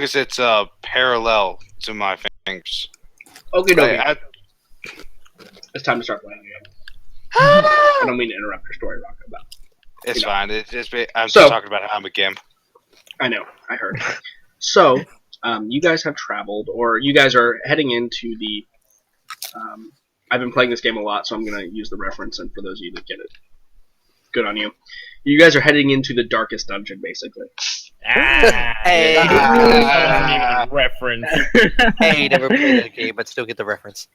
as it's parallel to my fingers. Okay, no. I, It's time to start playing again. I don't mean to interrupt your story, Rocco, but it's fine. I'm So- just talking about how I'm a gimp. I know, I heard. So, you guys have traveled, or you guys are heading into the. I've been playing this game a lot, so I'm going to use the reference, and for those of you that get it, good on you. You guys are heading into the darkest dungeon, basically. Hey, That wasn't even a reference. hey, never played that game, but still get the reference.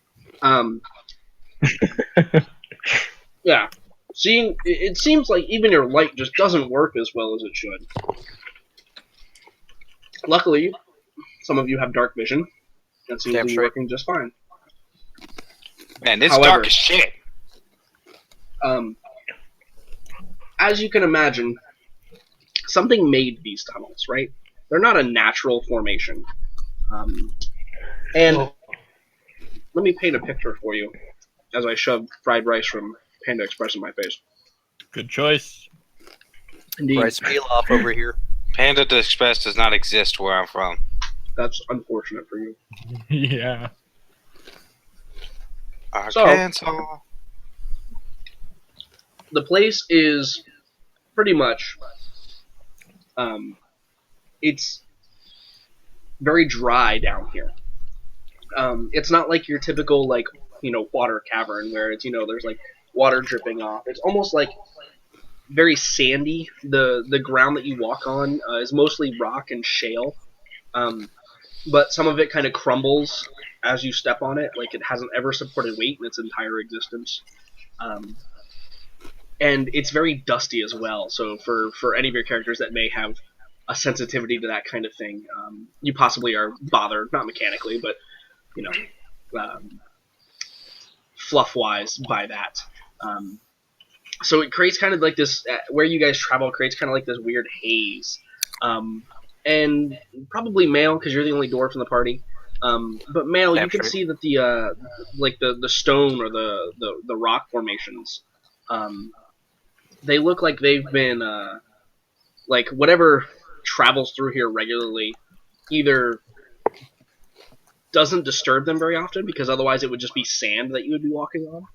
Yeah. It seems like even your light just doesn't work as well as it should. Luckily, some of you have dark vision. That seems to be working just fine. Man, it's However, dark as shit. As you can imagine, something made these tunnels, right? They're not a natural formation. And let me paint a picture for you as I shove fried rice from Panda Express in my face. Good choice. Indeed. Rice Pilaf over here. Panda Express does not exist where I'm from. That's unfortunate for you. Yeah. Arkansas. The place is pretty much, it's very dry down here. It's not like your typical, like, water cavern where it's, there's like water dripping off. It's almost like very sandy. The ground that you walk on is mostly rock and shale, but some of it kind of crumbles as you step on it, like it hasn't ever supported weight in its entire existence. And it's very dusty as well, so for any of your characters that may have a sensitivity to that kind of thing, you possibly are bothered, not mechanically, but, fluff-wise by that. So it creates kind of like this, where you guys travel creates kind of like this weird haze. And probably Male, because you're the only dwarf in the party. But Male, you can see that the stone or the rock formations, they look like they've been, like whatever travels through here regularly either doesn't disturb them very often, because otherwise it would just be sand that you would be walking on,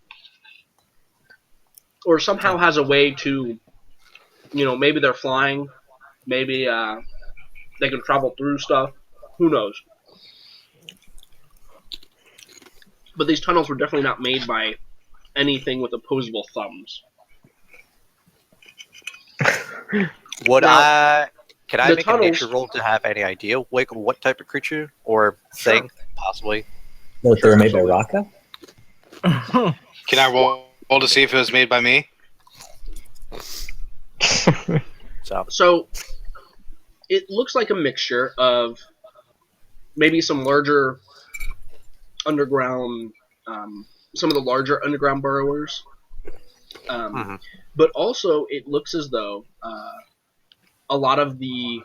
or somehow has a way to, maybe they're flying, maybe they can travel through stuff, who knows. But these tunnels were definitely not made by anything with opposable thumbs. Can I make a nature roll to have any idea what type of creature or thing, possibly? What, they were made by Rocco? Can I roll to see if it was made by me? So, it looks like a mixture of maybe some larger underground, some of the larger underground burrowers. But also, it looks as though a lot of the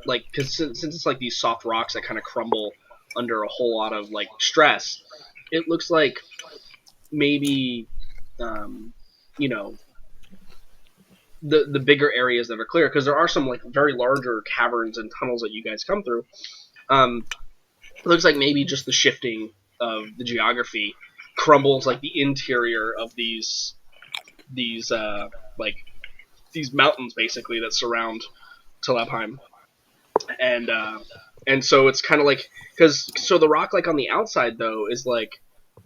like, because since it's like these soft rocks that kind of crumble under a whole lot of like stress, it looks like maybe the bigger areas that are clear, because there are some like very larger caverns and tunnels that you guys come through. It looks like maybe just the shifting of the geography crumbles like the interior of these mountains basically that surround Talabheim, and so it's kind of like, so the rock like on the outside though is like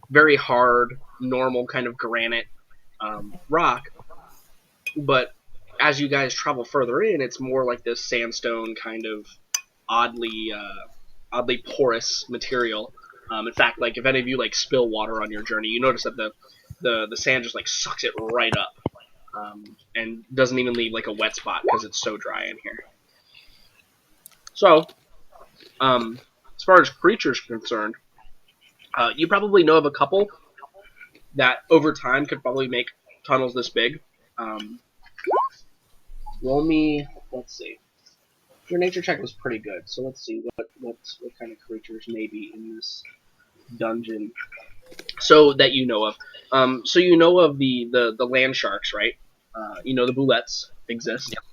very hard, normal kind of granite rock, but as you guys travel further in, it's more like this sandstone kind of oddly porous material. In fact, like if any of you like spill water on your journey, you notice that the sand just like sucks it right up, and doesn't even leave like a wet spot because it's so dry in here. So, as far as creatures are concerned, you probably know of a couple that over time could probably make tunnels this big. Let's see. Your nature check was pretty good, so let's see what kind of creatures may be in this dungeon. So that you know of. So you know of the land sharks, right? The boulettes exist. Yep.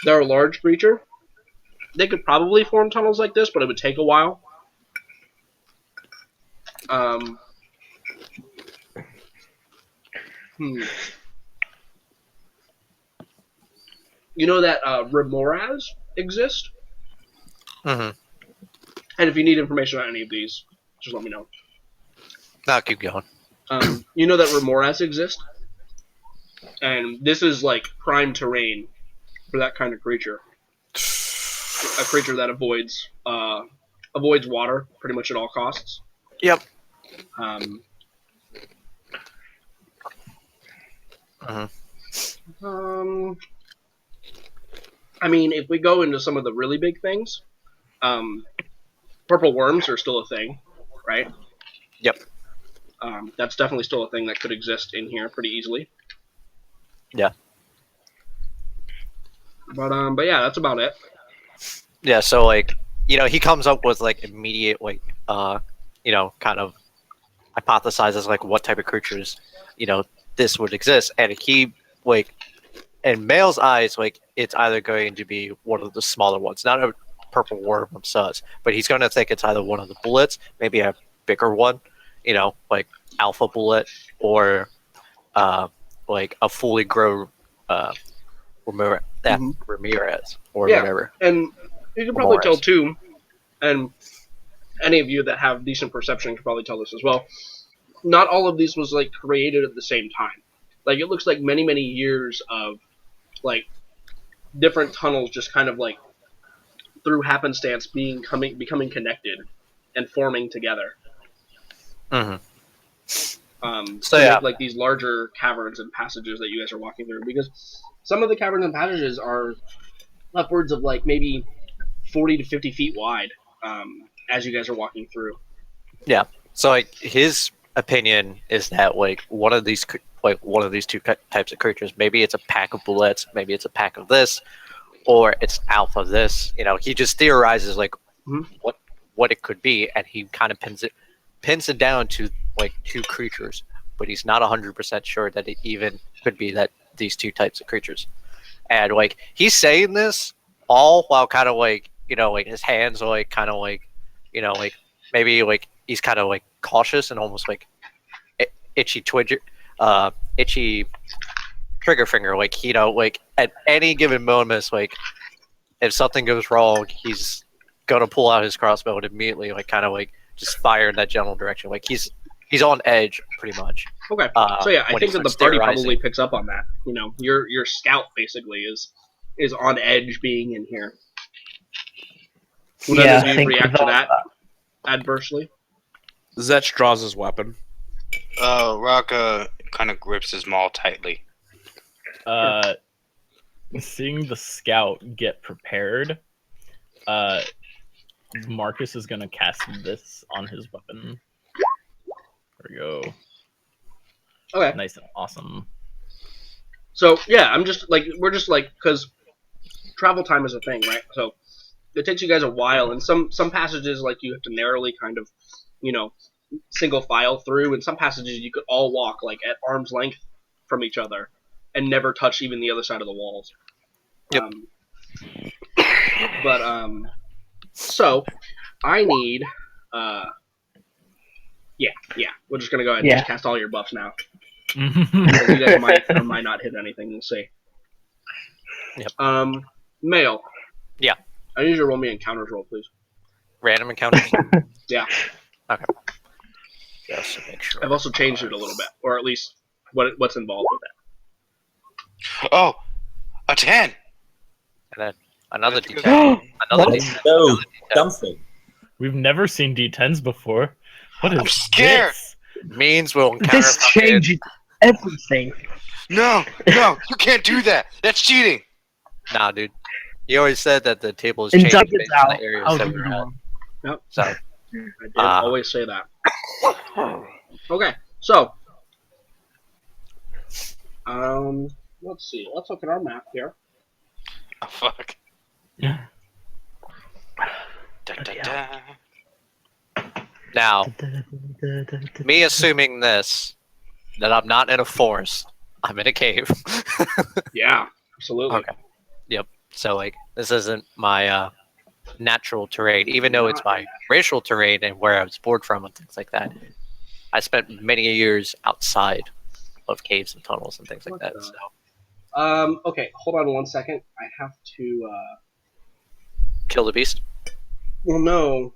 They're a large creature. they could probably form tunnels like this, but it would take a while. You know that remoras exist? Mm-hmm. And if you need information on any of these, just let me know. Now keep going. You know that remoras exist? And this is like prime terrain for that kind of creature. A creature that avoids water pretty much at all costs. Yep. I mean, if we go into some of the really big things, purple worms are still a thing, right? Yep. That's definitely still a thing that could exist in here pretty easily. Yeah. But yeah, that's about it. Yeah, so like, you know, he comes up with like immediate like you know, kind of hypothesizes like what type of creatures, you know, this would exist. And he like in Male's eyes, like it's either going to be one of the smaller ones, not a purple worm themselves, but he's gonna think it's either one of the bullets, maybe a bigger one, you know, like alpha bullet, or like a fully grown Ramirez or whatever. And you can probably tell too, and any of you that have decent perception can probably tell this as well. Not all of these was like created at the same time. Like it looks like many, many years of like different tunnels just kind of like through happenstance becoming connected and forming together. Mm-hmm. So yeah, make, like these larger caverns and passages that you guys are walking through, because some of the caverns and passages are upwards of like maybe 40 to 50 feet wide as you guys are walking through. Yeah. So like his opinion is that like one of these two types of creatures, maybe it's a pack of bullets, maybe it's a pack of this, or it's alpha of this. You know, he just theorizes like what it could be, and he kind of pins it down to like two creatures, but he's not 100% sure that it even could be that these two types of creatures. And like he's saying this all while kind of like, you know, like his hands are like kind of like, you know, like maybe like he's kind of like cautious and almost like itchy trigger finger, like, you know, like at any given moment, like if something goes wrong, he's gonna pull out his crossbow and immediately like kind of like just fire in that general direction. Like he's on edge pretty much. Okay. So yeah, I think that the party probably picks up on that. You know, your scout basically is on edge being in here. Would any of you react to that adversely? Zetch draws his weapon. Raka kind of grips his maul tightly. Seeing the scout get prepared, Marcus is gonna cast this on his weapon. There we go. Okay. Nice and awesome. So yeah, we're just like, because travel time is a thing, right? So it takes you guys a while, and some passages like you have to narrowly kind of, you know, single file through, and some passages you could all walk like at arm's length from each other and never touch even the other side of the walls. Yep. So I need yeah, we're just gonna go ahead and just cast all your buffs now. You guys might or might not hit anything. We'll see. Yep. Male. Yeah. I need you to roll me encounters roll, please. Random encounters. Yeah. Okay. Just to make sure. I've also changed it a little bit, or at least what's involved with it. Oh, a 10. And then another D10. Another D10. No, something. We've never seen D10s before. What is I'm scared. this? Means we'll encounter This changes everything. No, you can't do that. That's cheating. Nah, dude. You always said that the table is And changing Doug is based on out. the areas I'll that do we're the at. one. Yep. So, I did always say that. Okay, so let's see. Let's look at our map here. Oh, fuck. Yeah. Da, da, da. now, me assuming this, that I'm not in a forest, I'm in a cave. Yeah, absolutely. Okay. Yep. So, like, this isn't my natural terrain, even though it's my racial terrain and where I was born from and things like that. I spent many years outside of caves and tunnels and things like that. So Okay, hold on 1 second. I have to. kill the beast. Well, no.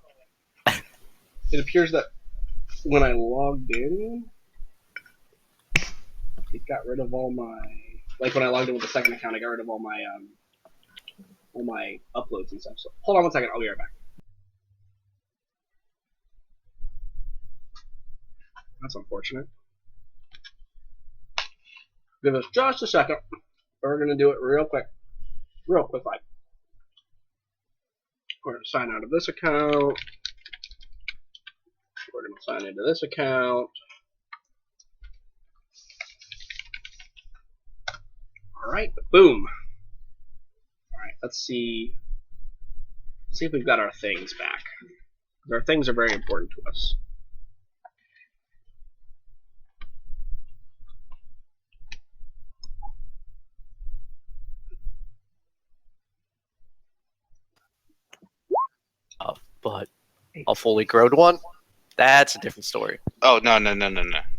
It appears that when I logged in, it got rid of all my. Like when I logged in with the second account, I got rid of all my uploads and stuff. So hold on 1 second. I'll be right back. That's unfortunate. Give us just a second. We're gonna do it real quick. Real quick, like. We're gonna sign out of this account. We're gonna sign into this account. Alright, boom. Alright, let's see. Let's see if we've got our things back. Our things are very important to us. But a fully grown one, that's a different story. Oh, no.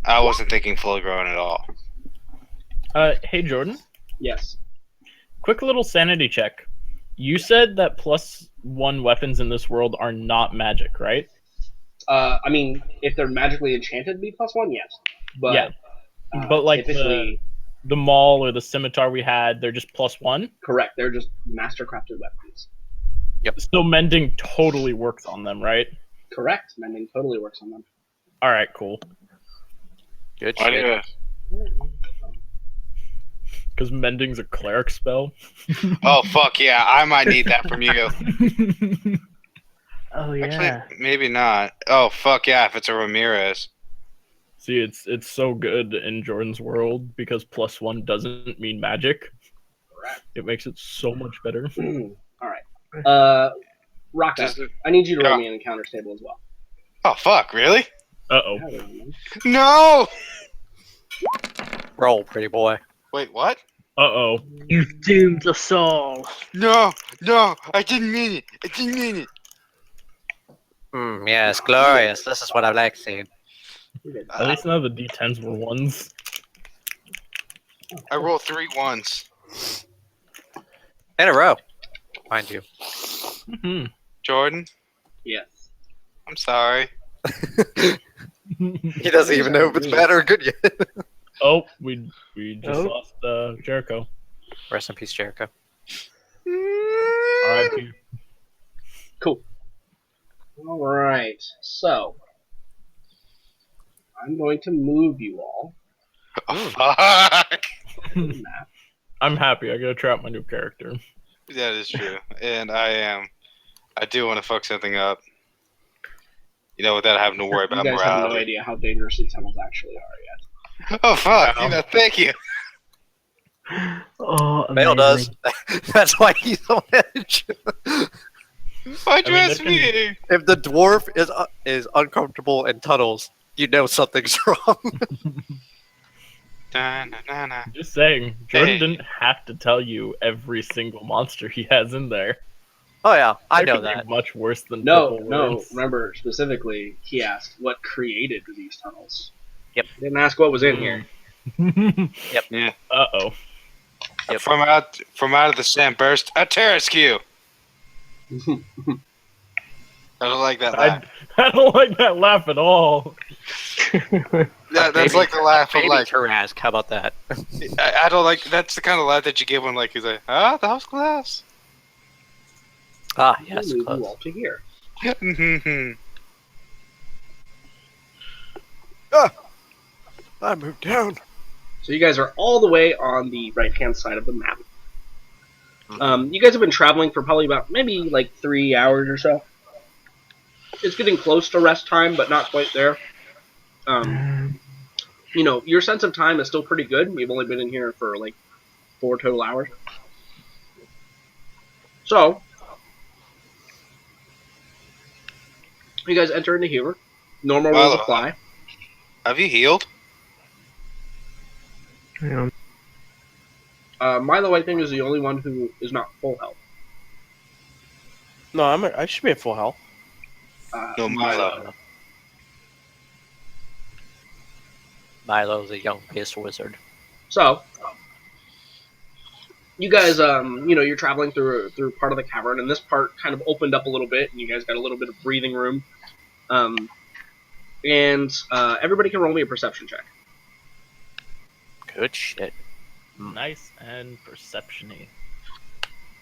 I wasn't thinking fully grown at all. Hey Jordan, Yes. quick little sanity check. You said that +1 weapons in this world are not magic, right? I mean, if they're magically enchanted to be +1, yes. But, Yeah. But like typically, the maul or the scimitar we had, they're just +1. correct. They're just master-crafted weapons. So mending totally works on them, right? Correct. Mending totally works on them. All right, cool. Good Why do shit. you- Because mending's a cleric spell. Oh, fuck yeah. I might need that from you. Oh yeah. Actually, maybe not. Oh, fuck yeah, if it's a Ramirez. See, it's so good in Jordan's world because +1 doesn't mean magic. Correct. It makes it so much better. Alright. Rocka, Does it- I need you to roll Yeah. me an encounters table as well. Oh, fuck, really? Uh-oh. No! Roll, pretty boy. Wait, what? Uh-oh. You've doomed us all. No, I didn't mean it. Yes, glorious. This is what I like seeing. At least none of the D10s were 1s. I rolled 3 ones. In a row, mind you. Mhm. Jordan, Yes. I'm sorry. He doesn't even know if it's bad or good yet. Oh, we just Oh. lost Jericho. Rest in peace, Jericho. R.I.P. Cool. Alright, so I'm going to move you all Oh, fuck. to the map. I'm happy. I gotta try out my new character. That is true. And I do want to fuck something up. You know, without having to worry You about guys have no morality. idea how dangerous these tunnels actually are yet. Oh, fuck. Wow. You know, thank you. Oh, Mail does. amazing. That's why he's on edge. Why I mean, dress they me? If the dwarf is uncomfortable in tunnels, you know something's wrong. Da-na-na-na. Just saying, Jordan Hey. didn't have to tell you every single monster he has in there. Oh yeah, I There know could be that. much worse than No, purple no. worms. Remember, specifically, he asked what created these tunnels. Yep. He didn't ask what was in here. Yeah. Uh-oh. Yep. From out of the sand burst a terrascue. I don't like that laugh. I don't like that laugh at all. That's like the laugh of Baby like Tarask, how about that? I don't like. That's the kind of laugh that you give when like he's like, that was glass. Ah, I'll yes, move you close. all to here. I moved down. So you guys are all the way on the right-hand side of the map. You guys have been traveling for probably about maybe like 3 hours or so. It's getting close to rest time, but not quite there. You know, your sense of time is still pretty good. You've only been in here for like 4 total hours. So, you guys enter into here. Normal rules Milo. apply. Have you healed? Yeah. Milo, I think, is the only one who is not full health. No, I should be at full health. No, Milo. Milo's a young piss wizard. So, you guys, you're traveling through part of the cavern, and this part kind of opened up a little bit, and you guys got a little bit of breathing room. And everybody can roll me a perception check. Good shit. Nice and perception-y.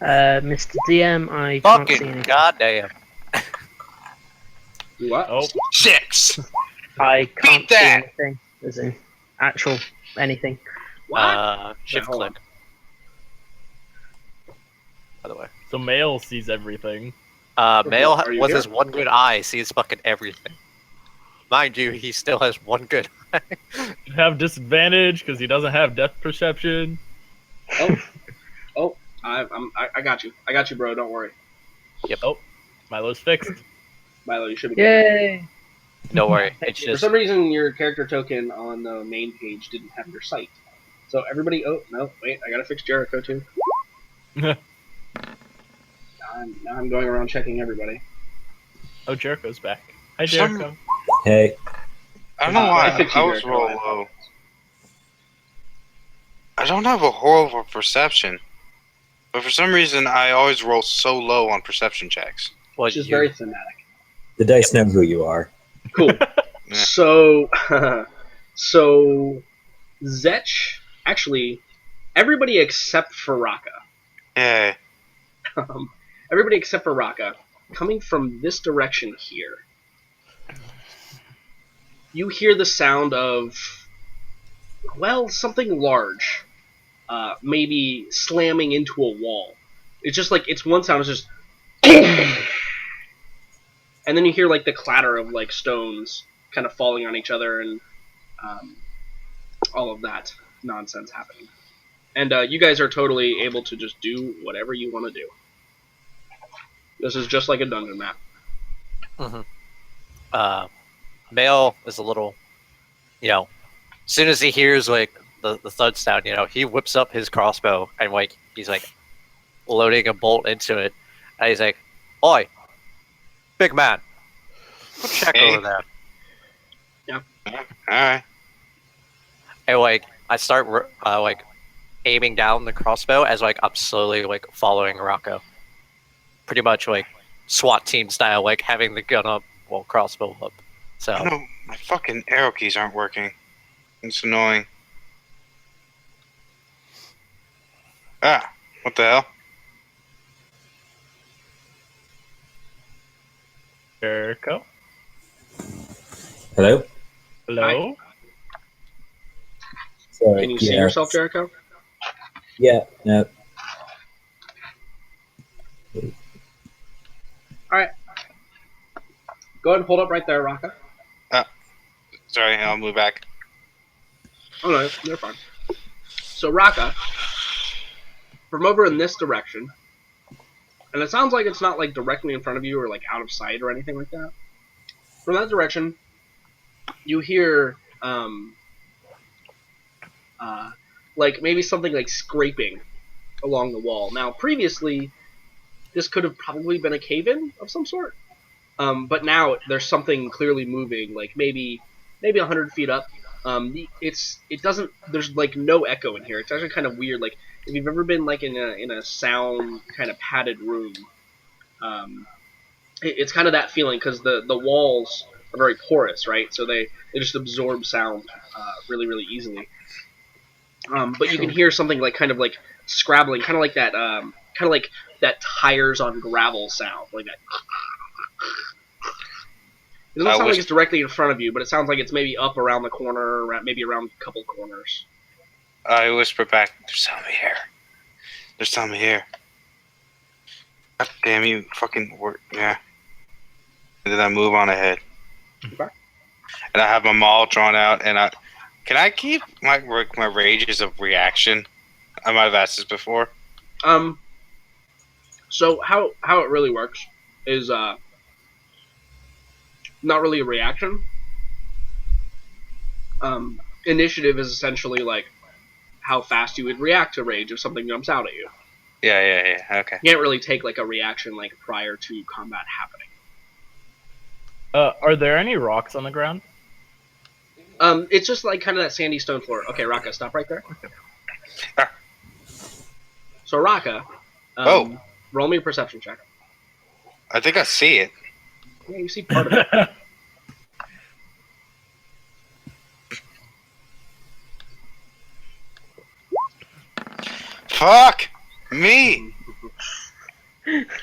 Mr. DM, I can't see Fucking anything. goddamn. What? Oh, 6. I can't Beat see that! anything. As in actual anything. What? Shift hold on. click. By the way. so Male sees everything. Male Are you with here? his one good eye sees fucking everything. Mind you, he still has one good eye. You have disadvantage because he doesn't have depth perception. I got you. I got you, bro. Don't worry. Yep. Oh, Milo's fixed. Milo, you should be good. Yay! No worry. It's For just some reason, your character token on the main page didn't have your sight. So everybody, oh no, wait, I gotta fix Jericho too. Now I'm going around checking everybody. Oh, Jericho's back. Hi, Some- Jericho. Hey, I don't know why I fixed I you, was Jericho. real low. I don't have a horrible perception, but for some reason I always roll so low on perception checks. what Which is you- very thematic. the dice know who you are. Cool. Yeah. So, so Zetch, actually, everybody except for Raka. Yeah. Everybody except for Raka, coming from this direction here. You hear the sound of, well, something large, maybe slamming into a wall. It's just like, it's one sound, it's just, and then you hear like the clatter of like stones kind of falling on each other and all of that nonsense happening. And you guys are totally able to just do whatever you want to do. This is just like a dungeon map. Male is a little, as soon as he hears like the thud sound, he whips up his crossbow and like he's like loading a bolt into it, and he's like, "Oi, big man, go check Hey. over there." Alright. And like I start like aiming down the crossbow as like I'm slowly like following Rocco, pretty much like SWAT team style, like having the gun up while crossbow up. So No, my fucking arrow keys aren't working. It's annoying. Ah, what the hell? Jericho. Hello? Hello. Sorry, Can you see yourself, Jericho? Yeah, no. Go ahead and hold up right there, Raka. Sorry, I'll move back. Oh no, you're fine. So Raka, from over in this direction, and it sounds like it's not like directly in front of you or like out of sight or anything like that. From that direction, you hear like maybe something like scraping along the wall. Now, previously, this could have probably been a cave-in of some sort, but now there's something clearly moving, like maybe 100 feet up. It doesn't. There's like no echo in here. It's actually kind of weird. Like if you've ever been like in a sound kind of padded room, it's kind of that feeling because the walls are very porous, right? So they just absorb sound really easily. But you can hear something like kind of like scrabbling, kind of like that tires on gravel sound, like that. It doesn't sound like it's directly in front of you, but it sounds like it's maybe up around the corner, maybe around a couple corners. I whisper back, "There's something here. There's something here." God damn you, fucking work. Yeah. And then I move on ahead. Okay. And I have my maul drawn out, and can I keep my rages of reaction? I might have asked this before. So how it really works is not really a reaction. Initiative is essentially like how fast you would react to rage if something jumps out at you. Yeah. Okay. You can't really take like a reaction like prior to combat happening. Are there any rocks on the ground? It's just like kind of that sandy stone floor. Okay, Raka, stop right there. Ah. So Raka, Oh. roll me a perception check. I think I see it. Yeah, you see part of it. Fuck me.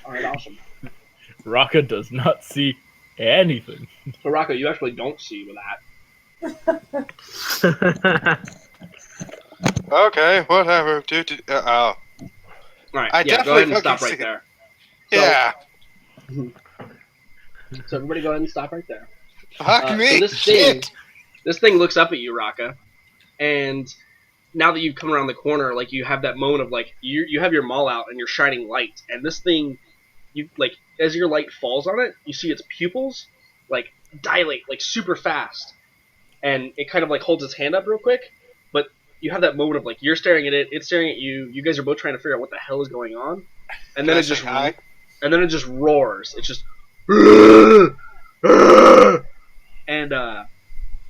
All right, awesome. Raka does not see anything. So Raka, you actually don't see with that. Okay, whatever. Oh. All right, I yeah, go definitely ahead and stop fucking right see- there. So, Yeah. So everybody, go ahead and stop right there. Fuck so me. Shit. This thing looks up at you, Raka, and now that you've come around the corner, like you have that moment of like you have your maul out and you're shining light, and this thing, you like as your light falls on it, you see its pupils like dilate like super fast, and it kind of like holds its hand up real quick, but you have that moment of like you're staring at it, it's staring at you. You guys are both trying to figure out what the hell is going on, and then Can I it just say hi? roars. It's just and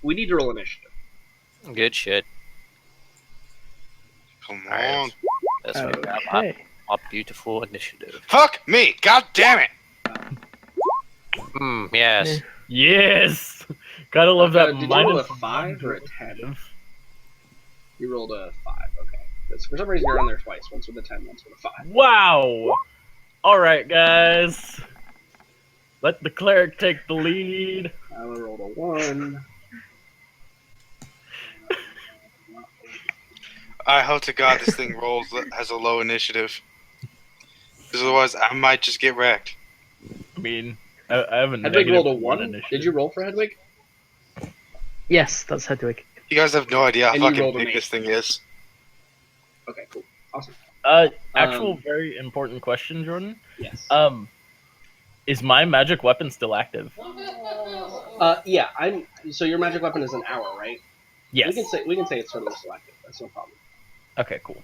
we need to roll initiative. Good shit. Come Alright. on. That's what we got. My, Okay. my beautiful initiative. Fuck me. God damn it. Yes. Yes! Gotta love that Did you roll a -1 5 or a 10? initiative. You rolled a 5. Okay. 'Cause for some reason you're on there twice. Once with a 10, once with a 5. Wow! Alright, guys. Let the cleric take the lead. I rolled a 1. I hope to God this thing has a low initiative. Because otherwise I might just get wrecked. I mean, I have a Hedwig negative rolled a 1 1. initiative. Did you roll for Hedwig? Yes, that's Hedwig. You guys have no idea how And you fucking rolled an big 8. this thing is. Okay, cool. Awesome. Actual very important question, Jordan. Yes. Is my magic weapon still active? Yeah, so your magic weapon is an hour, right? Yes. We can say it's totally selective. That's no problem. Okay, cool.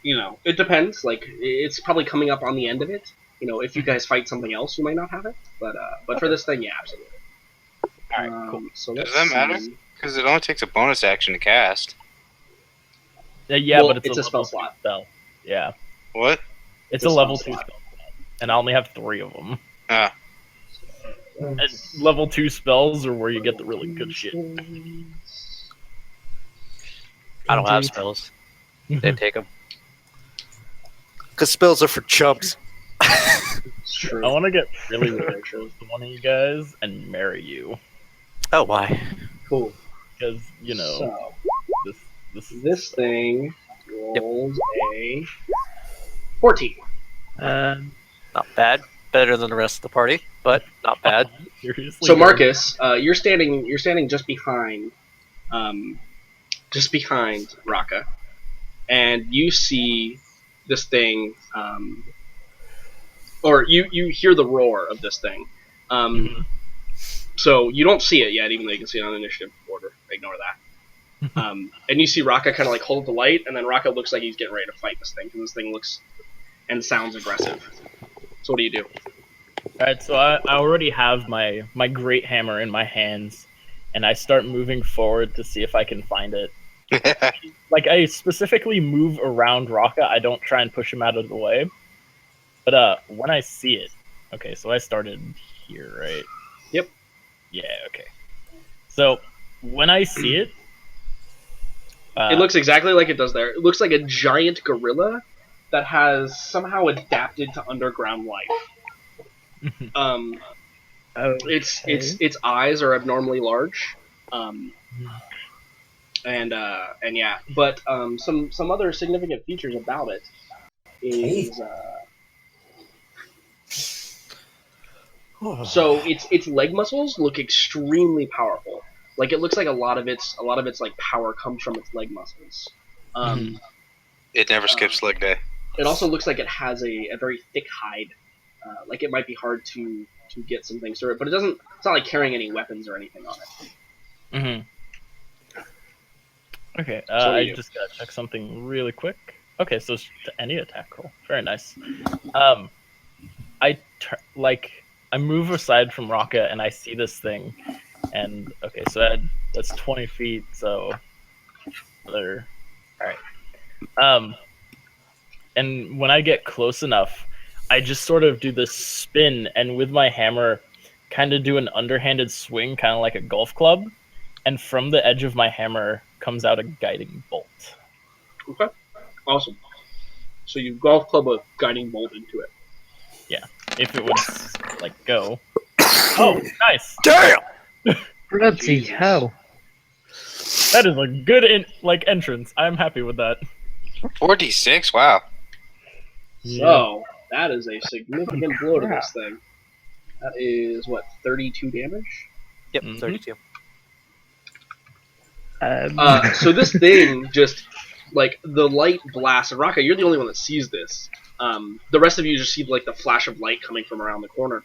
It depends. Like, it's probably coming up on the end of it. If you guys fight something else, you might not have it. But for this thing, yeah, absolutely. Alright, cool. So Does let's that matter? see. Because it only takes a bonus action to cast. Yeah, Well, but it's it's a a spell level 2 slot. spell. Yeah. What? It's It's a a level spell 2 slot. spell. And I only have 3 of them. Ah. And level 2 spells are where you get the really good shit. I don't have spells. They take them. Because spells are for chumps. It's true. I want to get really, really close to one of you guys and marry you. Oh, why? Cool. Because, So this thing rolls a 14. Not bad. Better than the rest of the party, but not bad. seriously. So good. Marcus, you're standing just behind Raka, and you see this thing, or you hear the roar of this thing. Mhm. So you don't see it yet, even though you can see it on the initiative order. Ignore that. And you see Raka kind of like hold the light, and then Raka looks like he's getting ready to fight this thing, because this thing looks and sounds aggressive. So what do you do? Alright, so I already have my great hammer in my hands, and I start moving forward to see if I can find it. Like, I specifically move around Raka, I don't try and push him out of the way. But when I see it, okay, so I started here, right? Yep. Yeah, okay. So when I see it, It looks exactly like it does there. It looks like a giant gorilla that has somehow adapted to underground life. Its eyes are abnormally large, and yeah. But some other significant features about it is so its leg muscles look extremely powerful. Like, it looks like a lot of its like power comes from its leg muscles. It never skips leg day. It also looks like it has a very thick hide. Like, it might be hard to get some things through it, but it's not like carrying any weapons or anything on it. Okay, So what do I you do? just gotta check something really quick. Okay, so it's any attack roll. Very nice. I move aside from Raka and I see this thing, and okay, so that's 20 feet. So another. All right. And when I get close enough, I just sort of do this spin, and with my hammer, kind of do an underhanded swing, kind of like a golf club. And from the edge of my hammer comes out a guiding bolt. Okay. Awesome. So you golf club a guiding bolt into it. Yeah, if it would like go. Oh, nice! Damn! Bloody Jesus. hell. That is a good entrance. I'm happy with that. 4d6. Wow. So that is a significant blow to this thing. That is what, 32 damage? Yep, Mhm. 32. So this thing just like the light blast. And Raka, you're the only one that sees this. The rest of you just see like the flash of light coming from around the corner,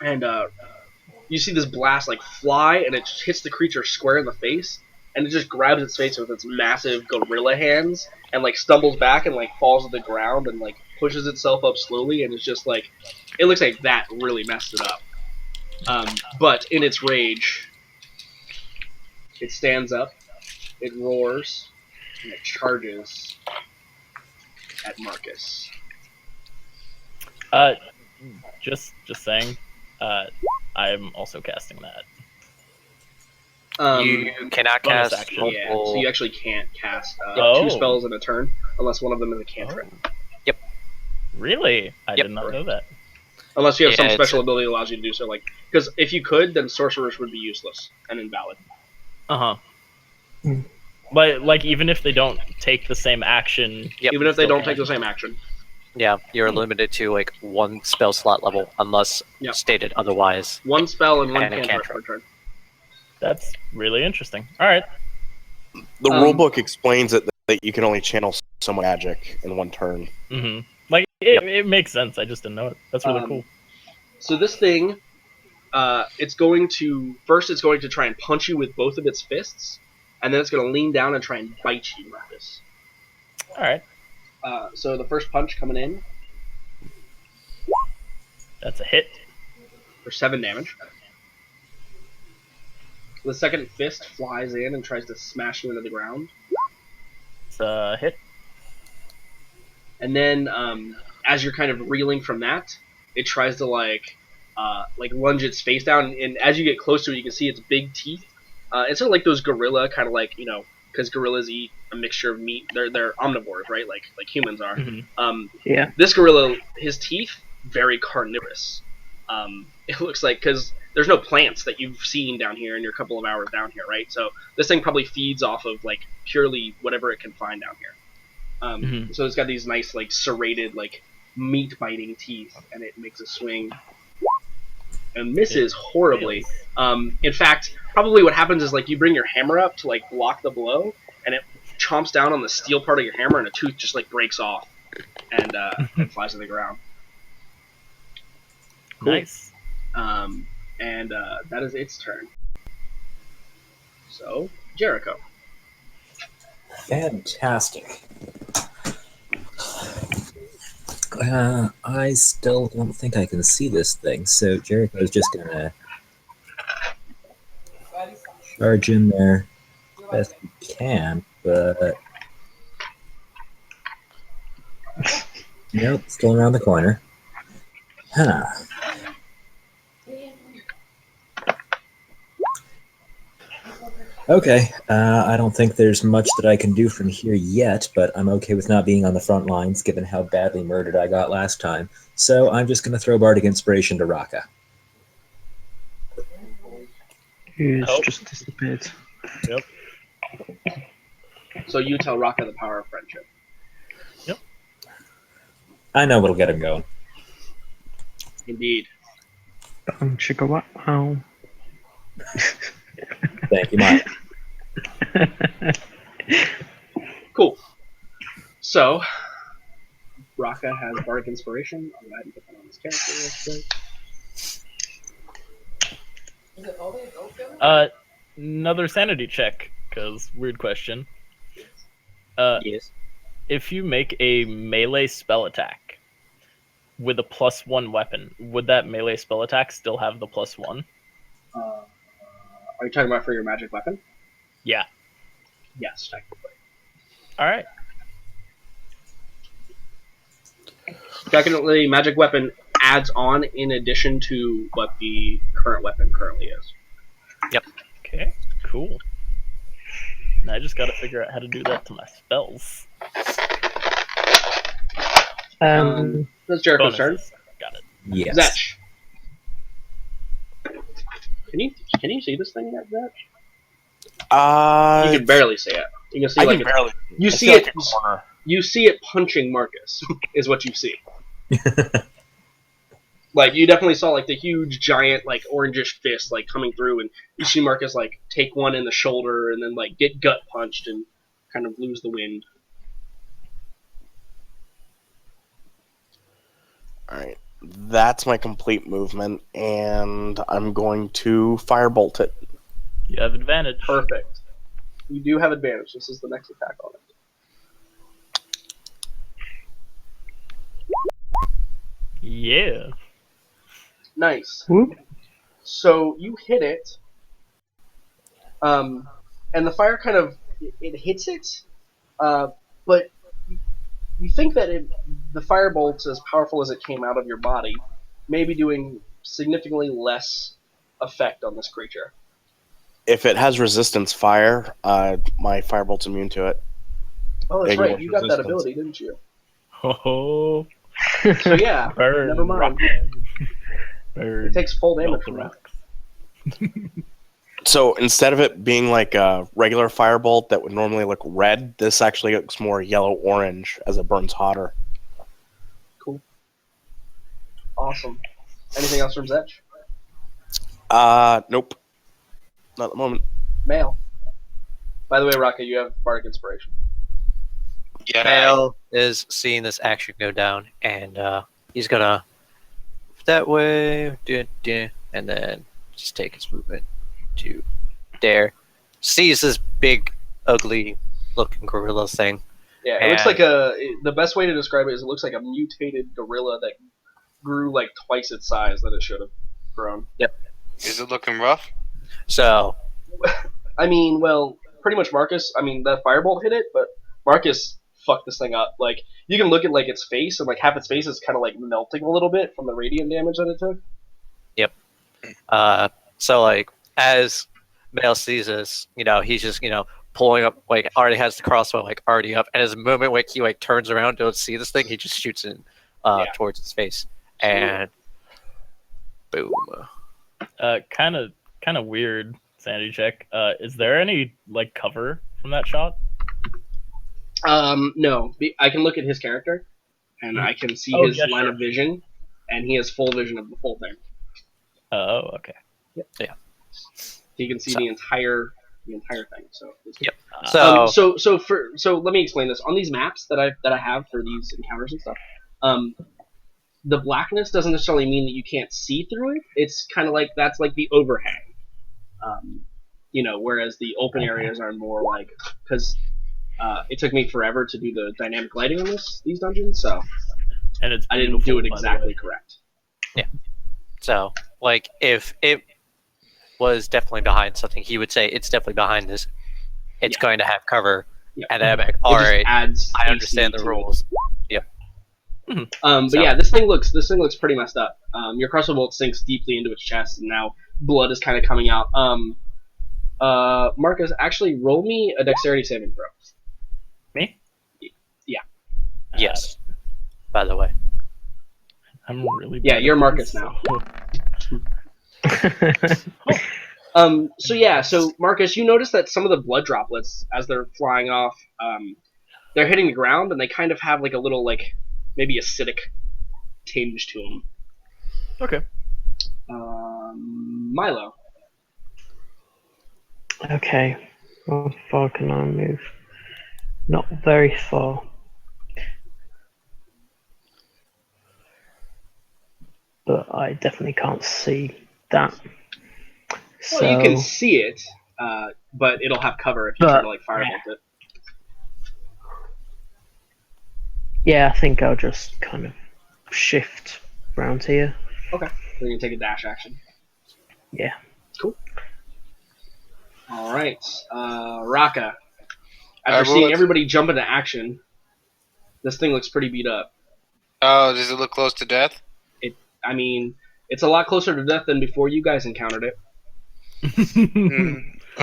and you see this blast like fly, and it just hits the creature square in the face, and it just grabs its face with its massive gorilla hands, and like stumbles back and like falls to the ground and like pushes itself up slowly, and it's just like it looks like that really messed it up. But in its rage, it stands up, it roars, and it charges at Marcus. Just saying. I'm also casting that. You cannot bonus cast action. Yeah, multiple. so you actually can't cast Oh. 2 spells in a turn unless one of them is a cantrip. Really? I Yep. did not know that. Unless you have some Yeah, special ability that allows you to do so. Like, because if you could, then sorcerers would be useless and invalid. Uh huh. Hmm. But like, even if they don't take the same action, Yep. Even if they still don't can. take the same action. Yeah, you're limited to like 1 spell slot level unless Yep. stated otherwise. 1 spell and 1 And a cantrip cantrip. per turn. that's really interesting. All right. The Um, rulebook explains it that you can only channel so much magic in 1 turn. Mm-hmm. Like it makes sense. I just didn't know it. That's really cool. So this thing, it's going to try and punch you with both of its fists, and then it's going to lean down and try and bite you, Marcus. All right. So the first punch coming in That's a hit. for 7 damage. The second fist flies in and tries to smash you into the ground. It's a hit. And then, as you're kind of reeling from that, it tries to like lunge its face down. And as you get close to it, you can see its big teeth. It's sort of like those gorilla, kind of like, because gorillas eat a mixture of meat. They're omnivores, right? Like humans are. Mm-hmm. Yeah. This gorilla, his teeth, very carnivorous. It looks like, because there's no plants that you've seen down here in your couple of hours down here, right? So this thing probably feeds off of like purely whatever it can find down here. Mhm. So it's got these nice like serrated like meat biting teeth, and it makes a swing and misses horribly. In fact, probably what happens is like you bring your hammer up to like block the blow, and it chomps down on the steel part of your hammer, and a tooth just like breaks off and and flies to the ground. Cool. Nice. And that is its turn. So Jericho. Fantastic. I still don't think I can see this thing, so Jericho's just gonna charge in there best he can, but nope, still around the corner. Huh. Okay, I don't think there's much that I can do from here yet, but I'm okay with not being on the front lines given how badly murdered I got last time. So I'm just going to throw Bardic Inspiration to Raka. Who's Oh. just disappeared. So you tell Raka the power of friendship. I know what'll get him going. Indeed. Wow. Thank you, Mike. Cool. So Raka has Bardic Inspiration. I'll go ahead and put that on his character real quick. Another sanity check, because weird question. Yes. if you make a melee spell attack with a +1 weapon, would that melee spell attack still have the +1? Are you talking about for your magic weapon? Yeah. Yes, technically. All right. Technically, magic weapon adds on in addition to what the current weapon currently is. Okay. Cool. Now I just got to figure out how to do that to my spells. That's Jericho's turn. Bonuses. Got it. Yes. Zetch. Can you see this thing yet, Zetch? You can barely see it. You can see I like can barely. you I see feel it. like a corner. You see it punching Marcus is what you see. Like you definitely saw like the huge giant like orangish fist like coming through, and you see Marcus like take one in the shoulder and then like get gut punched and kind of lose the wind. Alright. That's my complete movement, and I'm going to firebolt it. You have advantage. Perfect. You do have advantage. This is the next attack on it. Yeah. Nice. Whoop. So you hit it, and the fire kind of it hits it, but you think that the firebolt, as powerful as it came out of your body, may be doing significantly less effect on this creature. If it has resistance fire, my firebolt's immune to it. Oh, that's Ignores right. You got that resistance. ability, didn't you? Oh. So yeah, Burn. never mind. Burn. It takes full damage Melt the from that. rocks. So instead of it being like a regular firebolt that would normally look red, this actually looks more yellow-orange as it burns hotter. Cool. Awesome. Anything else from Zetch? Nope. Not at the moment. Mail. By the way, Raka, you have Bardic Inspiration. Yeah. Bale is seeing this action go down, and he's gonna that way, and then just take his movement to there. Sees this big, ugly-looking gorilla thing. Yeah, it looks like the best way to describe it is it looks like a mutated gorilla that grew like twice its size that it should have grown. Is it looking rough? So I mean, well, pretty much Marcus. I mean, that firebolt hit it, but Marcus fucked this thing up. Like, you can look at like its face, and like half its face is kind of like melting a little bit from the radiant damage that it took. So like as Bale sees this, he's just pulling up, like already has the crossbow like already up, and as the moment like he like turns around to see this thing, he just shoots it towards his face, and boom. Kind of weird. Sanity check. Is there any like cover from that shot? No, I can look at his character, and I can see his line of vision, and he has full vision of the full thing. Oh, okay. He can see the entire thing. So. Yep. So let me explain this. On these maps that I have for these encounters and stuff, the blackness doesn't necessarily mean that you can't see through it. It's kind of like that's like the overhang. Whereas the open areas are more like because it took me forever to do the dynamic lighting on these dungeons, so And it's I didn't do it beautiful, by the exactly way. correct. So like if it was definitely behind something, he would say it's definitely behind this. It's going to have cover, Yeah. and then I'm like, It all just right, adds I AC understand the to it. rules. But So- yeah, this thing looks pretty messed up. Your crossbow bolt sinks deeply into its chest, and now blood is kind of coming out. Marcus, actually roll me a dexterity saving throw. Me? Yeah. Yes. By the way, I'm really. Yeah, bad you're at Marcus this, now. so- So Marcus, you notice that some of the blood droplets, as they're flying off, they're hitting the ground, and they kind of have like a little like maybe acidic tinge to them. Okay. Milo. Okay. How far can I move? Not very far. But I definitely can't see that. So, Well, you can see it, but it'll have cover if you try to like firebolt it. Yeah, I think I'll just kind of shift round here. Okay. So you can take a dash action. Yeah. Cool. All right. Raka. After Alright, seeing bullets. everybody jump into action, this thing looks pretty beat up. Oh, does it look close to death? I mean, it's a lot closer to death than before you guys encountered it.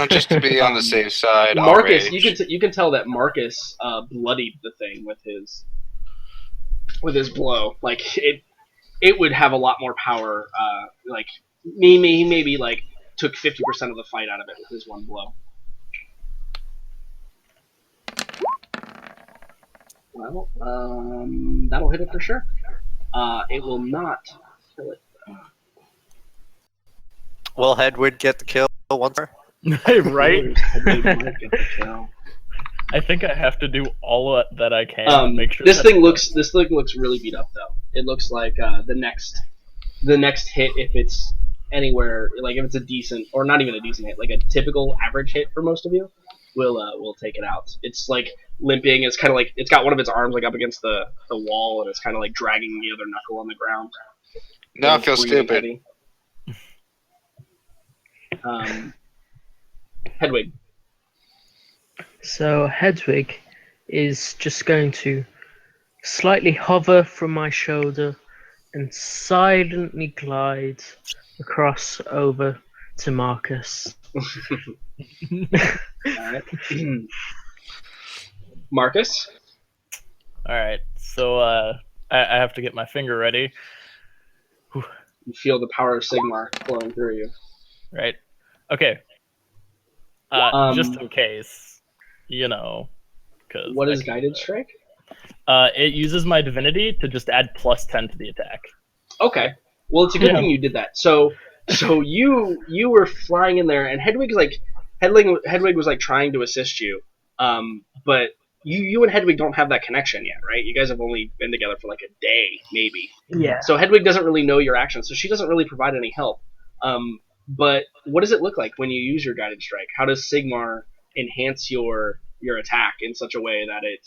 Just to be on the safe side, I'll Marcus, rage. you can tell that Marcus bloodied the thing with his blow. Like it would have a lot more power. Like he maybe like took 50% of the fight out of it with his one blow. Well, that'll hit it for sure. It will not kill it. Will Hedwig get the kill once more? Right? Hedwig might get the kill. I think I have to do all that I can to make sure this that thing looks really beat up though. It looks like the next hit, if it's anywhere, like if it's a decent or not even a decent hit, like a typical average hit for most of you, will take it out. It's like limping. It's kind of like it's got one of its arms like up against the wall, and it's kind of like dragging the other knuckle on the ground. Now I It's feel breathing stupid. heavy. Hedwig. So Hedwig is just going to slightly hover from my shoulder and silently glide across over to Marcus. Alright. Marcus. All right, so I have to get my finger ready. You feel the power of Sigmar flowing through you. Right. Okay. Just in case, because What is Guided Strike? it uses my divinity to just add +10 to the attack. Okay. Well, it's a good thing you did that. So you were flying in there, and Hedwig was like trying to assist you, but you and Hedwig don't have that connection yet, right? You guys have only been together for like a day, maybe. Yeah. So Hedwig doesn't really know your actions, so she doesn't really provide any help. But what does it look like when you use your Guided Strike? How does Sigmar enhance your attack in such a way that it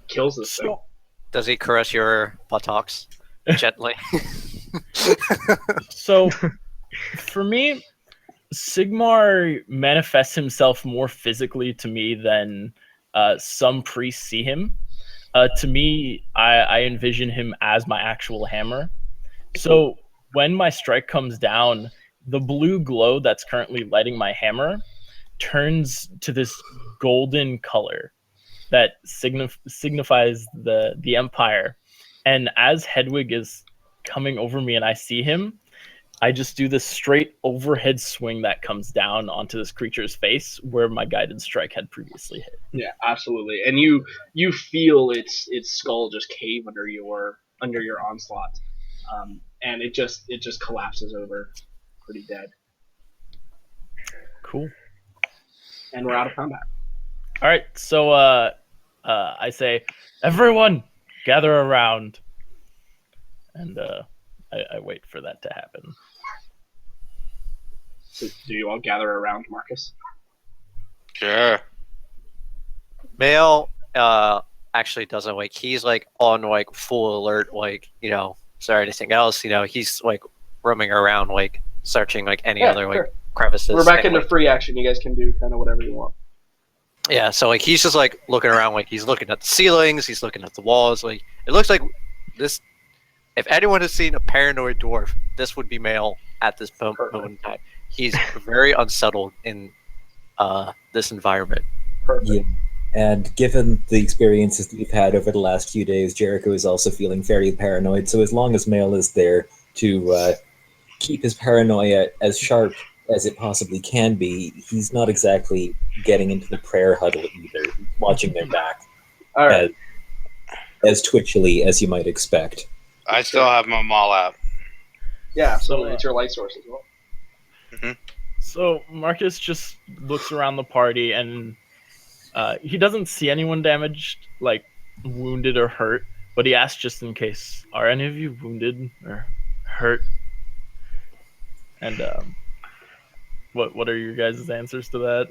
kills this thing? Does he caress your buttocks gently? So, for me, Sigmar manifests himself more physically to me than some priests see him. To me, I envision him as my actual hammer. So when my strike comes down, the blue glow that's currently lighting my hammer turns to this golden color that signifies the Empire. And as Hedwig is coming over me and I see him, I just do this straight overhead swing that comes down onto this creature's face where my guided strike had previously hit. Yeah, absolutely. And you feel its skull just cave under your onslaught, and it just collapses over, pretty dead. Cool. And we're out of combat. All right, so I say, everyone, gather around, and I wait for that to happen. So do you all gather around Marcus? Sure. Male actually doesn't he's on full alert, is there anything else? He's roaming around searching any Yeah, other sure. crevices. We're back and, into free action. You guys can do kind of whatever you want. Yeah, so he's just looking around, he's looking at the ceilings, he's looking at the walls. It looks like this. If anyone has seen a paranoid dwarf, this would be Male at this moment in time. He's very unsettled in this environment. Perfect. Yeah. And given the experiences that we've had over the last few days, Jericho is also feeling very paranoid. So as long as Male is there to keep his paranoia as sharp as it possibly can be, he's not exactly getting into the prayer huddle either, watching their back All right. as twitchily as you might expect. I still have my maul out. Yeah, so it's your light source as well. So Marcus just looks around the party and he doesn't see anyone damaged, wounded or hurt, but he asks just in case, are any of you wounded or hurt? And what are your guys' answers to that?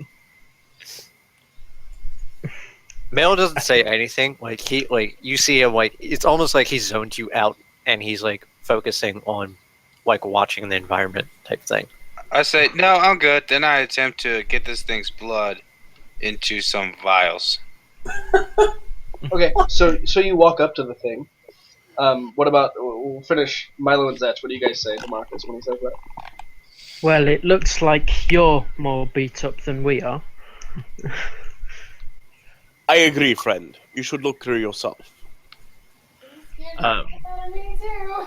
Mel doesn't say anything. Like you see him, like it's almost like he's zoned you out, and he's like focusing on like watching the environment type thing. I say, no, I'm good. Then I attempt to get this thing's blood into some vials. Okay, so you walk up to the thing. What about, we'll finish Milo and Zetch. What do you guys say to Marcus when he says that? Well, it looks like you're more beat up than we are. I agree, friend. You should look through yourself. Um, Me too.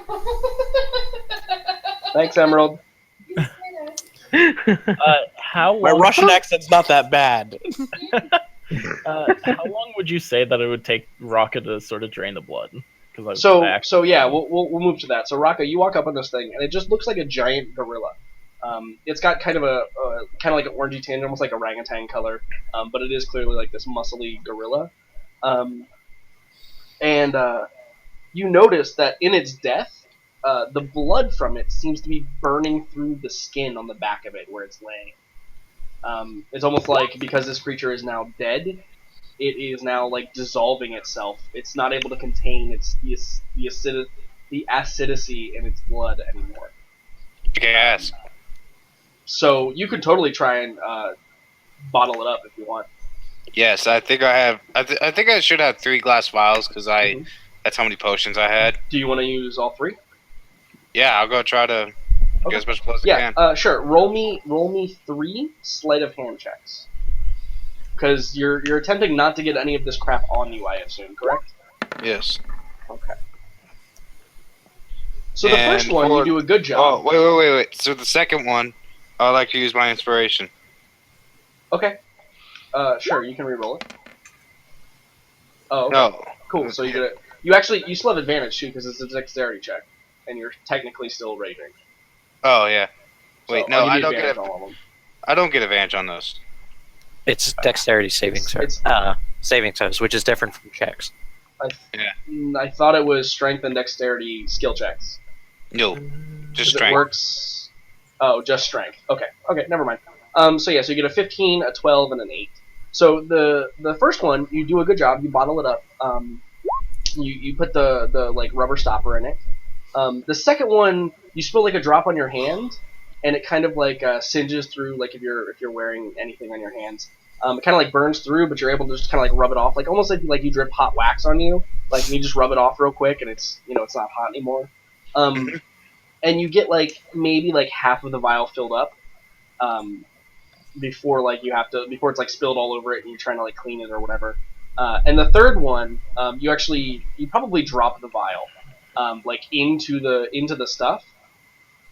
Thanks, Emerald. how long? My Russian accent's not that bad. How long would you say that it would take Rocket to sort of drain the blood? Because So yeah, we'll move to that. So Raka, you walk up on this thing, and it just looks like a giant gorilla. It's got kind of like an orangey tinge, almost like orangutan color, but it is clearly like this muscly gorilla. And you notice that in its death, the blood from it seems to be burning through the skin on the back of it where it's laying. It's almost like because this creature is now dead, it is now like dissolving itself. It's not able to contain the acidity in its blood anymore. Okay, ask. So you could totally try and bottle it up if you want. Yes, I think I have. I think I should have 3 glass vials because that's how many potions I had. Do you want to use all 3? Yeah, I'll go try to Okay. get as much blood as I Yeah, can. sure. Roll me 3 sleight of hand checks. Because you're attempting not to get any of this crap on you, I assume, correct? Yes. Okay. So the And first one, you for- do a good job. Oh, wait. So the second one, I'd like to use my inspiration. Okay. Sure, you can re-roll it. Oh, okay. No. Cool. So you get it. You still have advantage too because it's a dexterity check, and you're technically still raging. Oh, yeah. Wait, So no, I'll give I you don't advantage get on all of them. I don't get advantage on those. It's dexterity saving It's- saving throws, which is different from checks. I thought it was strength and dexterity skill checks. No, just 'Cause it strength. works. Oh, just strength. Okay, never mind. So you get a 15, a 12, and an 8. So the first one, you do a good job. You bottle it up. You put the like rubber stopper in it. The second one, you spill like a drop on your hand, and it kind of like singes through. Like if you're wearing anything on your hands, it kind of like burns through, but you're able to just kind of like rub it off, like almost like you drip hot wax on you. Like you just rub it off real quick, and it's it's not hot anymore. And you get like maybe like half of the vial filled up. Before it's like spilled all over it and you're trying to like clean it or whatever. And the third one, you probably drop the vial, like into the stuff,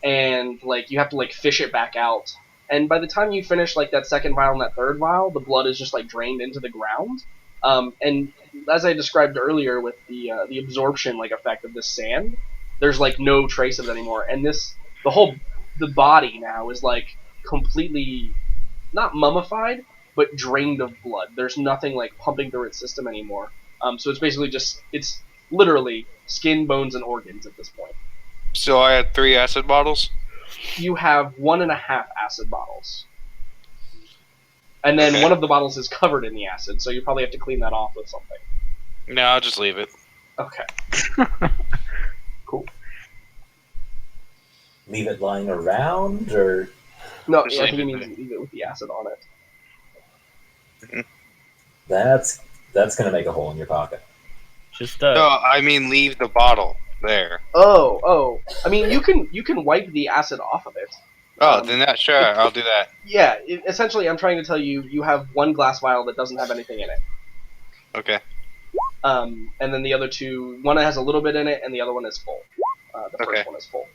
and like you have to like fish it back out. And by the time you finish like that second vial and that third vial, the blood is just like drained into the ground. And as I described earlier with the absorption like effect of this sand, there's like no trace of it anymore. And the body now is like completely not mummified, but drained of blood. There's nothing like pumping through its system anymore. So it's basically it's literally skin, bones, and organs at this point. So I had 3 acid bottles. You have 1.5 acid bottles. And then Okay. one of the bottles is covered in the acid, so you probably have to clean that off with something. No, I'll just leave it. Okay. Cool. Leave it lying around, or No, Just yeah, I leave think it you mean leave it with the acid on it. that's gonna make a hole in your pocket. Just No, I mean leave the bottle there. Oh. I mean, you can wipe the acid off of it. Oh, then sure, I'll do that. Yeah, essentially, I'm trying to tell you, you have one glass vial that doesn't have anything in it. Okay. And then the other two, one has a little bit in it, and the other one is full. The Okay. first one is full.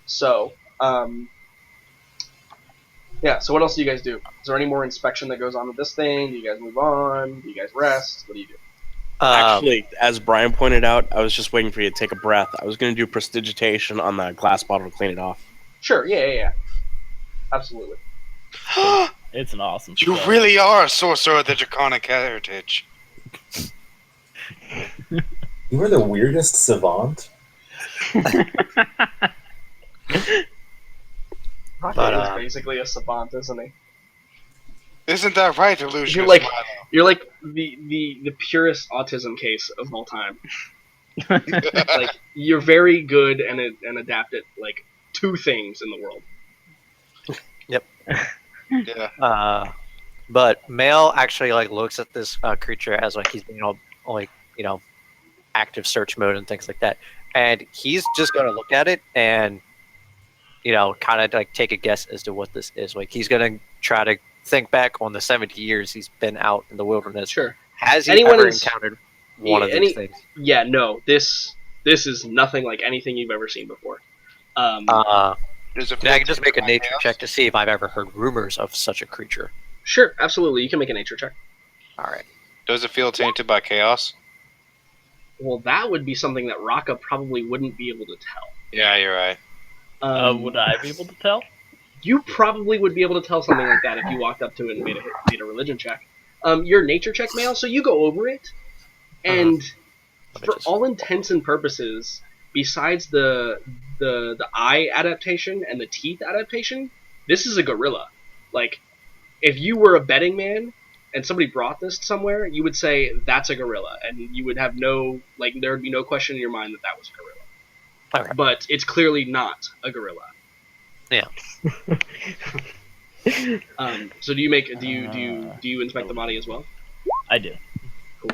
So, yeah. So what else do you guys do? Is there any more inspection that goes on with this thing? Do you guys move on? Do you guys rest? What do you do? Actually, as Brian pointed out, I was just waiting for you to take a breath. I was going to do prestidigitation on the glass bottle to clean it off. Sure. Yeah. Absolutely. it's an awesome. You spell. really are a sorcerer of the draconic heritage. You were the weirdest savant. Rocket But, is basically a savant, isn't he? Isn't that right, Illusionist You're like Milo? you're like the purest autism case of all time. Like you're very good and adept at like 2 things in the world. Yeah. But Male actually like looks at this creature as like he's being all like active search mode and things like that, and he's just gonna look at it and kind of like take a guess as to what this is. Like he's gonna try to think back on the 70 years he's been out in the wilderness. Sure. Has he Anyone ever is- encountered one of these things? Yeah, no. This is nothing like anything you've ever seen before. There's a I can just make a by nature chaos? check to see if I've ever heard rumors of such a creature. Sure, absolutely. You can make a nature check. All right. Does it feel tainted by chaos? Well, that would be something that Raka probably wouldn't be able to tell. Yeah, you're right. Would I be able to tell? You probably would be able to tell something like that if you walked up to it and made a religion check. Your nature check, Male, so you go over it, and Let me for just- all intents and purposes, besides the eye adaptation and the teeth adaptation, this is a gorilla. Like, if you were a betting man and somebody brought this somewhere, you would say that's a gorilla, and you would have no there would be no question in your mind that was a gorilla. Okay. But it's clearly not a gorilla. Yeah. So do you inspect the body as well? I do. Cool.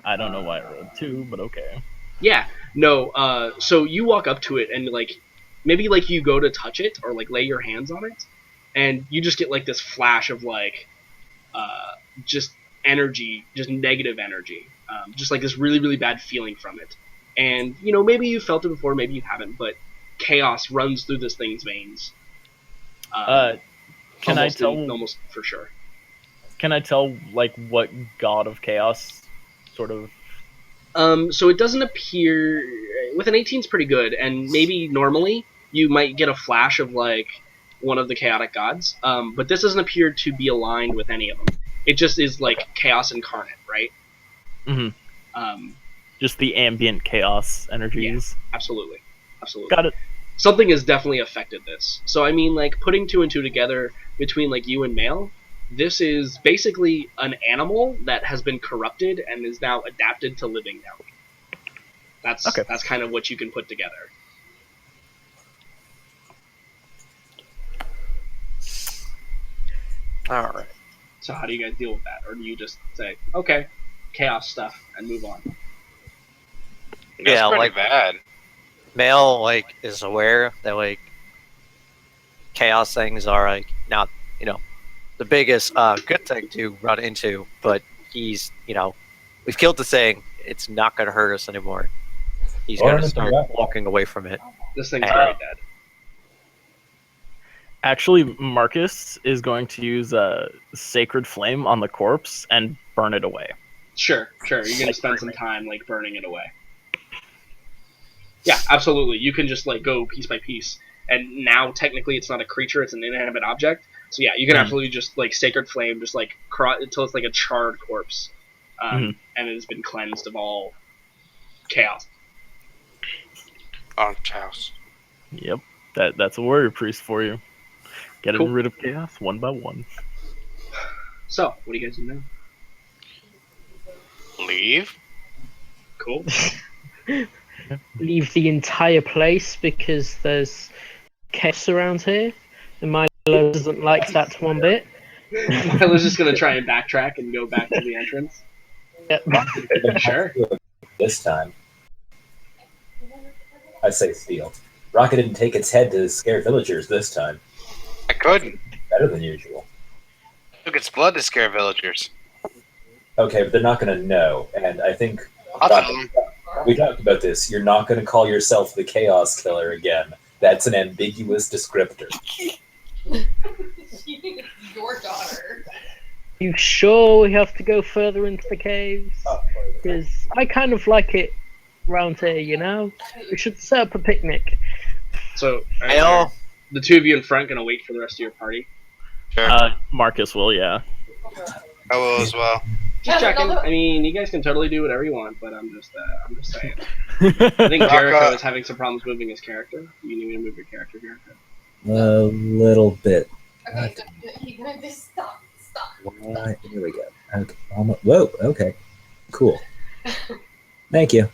I don't know why I rolled 2, but okay. Yeah. No. So you walk up to it and maybe you go to touch it or lay your hands on it, and you just get this flash of just energy, just negative energy, just this really really bad feeling from it. And maybe you felt it before, maybe you haven't, but chaos runs through this thing's veins. Can I tell? Almost for sure. Can I tell what god of chaos sort of? So it doesn't appear with an 18's pretty good, and maybe normally you might get a flash of one of the chaotic gods. But this doesn't appear to be aligned with any of them. It just is chaos incarnate, right? Mm-hmm. Just the ambient chaos energies. Absolutely. Got it. Something has definitely affected this. So I mean, putting 2 and 2 together between you and Male, this is basically an animal that has been corrupted and is now adapted to living now. That's kind of what you can put together. All right. So how do you guys deal with that, or do you just say, okay, chaos stuff, and move on? That's Yeah, pretty bad. Male is aware that chaos things are not the biggest good thing to run into, but he's we've killed the thing. It's not going to hurt us anymore. He's going to start walking away from it. This thing's very dead. Actually, Marcus is going to use a sacred flame on the corpse and burn it away. Sure. You're gonna spend some time burning it away. Yeah, absolutely. You can just go piece by piece, and now technically it's not a creature; it's an inanimate object. So yeah, you can absolutely just sacred flame, just until it's a charred corpse, and it has been cleansed of all chaos. On chaos. Yep, that's a warrior priest for you. Getting Cool. rid of chaos one by one. So, what do you guys do now? Leave? Cool. Leave the entire place because there's chaos around here, and Milo doesn't like that one bit. Milo's just gonna try and backtrack and go back to the entrance. Yep. Sure. This time, I say steal. Rocket didn't take its head to scare villagers this time. I couldn't. Better than usual. Took its blood to scare villagers. Okay, but they're not going to know, and I think I'll tell them. we talked about this. You're not going to call yourself the Chaos Killer again. That's an ambiguous descriptor. Your daughter. You sure we have to go further into the caves? Because I kind of like it round here, We should set up a picnic. So, Male. the 2 of you in front gonna wait for the rest of your party. Sure. Marcus will, yeah. I will as well. Just checking. I mean, you guys can totally do whatever you want, but I'm just saying. I think Jericho is having some problems moving his character. You need me to move your character, Jericho? A little bit. Okay, he's gonna just stop. Here we go. Okay. Whoa. Okay. Cool. Thank you.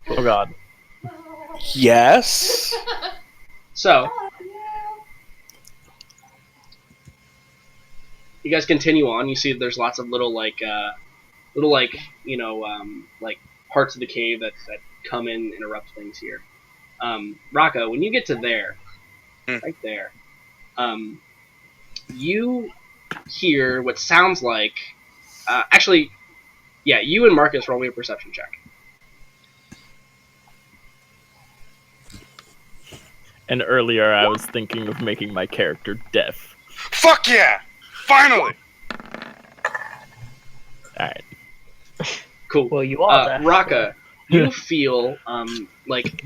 Oh god. Yes. So, you guys continue on. You see there's lots of little like parts of the cave that come in and interrupt things here. Rocco, when you get to there, right there, you hear what sounds like you and Marcus roll me a perception check. And earlier I was thinking of making my character deaf. Fuck yeah! Finally! Alright. Cool. Well, you are there. Rocca, you feel like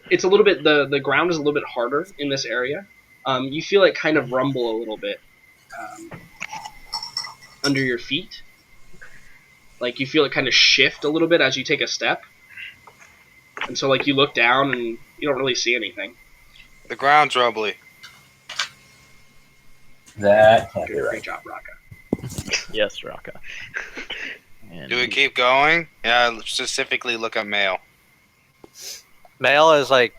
it's a little bit the ground is a little bit harder in this area. You feel it kind of rumble a little bit under your feet. Like you feel it kind of shift a little bit as you take a step. And so like you look down and you don't really see anything. The ground's rubbly. That can't be Great right. job, Rocca. Yes, Raka. And Do we keep going? Yeah, specifically look at mail. Male is like,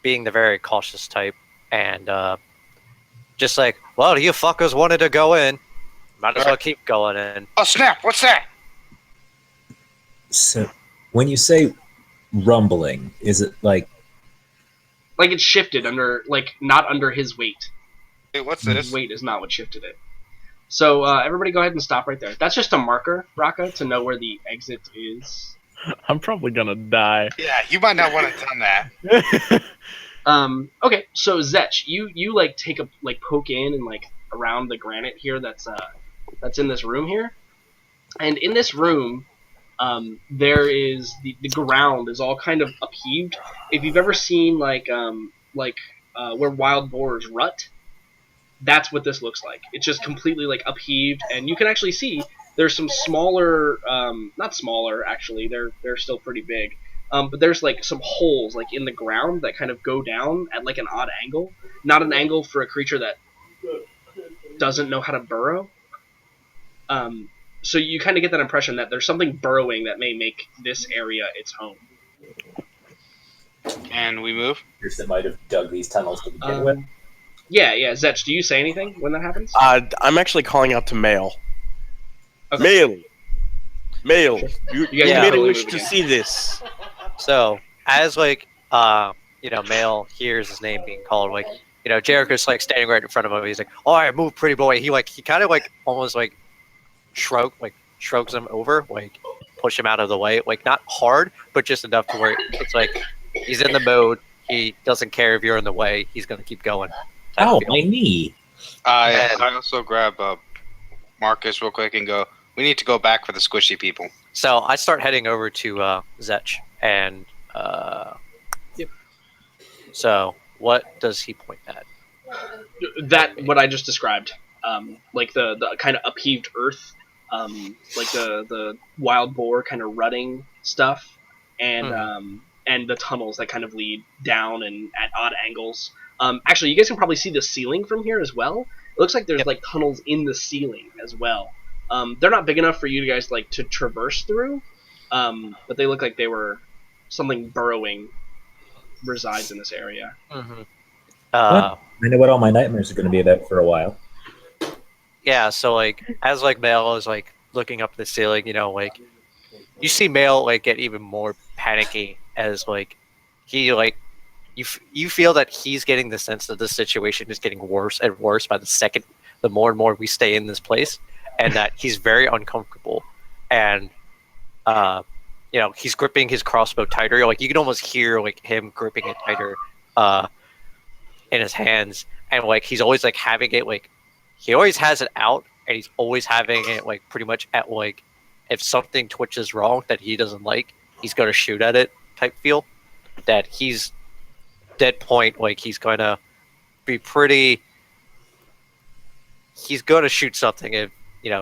being the very cautious type, and just like, well, you fuckers wanted to go in, might as well keep going in. Oh snap! What's that? So, when you say rumbling, is it like Like it shifted under, like not under his weight. Wait, what's His this? weight is not what shifted it. So everybody go ahead and stop right there. That's just a marker, Rocca, to know where the exit is. I'm probably gonna die. Yeah, you might not want to have done that. Okay, so Zetch, you like take a poke in and like around the granite here that's in this room here, and in this room, there is the ground is all kind of upheaved. If you've ever seen where wild boars rut, that's what this looks like. It's just completely like upheaved, and you can actually see there's some smaller, not smaller actually. They're still pretty big. But there's like some holes like in the ground that kind of go down at like an odd angle. Not an angle for a creature that doesn't know how to burrow. So you kind of get that impression that there's something burrowing that may make this area its home. And we move. that might have dug these tunnels to begin with? Yeah. Zetch, do you say anything when that happens? I'm actually calling out to Mail. Okay. Mail. You guys can made a totally wish move to again. see this. So as Male hears his name being called, Jericho's like standing right in front of him. He's like, "All right, move, pretty boy." He kind of like almost like shrugs him over, like push him out of the way, like not hard, but just enough to where it's like he's in the mode. He doesn't care if you're in the way. He's gonna keep going. type Ow, feel. my knee. I also grab Marcus real quick and go, we need to go back for the squishy people. So I start heading over to Zetch, and so what does he point at? That what I just described, like the kind of upheaved earth, like the wild boar kind of rutting stuff, and the tunnels that kind of lead down and at odd angles. Actually, you guys can probably see the ceiling from here as well. It looks like there's like tunnels in the ceiling as well. They're not big enough for you guys like to traverse through, but they look like they were something burrowing resides in this area. Mm-hmm. I know what all my nightmares are going to be about for a while. Yeah, so like as like Male is like looking up at the ceiling, like you see Male like get even more panicky as like he like you feel that he's getting the sense that the situation is getting worse and worse by the second, the more and more we stay in this place, and that he's very uncomfortable, and he's gripping his crossbow tighter. Like you can almost hear like him gripping it tighter in his hands, and like he's always like having it like he always has it out, and he's always having it like pretty much at like if something twitches wrong that he doesn't like, he's gonna shoot at it type feel. That he's dead point, like he's gonna be pretty. He's gonna shoot something if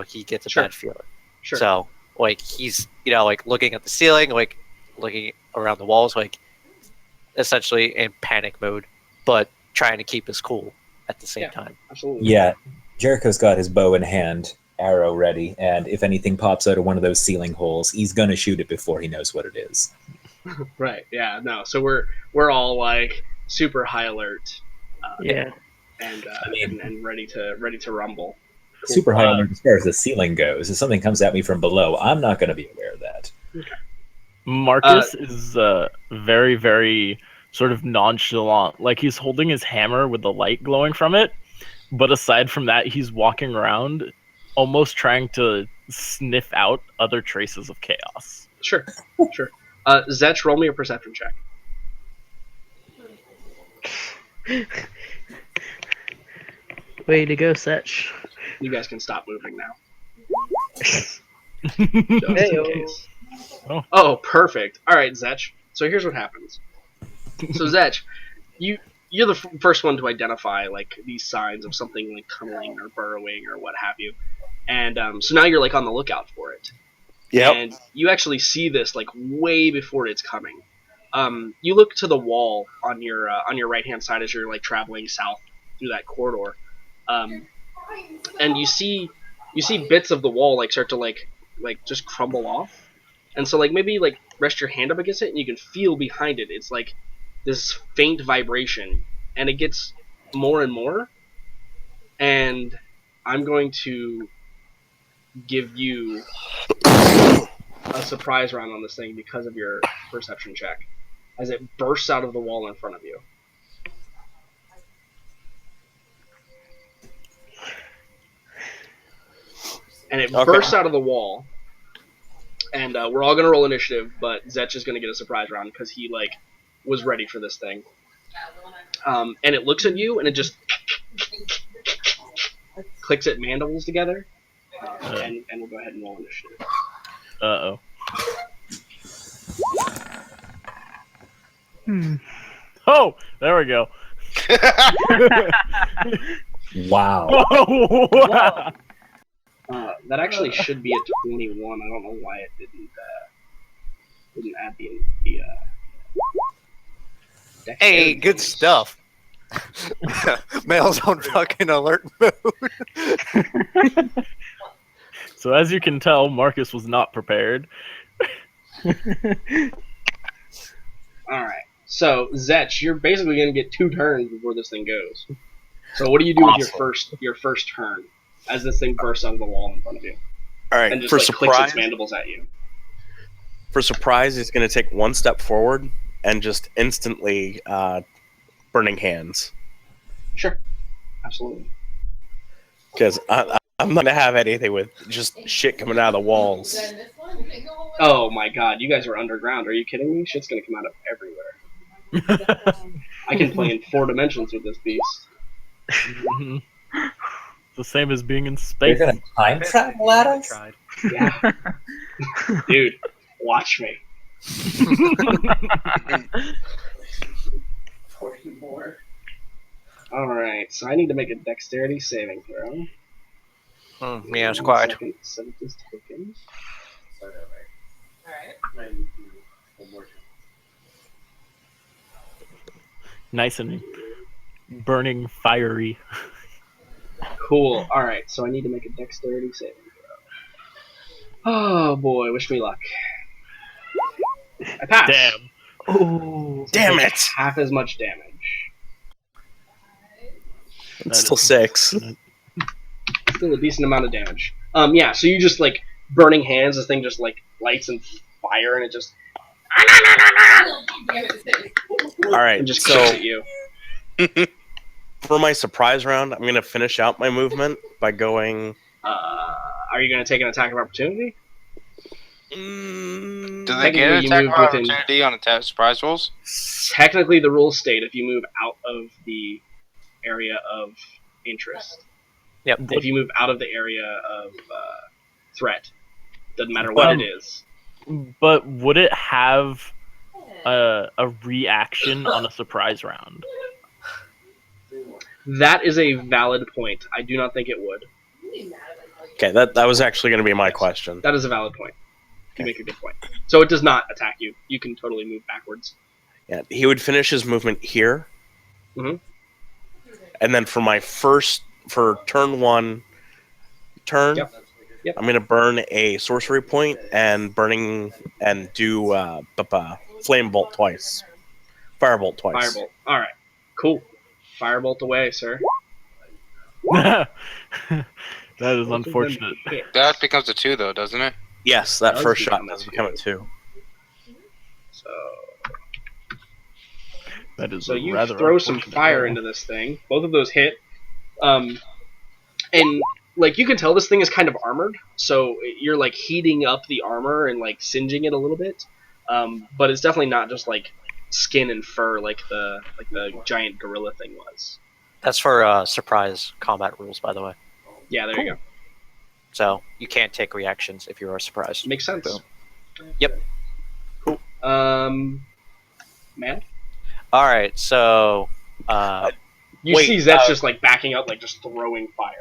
he gets a bad feeling. Sure. So like he's like looking at the ceiling, like looking around the walls, like essentially in panic mode, but trying to keep his cool. at the same Yeah. time. Absolutely. Yeah, Jericho's got his bow in hand, arrow ready, and if anything pops out of one of those ceiling holes, he's gonna shoot it before he knows what it is. Right. Yeah. No. So we're all like super high alert. Yeah. And I mean- and ready to rumble. Cool. Super high alert as far as the ceiling goes. If something comes at me from below, I'm not gonna be aware of that. Marcus is very, very sort of nonchalant. Like he's holding his hammer with the light glowing from it, but aside from that, he's walking around, almost trying to sniff out other traces of chaos. Sure. Sure. Zetch, roll me a perception check. Way to go, Setch. You guys can stop moving now. Heyo. Just in case. Oh. Oh, perfect. All right, Zetch. So here's what happens. So Zetch, you're the first one to identify like these signs of something like tunneling or burrowing or what have you, and so now you're like on the lookout for it. Yep. And you actually see this like way before it's coming. You look to the wall on your right hand side as you're like traveling south through that corridor, and you see bits of the wall like start to like just crumble off, and so like maybe like rest your hand up against it and you can feel behind it. It's like this faint vibration, and it gets more and more. And I'm going to give you a surprise round on this thing because of your perception check, as it bursts out of the wall in front of you. And it bursts out of the wall, and we're all gonna roll initiative, but Zetch is gonna get a surprise round because he like was ready for this thing. And it looks at you, and it just clicks its mandibles together, and we'll go ahead and roll initiative. Uh-oh. Oh, there we go. Wow. Wow. That actually should be a 21. I don't know why it didn't add the Hey, dexterity good bonus. stuff. Mail's on fucking alert mode. So as you can tell, Marcus was not prepared. Alright. So, Zetch, you're basically gonna get 2 turns before this thing goes. So what do you do with your first turn as this thing bursts out of the wall in front of you? All right. And just For like clicks surprise, its mandibles at you. he's going to take one step forward and just instantly burning hands. Sure. Absolutely. Because I'm not going to have anything with just shit coming out of the walls. Oh my god, you guys are underground. Are you kidding me? Shit's gonna come out of everywhere. I can play in 4 dimensions with this beast. Mhm. The same as being in They're space. gonna time travel at us? Yeah. Dude, watch me. 40 more. Alright, so I need to make a dexterity saving throw. Yeah, it's quiet. Second set is taken. Nice and burning, fiery. Cool. Alright, so I need to make a dexterity saving throw. Oh boy, wish me luck. I passed. Damn. Oh, Damn it! Half as much damage. It's still 6. Still a decent amount of damage. Yeah, so you just like burning hands, this thing just like lights and fire and it just All right. and just clicks at you. For my surprise round, I'm going to finish out my movement by going... Are you gonna take an attack of opportunity? Do they Technically, get an you attack move of within- opportunity on attack surprise rolls? Technically the rules state if you move out of the area of interest. Yep. If you move out of the area of threat. Doesn't matter what it is. But would it have a reaction on a surprise round? That is a valid point. I do not think it would. Okay, that was actually going to be my question. That is a valid point. You make a good point. So it does not attack you. You can totally move backwards. Yeah, he would finish his movement here. Mhm. and then for turn 1 turn, Yep. Yep. I'm gonna burn a sorcery point and do flame bolt twice, firebolt twice. Firebolt. All right. Cool. Firebolt away, sir. That is Both of them unfortunate. hit. That becomes a 2, though, doesn't it? Yes, that Does first shot become a does become a 2. 2. So, That is so you rather throw some unfortunate fire roll. into this thing. Both of those hit. And like you can tell, this thing is kind of armored. So you're like heating up the armor and like singeing it a little bit. But it's definitely not just like skin and fur like the giant gorilla thing was. That's for surprise combat rules, by the way. Yeah, there you go. So you can't take reactions if you are surprised. Makes sense. Boom. Yep. Cool. Man, All right, so you Wait, see Zetch just like backing up, like just throwing fire.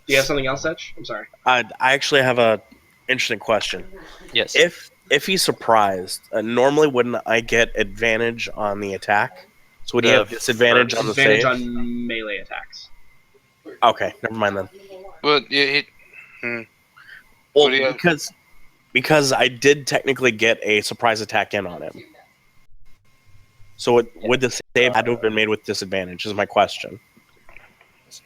Do you have something else, Zetch? I'm sorry. I actually have a interesting question. yes. If he's surprised, normally wouldn't I get advantage on the attack? So would he The have disadvantage on the Advantage save? on melee attacks. Okay, never mind then. Well, yeah, Well, What do you have? because I did technically get a surprise attack in on him. So would the save had to have been made with disadvantage? Is my question.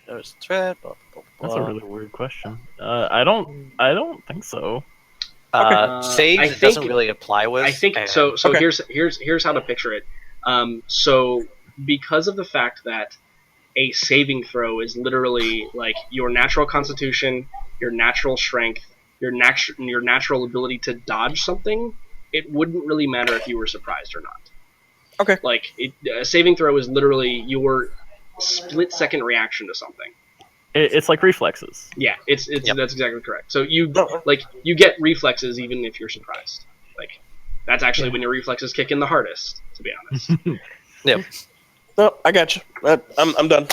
There's threat. Blah, blah, blah, That's a blah. really weird question. I don't think so. Saves I it doesn't think- really apply with. I think and- so. So Okay. here's how to picture it. So because of the fact that a saving throw is literally like your natural constitution, your natural strength, your natural ability to dodge something, it wouldn't really matter if you were surprised or not. Okay. Like a saving throw is literally your split-second reaction to something. It's like reflexes. Yeah, it's Yep. that's exactly correct. So you No. you get reflexes even if you're surprised. Like that's actually when your reflexes kick in the hardest, to be honest. No, I got you. I'm done.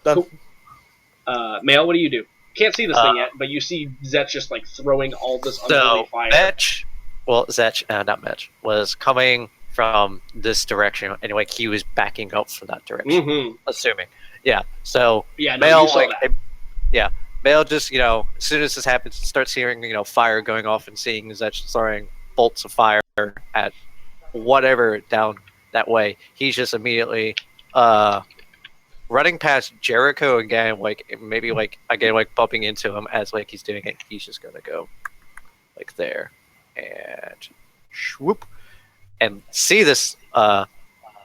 Done. Cool. Mail, what do? You can't see this thing yet, but you see Zetch just like throwing all this So unholy fire. Zetch, not Metch, was coming from this direction, and like he was backing up from that direction. Mm-hmm. Assuming, yeah. So Yeah, no, Mail, you saw like, that. Mail just as soon as this happens, starts hearing fire going off and seeing Zetch throwing bolts of fire at whatever down that way. He's just immediately running past Jericho again, like maybe like again like bumping into him as like he's doing it. He's just gonna go like there and swoop and see this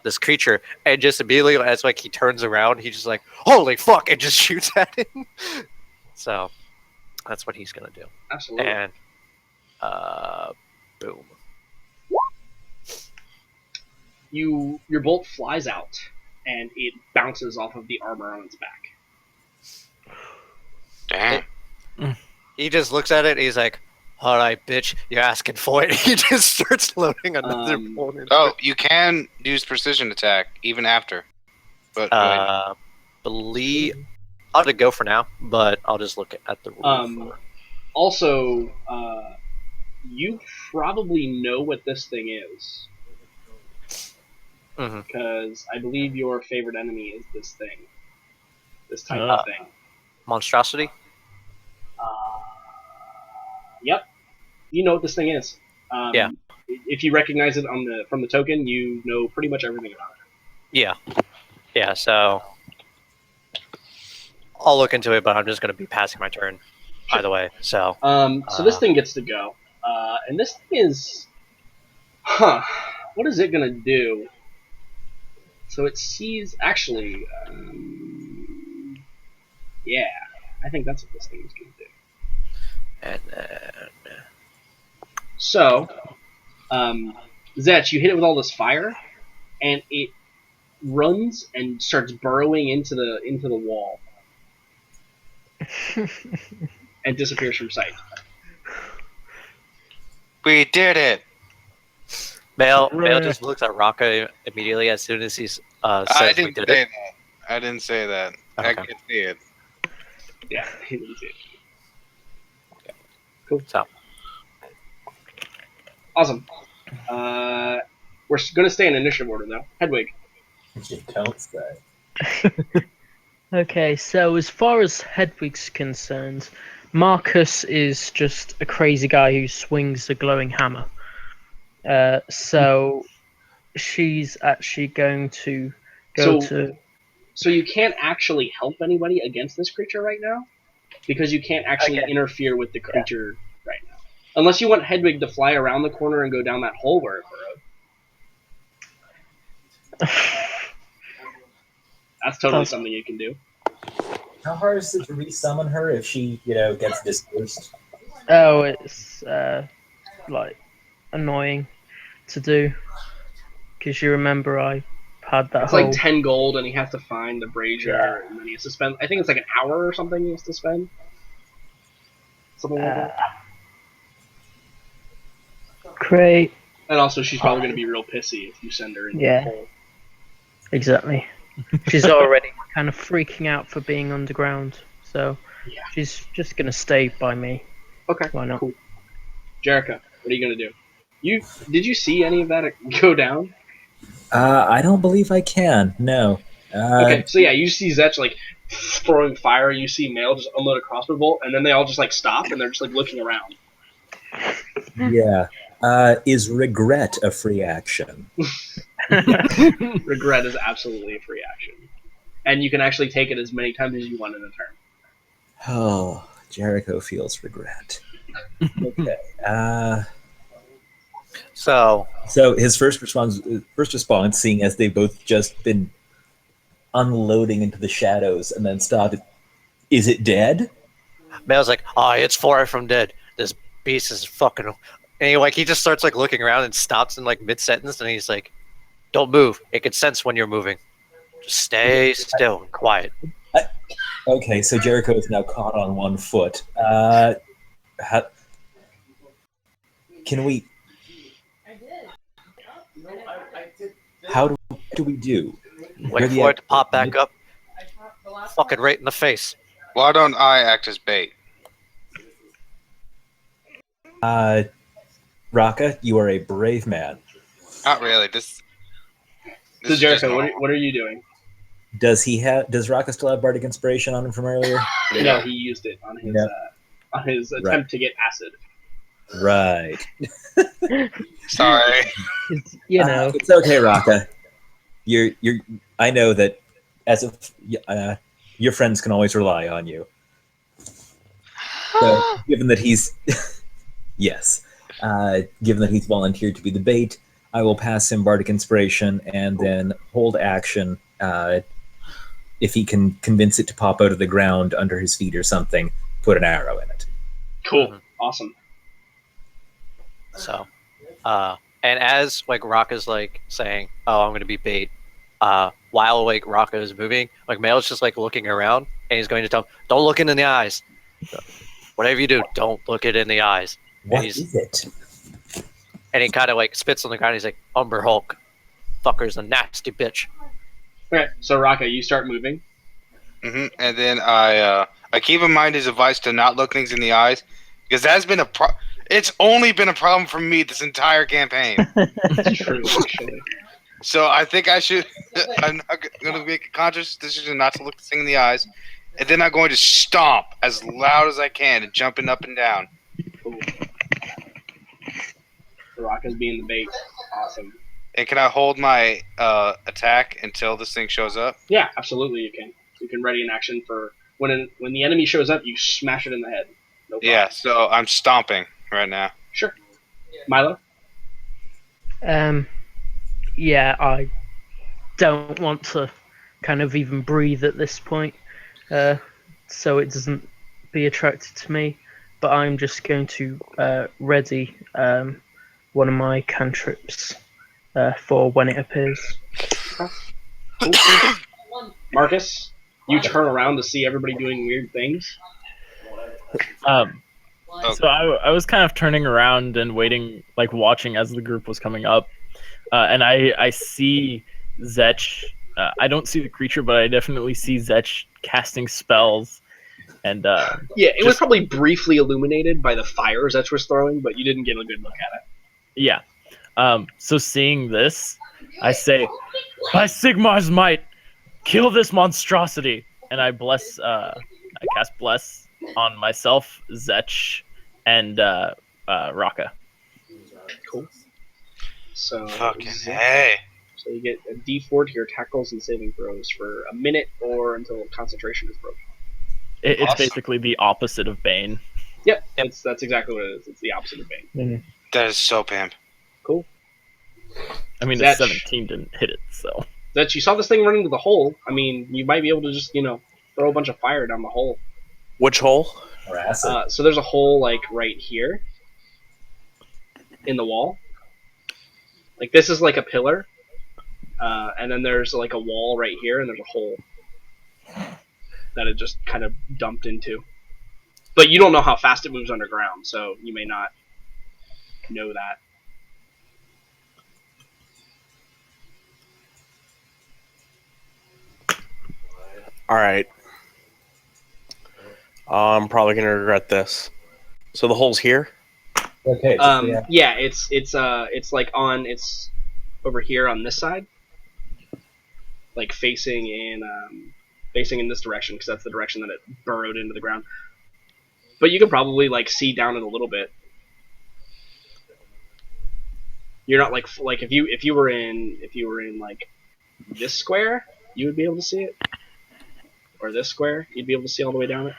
this creature, and just immediately as like he turns around, he just like holy fuck and just shoots at him. So that's what he's gonna do. Absolutely. And boom. Your bolt flies out and it bounces off of the armor on its back. damn. He just looks at it. And he's like, "All right, bitch, you're asking for it." He just starts loading another bolt. into Oh, it. you can use precision attack even after. But Believe I'll just go for now, but I'll just look at the rule. Also, you probably know what this thing is. Mhm. Because I believe your favorite enemy is this thing. This type of thing. Monstrosity. Yep. You know what this thing is. Yeah. If you recognize it from the token, you know pretty much everything about it. Yeah. So I'll look into it, but I'm just going to be passing my turn either way. So So this thing gets to go. And this thing is... What is it going to do? So it sees... Actually... yeah. I think that's what this thing is going to do. and then So... Zetch, you hit it with all this fire, and it runs and starts burrowing into the wall. And disappears from sight. we did it. Mail just looks at Rocco immediately as soon as he says I we didn't did say it. that. I didn't say that. I Okay. can see it. Yeah, he didn't see it. So Awesome. We're going to stay in initiative order, though. Hedwig. You don't say. Okay, so as far as Hedwig's concerned, Marcus is just a crazy guy who swings a glowing hammer. So she's actually going to go So, to. so you can't actually help anybody against this creature right now because you can't actually Okay. interfere with the creature right now, unless you want Hedwig to fly around the corner and go down that hole where it burrowed. That's totally something you can do. How hard is it to resummon her if she, gets dispersed? Oh, it's like annoying to do because you remember I had that It's whole. like 10 gold, and he has to find the brazier, and then he has to spend. I think it's like an hour or something he has to spend. Something like that. Great. And also, she's probably going to be real pissy if you send her into Yeah. the hole. Exactly. She's already kind of freaking out for being underground, so Yeah. she's just gonna stay by me. Okay. Why not? Cool. Jerica, what are you going to do? Did you see any of that go down? I don't believe I can. No. Okay, so yeah, you see Zetch like throwing fire. You see Mail just unload a crossbow bolt, and then they all just like stop and they're just like looking around. Yeah. Is regret a free action? Regret is absolutely a free action, and you can actually take it as many times as you want in a turn. Oh, Jericho feels regret. Okay. So So his first response, seeing as they've both just been unloading into the shadows and then stopped. Is it dead? Mel's like, "Oh, it's far from dead. This beast is fucking." And he just starts like looking around and stops in like mid sentence, and he's like, "Don't move. It can sense when you're moving. Just stay still and quiet." Okay, so Jericho is now caught on one foot. Can we? How do we do? Wait for it to pop back up. Fucking right in the face. Why don't I act as bait? Raka, you are a brave man. Not really. This So is just Jericho, normal. what are you doing? Does Raka still have bardic inspiration on him from earlier? No, he used it on his Yeah. On his attempt Right. to get acid. Right. Sorry. You know, It's okay, Raka. You're. I know that as your friends can always rely on you. So, given that he's yes, given that he's volunteered to be the bait, I will pass him bardic inspiration and then hold action. If he can convince it to pop out of the ground under his feet or something, put an arrow in it. Cool. Awesome. So, and as like Raka's like saying, "Oh, I'm gonna be bait," while like Raka is moving, like Mail's just like looking around, and he's going to tell him, "Don't look it in the eyes. Whatever you do, don't look it in the eyes." What he's- is it? And he kind of like spits on the ground. He's like, "Umber Hulk, fucker's a nasty bitch." Okay, so Raka, you start moving. And then I keep in mind his advice to not look things in the eyes, because that's been it's only been a problem for me this entire campaign. That's true, actually. So I think I should. I'm not going to make a conscious decision not to look the thing in the eyes, and then I'm going to stomp as loud as I can and jumping up and down. Cool. So Raka's being the bait. Awesome. And can I hold my attack until this thing shows up? Yeah, absolutely you can. You can ready an action for when the enemy shows up, you smash it in the head. No problem. Yeah. So I'm stomping right now. Sure. Milo? yeah, I don't want to kind of even breathe at this point, so it doesn't be attracted to me. But I'm just going to ready one of my cantrips for when it appears. Cool. Marcus, you turn around to see everybody doing weird things. So I was kind of turning around and waiting, like watching as the group was coming up, and I see Zetch. I don't see the creature, but I definitely see Zetch casting spells. And Yeah, it was probably briefly illuminated by the fires that was throwing, but you didn't get a good look at it. yeah, so seeing this, I say, "By Sigmar's might, kill this monstrosity!" and I bless. I cast bless on myself,Zetch, and Raka. Cool. So Fucking hey. So you get a D4 to your tackles and saving throws for a minute or until concentration is broken. It's Awesome. basically the opposite of Bane. Yep. That's exactly what it is. It's the opposite of Bane. That is so pimp. Cool. I mean,Zetch. the 17 didn't hit it, so. That you saw this thing run into the hole. I mean, you might be able to just, throw a bunch of fire down the hole. Which hole? Or acid. So there's a hole, like, right here in the wall. Like, this is like a pillar. And then there's, like, a wall right here, and there's a hole that it just kind of dumped into. But you don't know how fast it moves underground, so you may not know that. All right. I'm probably gonna regret this. So the hole's here. Okay. Yeah, it's over here on this side, like facing in this direction, because that's the direction that it burrowed into the ground. But you can probably like see down it a little bit. You're not like if you were in like this square, you would be able to see it, or this square, you'd be able to see all the way down it.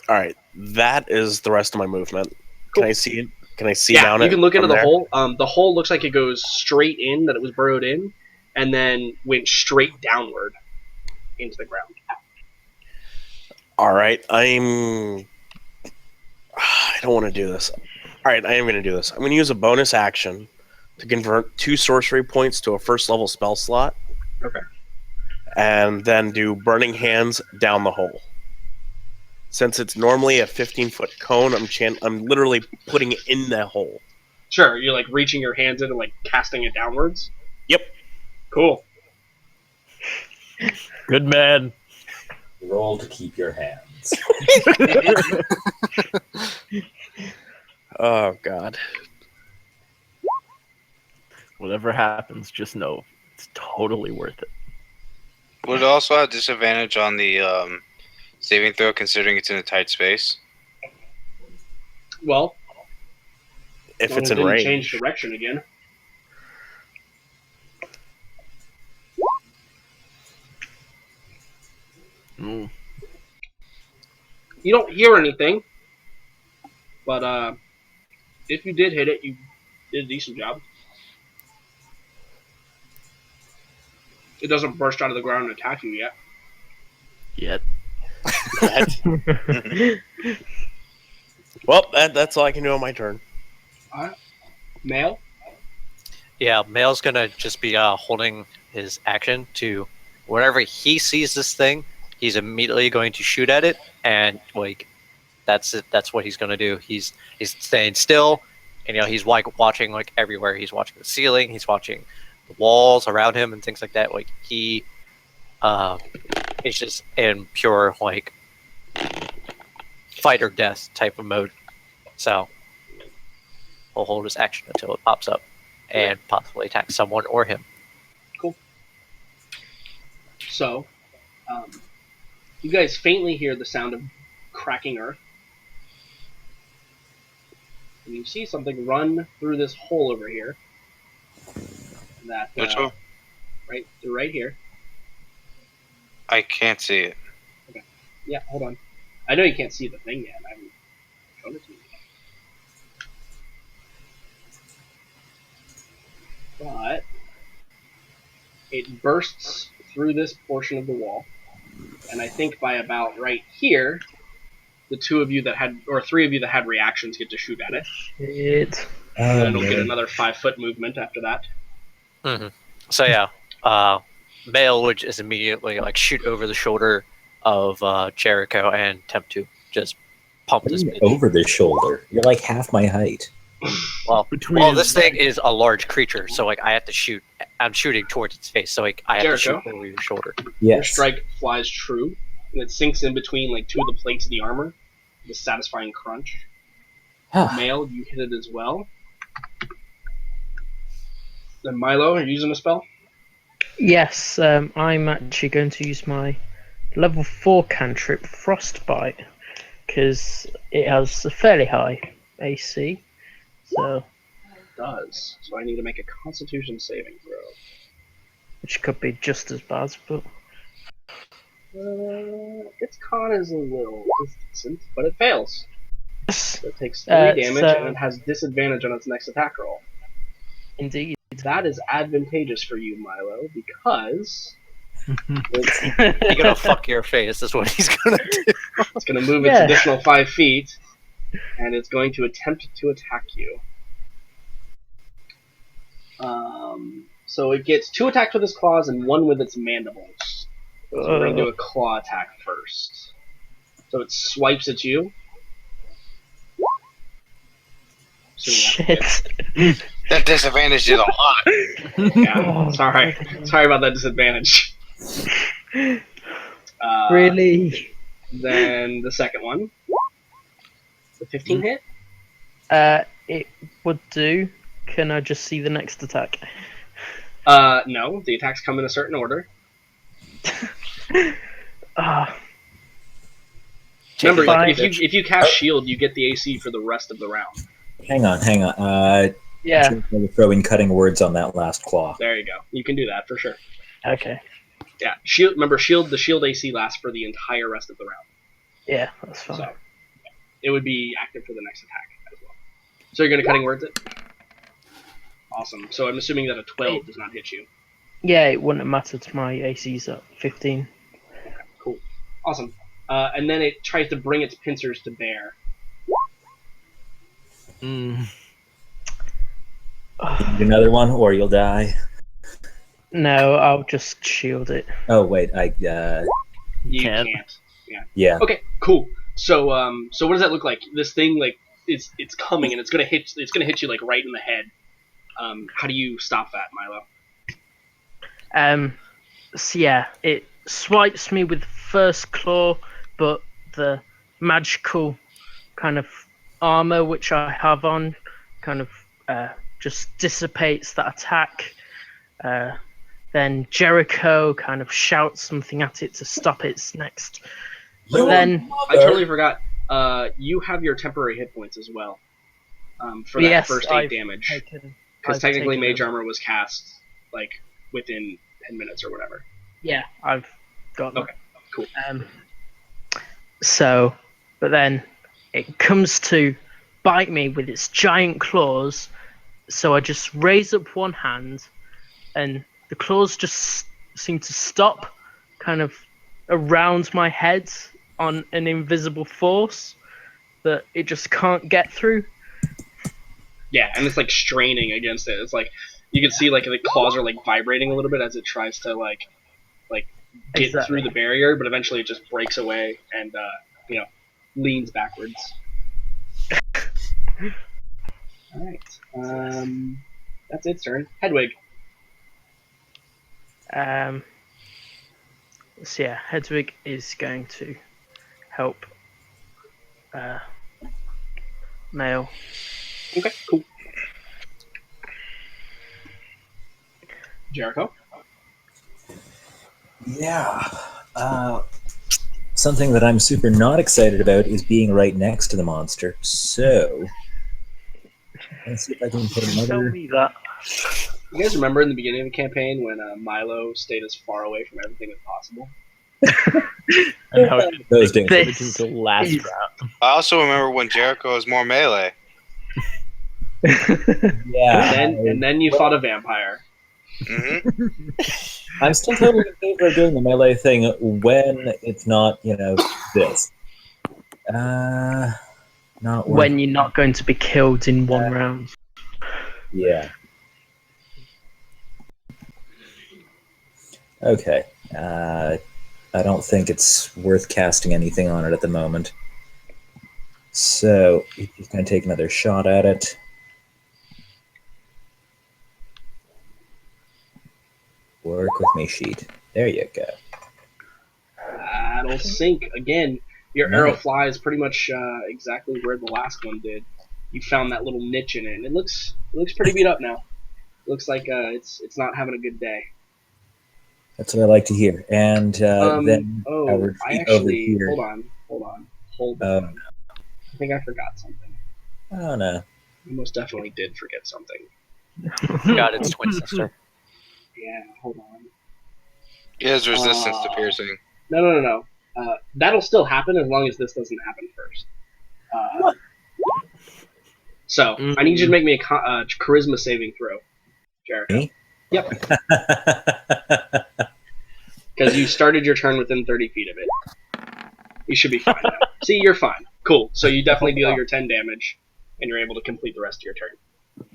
All right, that is the rest of my movement. Cool. Can I see it? Can I see Yeah, down it? you can look into from the there? hole. The hole looks like it goes straight in, that it was burrowed in, and then went straight downward into the ground. All right, I don't want to do this. All right, I am going to do this. I'm going to use a bonus action to convert 2 sorcery points to a first level spell slot. Okay. And then do Burning Hands down the hole. Since it's normally a 15-foot cone, I'm literally putting it in the hole. Sure, you're like reaching your hands in and like casting it downwards. Yep. Cool. Good man. Roll to keep your hands. Oh, God. Whatever happens, just know it's totally worth it. Would it also have disadvantage on the saving throw, considering it's in a tight space? Well, If as long it's as in it didn't range. change direction again. Ooh. You don't hear anything, but if you did hit it, you did a decent job. It doesn't burst out of the ground and attack you yet. Yet. Well, that's all I can do on my turn. Alright. Male? Yeah, Male's gonna just be holding his action to whenever he sees this thing, he's immediately going to shoot at it, and like that's it. That's what he's gonna do. He's staying still, and he's like watching like everywhere. He's watching the ceiling. He's watching the walls around him and things like that. Like he, is just in pure like fight or death type of mode. So he'll hold his action until it pops up and possibly attack someone or him. So, you guys faintly hear the sound of cracking earth. And you see something run through this hole over here. That Which one? right here. I can't see it. Yeah, hold on. I know you can't see the thing yet. I haven't shown it to you yet. But it bursts through this portion of the wall, and I think by about right here, the 2 of you that had, or 3 of you that had reactions get to shoot at it. Shit. And then it'll get another 5-foot movement after that. Mm-hmm. So yeah, Male would just immediately like shoot over the shoulder of Jericho and attempt to just pump this bitch. Over the shoulder. You're like half my height. Well, Between this thing is a large creature, so like I have to shoot. I'm shooting towards its face, so like I have Jericho? to shoot over your shoulder. Your Yes. strike flies true, and it sinks in between like 2 of the plates of the armor, with a satisfying crunch. Male, you hit it as well. Then Milo, are you using a spell? Yes, I'm actually going to use my level 4 cantrip Frostbite because it has a fairly high AC. So, It does. So I need to make a Constitution saving throw. which could be just as bad, but Its con is a little decent, but it fails. So it takes 3 damage, so- and it has disadvantage on its next attack roll. indeed. That is advantageous for you, Milo, because it's, You're gonna fuck your face. Is what he's gonna do. it's going to move its Yeah. additional 5 feet, and it's going to attempt to attack you. So it gets 2 attacks with its claws and 1 with its mandibles. So we're going to do a claw attack first. So it swipes at you. Assuming that's a hit. Shit. That disadvantage did a lot. Yeah, Oh, sorry. Sorry about that disadvantage. Really? Then the second one. The 15 hit? It would do. Can I just see the next attack? No. The attacks come in a certain order. Ah, Remember, Fine. if you cast shield, you get the AC for the rest of the round. Hang on. yeah. Throw in cutting words on that last claw. There you go. You can do that for sure. Okay. Yeah. Shield. Remember, shield. The shield AC lasts for the entire rest of the round. Yeah, that's fine. So it would be active for the next attack as well. So you're gonna cutting words it. Awesome. So I'm assuming that a 12 does not hit you. Yeah, it wouldn't have mattered. My AC's at 15. Cool. Awesome. And then it tries to bring its pincers to bear. Mm. Another one, or you'll die. No, I'll just shield it. Oh wait, You Can't. can't. yeah. Okay. Cool. So so what does that look like? This thing like it's coming and it's gonna hit you like right in the head. How do you stop that, Milo? So yeah, it swipes me with first claw, but the magical kind of armor which I have on kind of just dissipates that attack. Then Jericho kind of shouts something at it to stop its next. But then, I totally forgot. You have your temporary hit points as well. For that yes, first 8 I've damage. taken- Because I've technically taken Mage it. Armor was cast like within 10 minutes or whatever. Yeah, I've got that. Okay, cool. So, but then it comes to bite me with its giant claws. So I just raise up one hand, and the claws just seem to stop, kind of around my head on an invisible force that it just can't get through. Yeah, and it's like straining against it. It's like you can see like the claws are like vibrating a little bit as it tries to like get Exactly. through the barrier, but eventually it just breaks away and leans backwards. All right, that's its turn. Hedwig. So yeah, Hedwig is going to help Male. Okay, cool. Jericho. Yeah. Something that I'm super not excited about is being right next to the monster. So let's see if I can put Tell another. me that. You guys remember in the beginning of the campaign when Milo stayed as far away from everything as possible? And how it Those days. This into the last is- round. I also remember when Jericho was more melee. Yeah. And then you fought a vampire. Hmm. I'm still totally in favor of doing the melee thing when it's not, this. Not when you're not going to be killed in one round. Yeah. Okay. I don't think it's worth casting anything on it at the moment. So he's going to take another shot at it. Work with me, sheet. There you go. That'll sink again. Your Nice. arrow flies pretty much exactly where the last one did. You found that little niche in it, and it looks pretty beat up now. Looks like it's not having a good day. That's what I like to hear. And then Oh, our I retreat over actually here. hold on. Um, I think I forgot something. oh no. I most definitely did forget something. Forgot its twin sister. Yeah, hold on. He has resistance to piercing. No. That'll still happen as long as this doesn't happen first. So I need you to make me a charisma saving throw, Jericho. Me? Yep, because you started your turn within 30 feet of it. You should be fine now. See, you're fine. Cool. So you definitely deal your 10 damage, and you're able to complete the rest of your turn.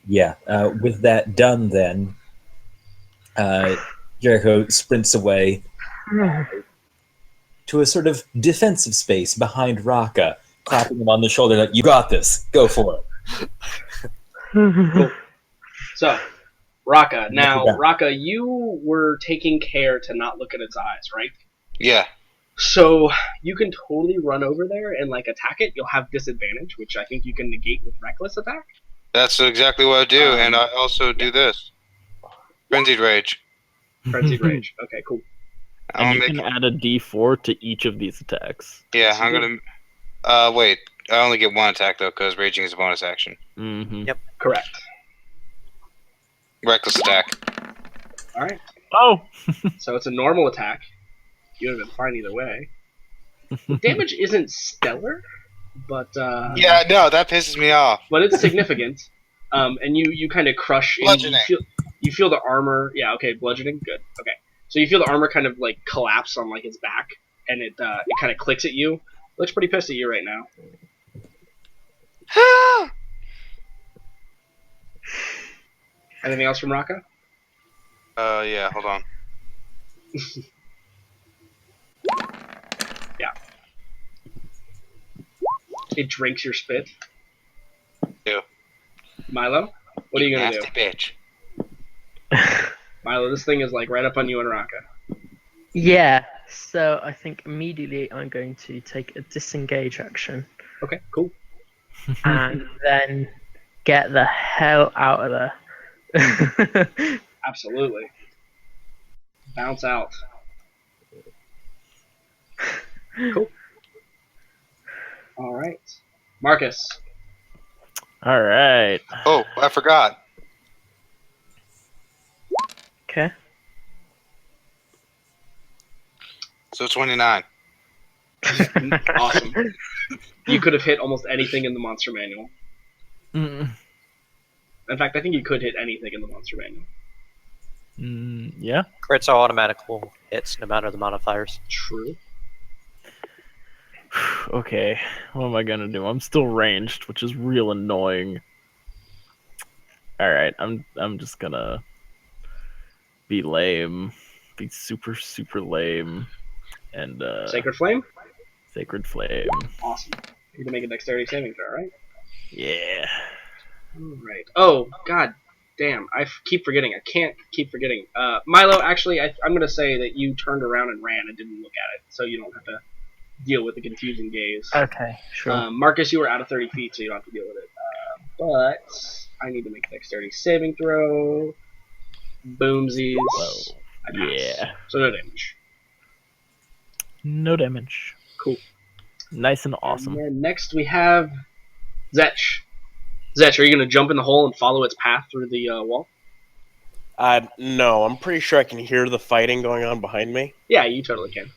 Yeah. With that done, then Jericho sprints away to a sort of defensive space behind Raka, clapping him on the shoulder like, "You got this. Go for it." Cool. So, Raka. Now, Yeah. Raka, you were taking care to not look at its eyes, right? Yeah. So you can totally run over there and like attack it. You'll have disadvantage, which I think you can negate with reckless attack. That's exactly what I do, and I also do this. Frenzied Rage. Frenzied Rage. Okay, cool. I'm And you gonna can make add a D4 to each of these attacks. Yeah, I'm gonna... wait. I only get one attack, though, because Raging is a bonus action. Mm-hmm. Yep. Correct. Reckless attack. All right. Oh! So it's a normal attack. You would have been fine either way. Damage isn't stellar, but Yeah, no, that pisses me off. but it's significant. And you kind of crush. And Bludgeoning. you feel the armor. Yeah. Okay. Bludgeoning. Good. Okay. So you feel the armor kind of like collapse on like its back, and it kind of clicks at you. Looks pretty pissed at you right now. Anything else from Raka? Yeah, hold on. Yeah. It drinks your spit. Ew. Milo, what are you gonna Nasty bitch. do? Milo, this thing is like right up on you and Raka. Yeah, so I think immediately I'm going to take a disengage action Okay, cool. and then get the hell out of there. Absolutely. Bounce out. Cool. All right, Marcus. All right. Oh, I forgot. Okay. So 29. Awesome. You could have hit almost anything in the monster manual. Mm, In fact, I think you could hit anything in the monster manual. yeah. Crits are automatical hits, no matter the modifiers. True. Okay. What am I gonna do? I'm still ranged, which is real annoying. All right. I'm just gonna be lame. Be super lame. And Sacred Flame? Sacred Flame. Awesome. You can make a dexterity saving throw, right? Yeah. Alright. Oh, god damn. I keep forgetting. I can't keep forgetting. Milo, actually, I'm going to say that you turned around and ran and didn't look at it, so you don't have to deal with the confusing gaze. Okay, sure. Marcus, you were out of 30 feet, so you don't have to deal with it. But I need to make a dexterity saving throw. Boomsies. Whoa. I pass. Yeah. So no damage. No damage. Cool. Nice and awesome. And then next we have Zetch. Zetch, are you going to jump in the hole and follow its path through the wall? No, I'm pretty sure I can hear the fighting going on behind me. Yeah, you totally can.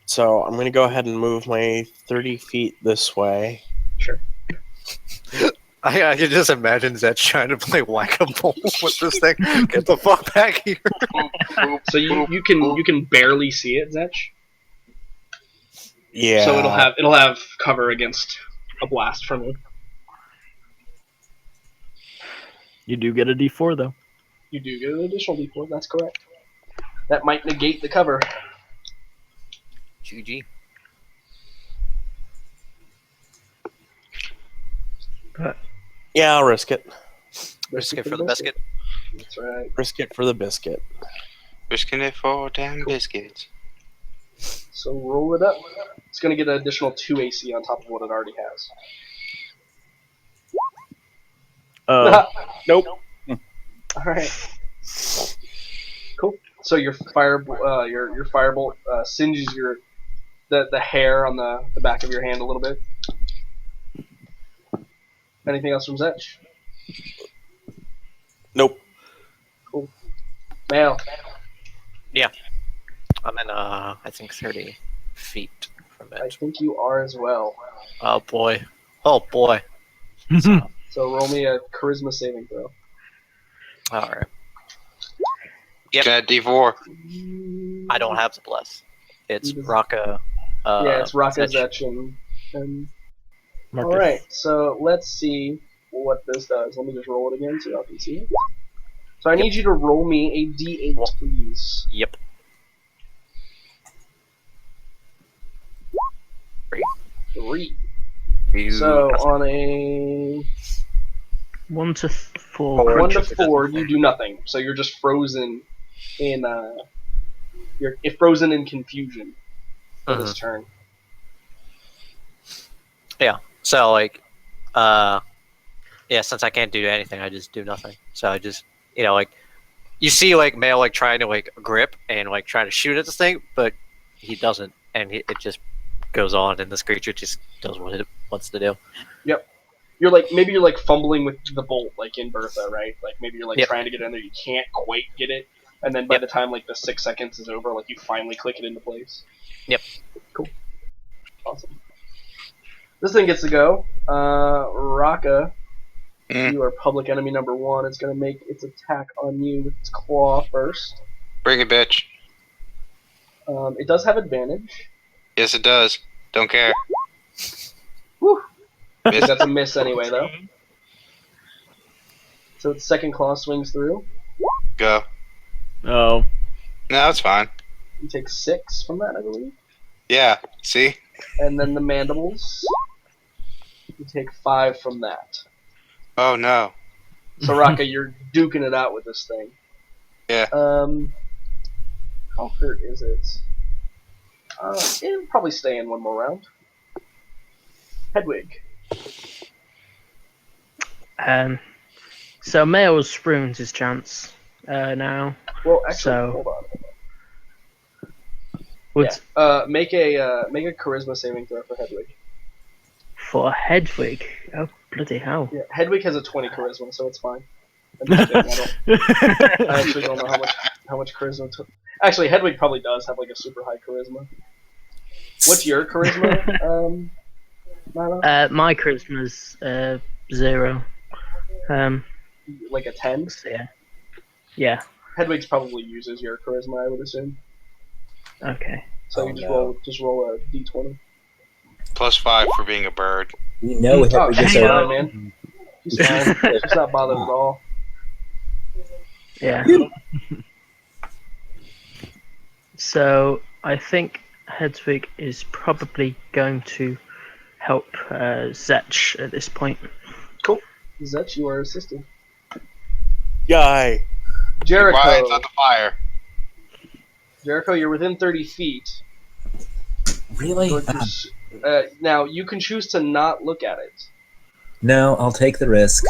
So I'm going to go ahead and move my 30 feet this way. Sure. I can just imagine Zed trying to play whack-a-mole with this thing. Get the fuck back here. So you can barely see it, Zetch. Yeah. So it'll have cover against a blast from you. You do get a D4 though. You do get an additional D4. That's correct. That might negate the cover. GG. Yeah, I'll risk it. Risk it for the biscuit. That's right. Risk it for the biscuit. Risking it for damn biscuits. So roll it up. It's going to get an additional 2 AC on top of what it already has. Nope. Alright. Cool. So your firebolt singes the hair on the back of your hand a little bit. Anything else from Zetch? Nope. Cool. Male. I'm in, I think 30 feet from I it. think you are as well. Oh boy. Oh boy. So roll me a charisma saving throw. Alright. Yep. Got D4. I don't have the bless. It's You just- Raka. Yeah, it's Raka, Zetch. Zetch, and Marcus. all right. So let's see what this does. Let me just roll it again so y'all can see it. So I need you to roll me a D8, please. Yep. 3. You- So on a 1 to 4. 1 to 4, you do nothing. So you're just frozen in you're frozen in confusion for this turn. So like, yeah, since I can't do anything, I just do nothing. So I just, like, you see like Male like trying to like grip and like trying to shoot at this thing, but he doesn't, and it just goes on, and this creature just does what it wants to do. You're like fumbling with the bolt like in Bertha, right? Like maybe you're like Yep. trying to get in there, you can't quite get it, and then by Yep. the time like the 6 seconds is over, like you finally click it into place. Yep. Cool. Awesome. This thing gets to go. Raka, you are public enemy number 1. It's gonna make its attack on you with its claw first. Bring it, bitch. It does have advantage. Yes, it does. Don't care. Whew. Miss. That's a miss anyway, though. So its second claw swings through. Go. Oh. No, it's fine. You take 6 from that, I believe. Yeah. See? And then the mandibles. You take 5 from that. Oh no. So Raka, you're duking it out with this thing. Yeah. How hurt is it? It'll probably stay in one more round. Hedwig. So Male's ruined his chance now. Well, actually, So- hold on. Would Make a charisma saving throw for Hedwig. for Hedwig. Oh bloody hell! Yeah, Hedwig has a 20 charisma, so it's fine. I'm just kidding, I actually don't know how much charisma. Actually, Hedwig probably does have like a super high charisma. What's your charisma, Nyla? My charisma's 0. Like a 10? So yeah. Hedwig's probably uses your charisma, I would assume. Okay. So Oh, you no. just roll a d20. +5 for being a bird. We know Oh, Hedwig she's is hang our fine, man. She's fine. She's not bothered at all. Yeah. So I think Hedwig is probably going to help Zetch at this point. Zetch, you are assisted. Yay. Jericho. Why it's on the fire? Jericho, you're within 30 feet. Really? But now, you can choose to not look at it. No, I'll take the risk.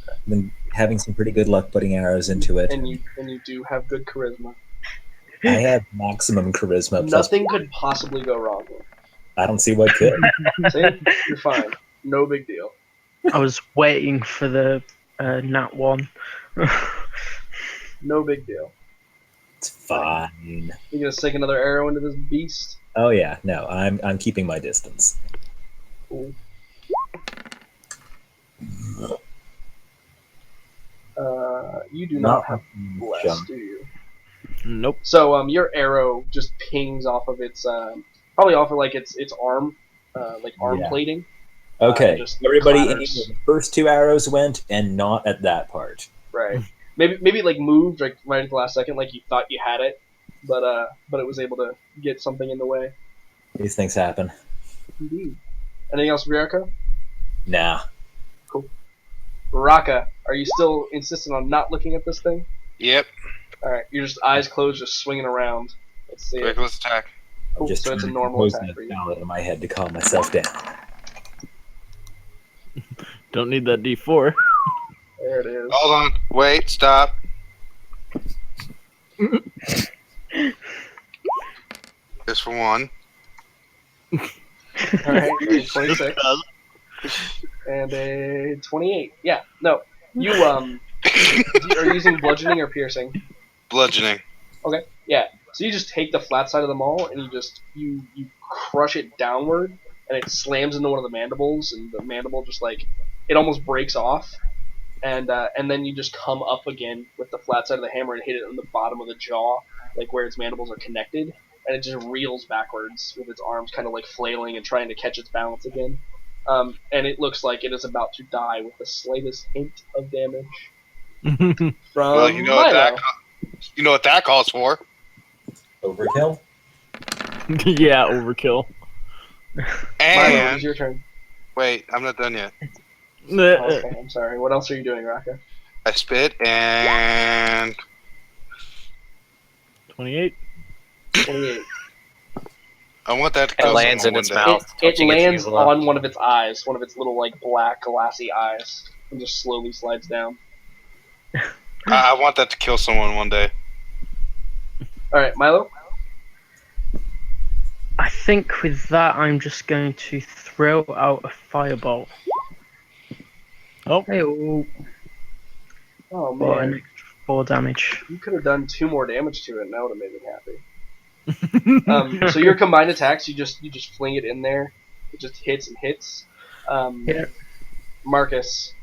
I've been having some pretty good luck putting arrows into it. And you do have good charisma. I have maximum charisma. Plus, Nothing could possibly go wrong here. I don't see what could. See? You're fine. No big deal. I was waiting for the nat 1. No big deal. It's fine. You gonna stick another arrow into this beast? Oh yeah, no, I'm keeping my distance. Cool. You do not have bless, jump. do you? Nope. So your arrow just pings off of its probably off of like its arm, like arm Yeah. plating. Okay, just everybody, clatters. the first 2 arrows went, and not at that part. Right. Maybe like moved like right at the last second, like you thought you had it, but it was able to get something in the way. These things happen. Indeed. Anything else, Jericho? Nah. Raka, are you still insistent on not looking at this thing? Yep. All right, you're just eyes closed, just swinging around. Let's see. Reckless attack. Cool. Just So it's a trying to normal compose attack that for you. ballad in my head to calm myself down. Don't need that D4. There it is. Hold on. Wait. Stop. Just for one. All right, a 26 and a 28. Yeah, no, you are you using bludgeoning or piercing? Bludgeoning. Okay, yeah. So you just take the flat side of the maul and you crush it downward, and it slams into one of the mandibles, and the mandible just like it almost breaks off, and then you just come up again with the flat side of the hammer and hit it on the bottom of the jaw, like where its mandibles are connected, and it just reels backwards with its arms kind of like flailing and trying to catch its balance again. And it looks like it is about to die with the slightest hint of damage from Well, you know what Milo. you know what that calls for. Overkill? Yeah, overkill. Milo, And it's your turn. wait, I'm not done yet. Okay, I'm sorry. What else are you doing, Raka? I spit and 28. 28. I want that to It go lands in someone its one day. mouth. It touching its lands uvula. on one of its eyes, one of its little like black glassy eyes, and just slowly slides down. I want that to kill someone one day. All right, Milo. I think with that, I'm just going to throw out a firebolt. Oh. Hey, Oh for an man, extra 4 damage. you could have done 2 more damage to it, and that would have made me happy. So your combined attacks, you just fling it in there. It just hits and hits. Yeah. Marcus,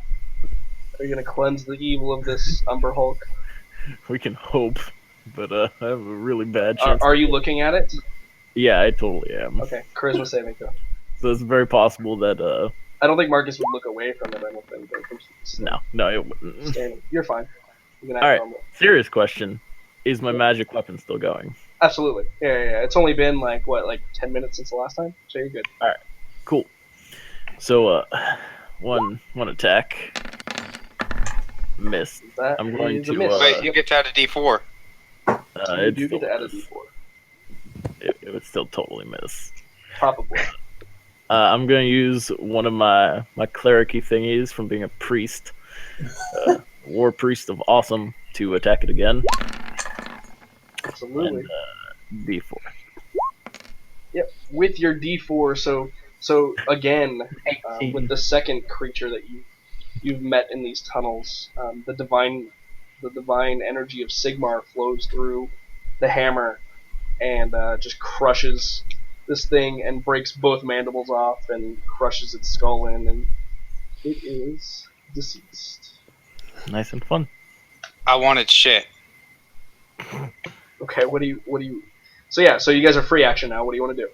are you gonna cleanse the evil of this Umber Hulk? We can hope, but I have a really bad chance. Are you looking at it? Yeah, I totally am. Okay, charisma saving throw. So it's very possible that I don't think Marcus would look away from it. I don't think. But no, it wouldn't. standing. You're fine. You can act All right. normal. Serious question: is my magic weapon still going? Absolutely. Yeah. It's only been like 10 minutes since the last time, so you're good. Cool. So one attack, missed. That I'm going is a to, miss. Wait, you get to add a D4. You It's do still get to add a miss. D4. It would still totally miss. Probably. I'm going to use one of my cleric-y thingies from being a priest, war priest of awesome, to attack it again. Absolutely. And D4. Yep. With your D4, so again, 18. with the second creature that you've met in these tunnels, the divine energy of Sigmar flows through the hammer and just crushes this thing and breaks both mandibles off and crushes its skull in, and it is deceased. Nice and fun. I wanted shit. Okay, what do you? So yeah, so you guys are free action now. What do you want to do?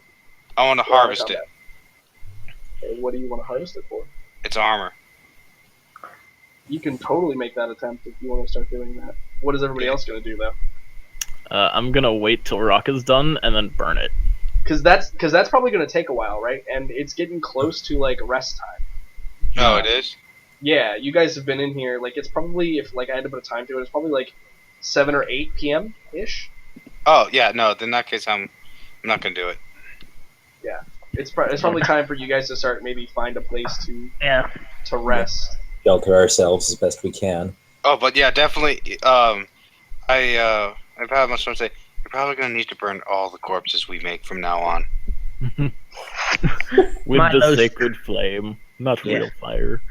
I want to harvest it. Okay, what do you want to harvest it for? It's armor. You can totally make that attempt if you want to start doing that. What is everybody else going to do though? I'm gonna wait till Raka's done and then burn it. Because that's probably going to take a while, right? And it's getting close to like rest time. Oh, it is? Yeah, you guys have been in here. Like it's probably, if like I had to put a time to it, it's probably like 7 or 8 p.m. ish. Oh, yeah, no, in that case, I'm not going to do it. It's probably time for you guys to start maybe find a place to rest. Shelter ourselves as best we can. Oh, but yeah, definitely, I've had much time to say, you're probably going to need to burn all the corpses we make from now on. With Milo's- the sacred flame, not real fire.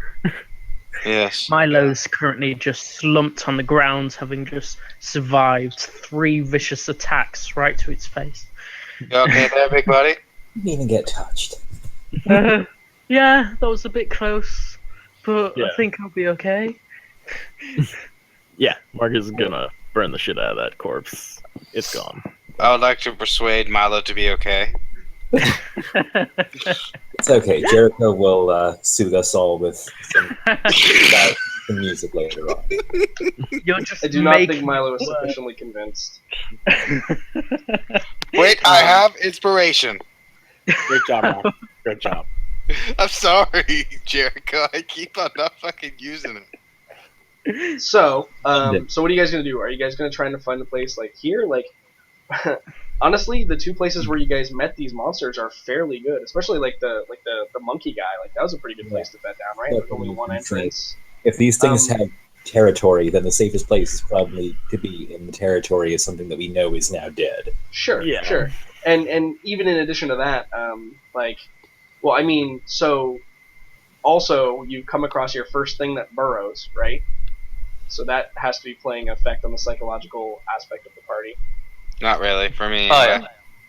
Yes. Milo's currently just slumped on the ground, having just survived 3 vicious attacks right to its face. You okay there, big buddy? Didn't even get touched. Yeah, that was a bit close, but Yeah. I think I'll be okay. Yeah, Marcus is gonna burn the shit out of that corpse. It's gone. I would like to persuade Milo to be okay. It's okay. Jericho will soothe us all with some music later on. You're just I do not think making Milo is it worse. sufficiently convinced. Wait, I have inspiration. Great job, Rob. Great job. I'm sorry, Jericho. I keep on not fucking using it. So, so what are you guys gonna do? Are you guys gonna try and find a place like here? Like, honestly, the 2 places where you guys met these monsters are fairly good, especially like the monkey guy. Like that was a pretty good place to bed down, right? There's only one entrance. If these things Um, have territory, then the safest place is probably to be in the territory of something that we know is now dead. Sure, Yeah. sure. and even in addition to that, well, I mean, so also you come across your first thing that burrows, right? So that has to be playing effect on the psychological aspect of the party. Not really for me. Oh anyway. yeah.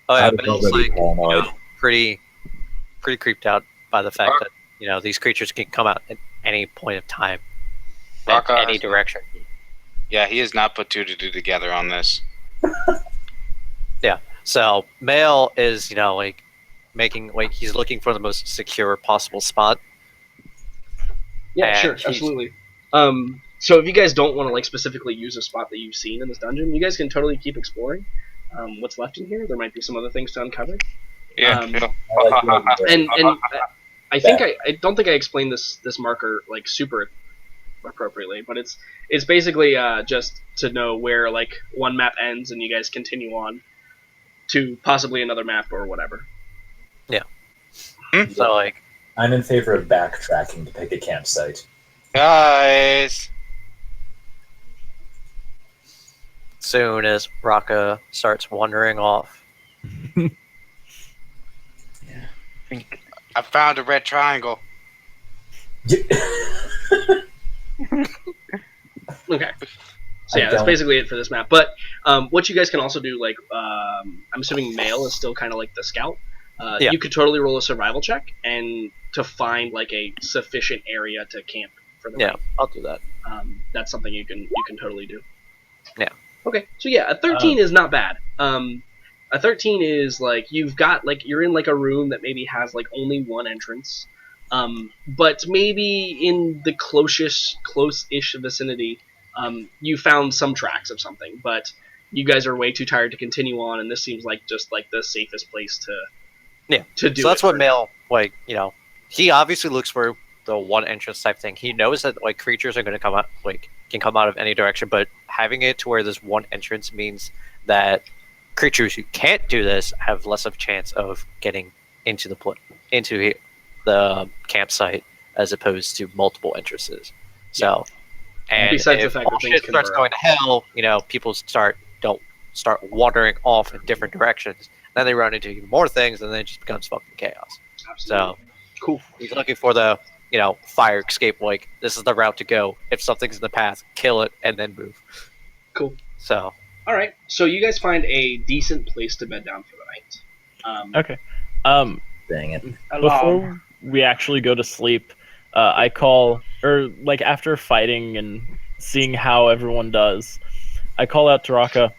Oh I yeah, was but it's already like paranoid. pretty creeped out by the fact that these creatures can come out at any point of time, in Raka any has- direction. Yeah, he has not put two to two together on this. So Male is he's looking for the most secure possible spot. Yeah, And sure, he's- absolutely. So if you guys don't want to like specifically use a spot that you've seen in this dungeon, you guys can totally keep exploring. What's left in here? There might be some other things to uncover. Yeah. I like the idea. And I think I don't think I explained this marker like super appropriately, but it's basically just to know where like one map ends and you guys continue on to possibly another map or whatever. So like I'm in favor of backtracking to pick a campsite. Guys. soon as Raka starts wandering off. I found a red triangle. Okay. So yeah, that's basically it for this map. But what you guys can also do, like, I'm assuming Male is still kind of like the scout. Yeah. You could totally roll a survival check and to find like a sufficient area to camp for the Yeah, night. I'll do that. That's something you can totally do. Yeah. Okay, so yeah, a 13 is not bad. A 13 is like you've got like you're in like a room that maybe has like only one entrance, but maybe in the close-ish vicinity, you found some tracks of something, but you guys are way too tired to continue on, and this seems like just like the safest place to do. So that's it what for Male, like, you know, he obviously looks for the one entrance type thing. He knows that like creatures are going to come out, like can come out of any direction, but having it to where there's one entrance means that creatures who can't do this have less of a chance of getting into the campsite as opposed to multiple entrances. So, and Besides the if fact that all things shit can starts burrow. going to hell, you know, people don't start wandering off in different directions. Then they run into even more things, and then it just becomes fucking chaos. Absolutely. So Cool. he's looking for the, you know, fire escape. Like, this is the route to go. If something's in the path, kill it and then move. Cool. So All right, so you guys find a decent place to bed down for the night. Okay. Dang it. Before we actually go to sleep, I call, or like after fighting and seeing how everyone does, I call out to Raka,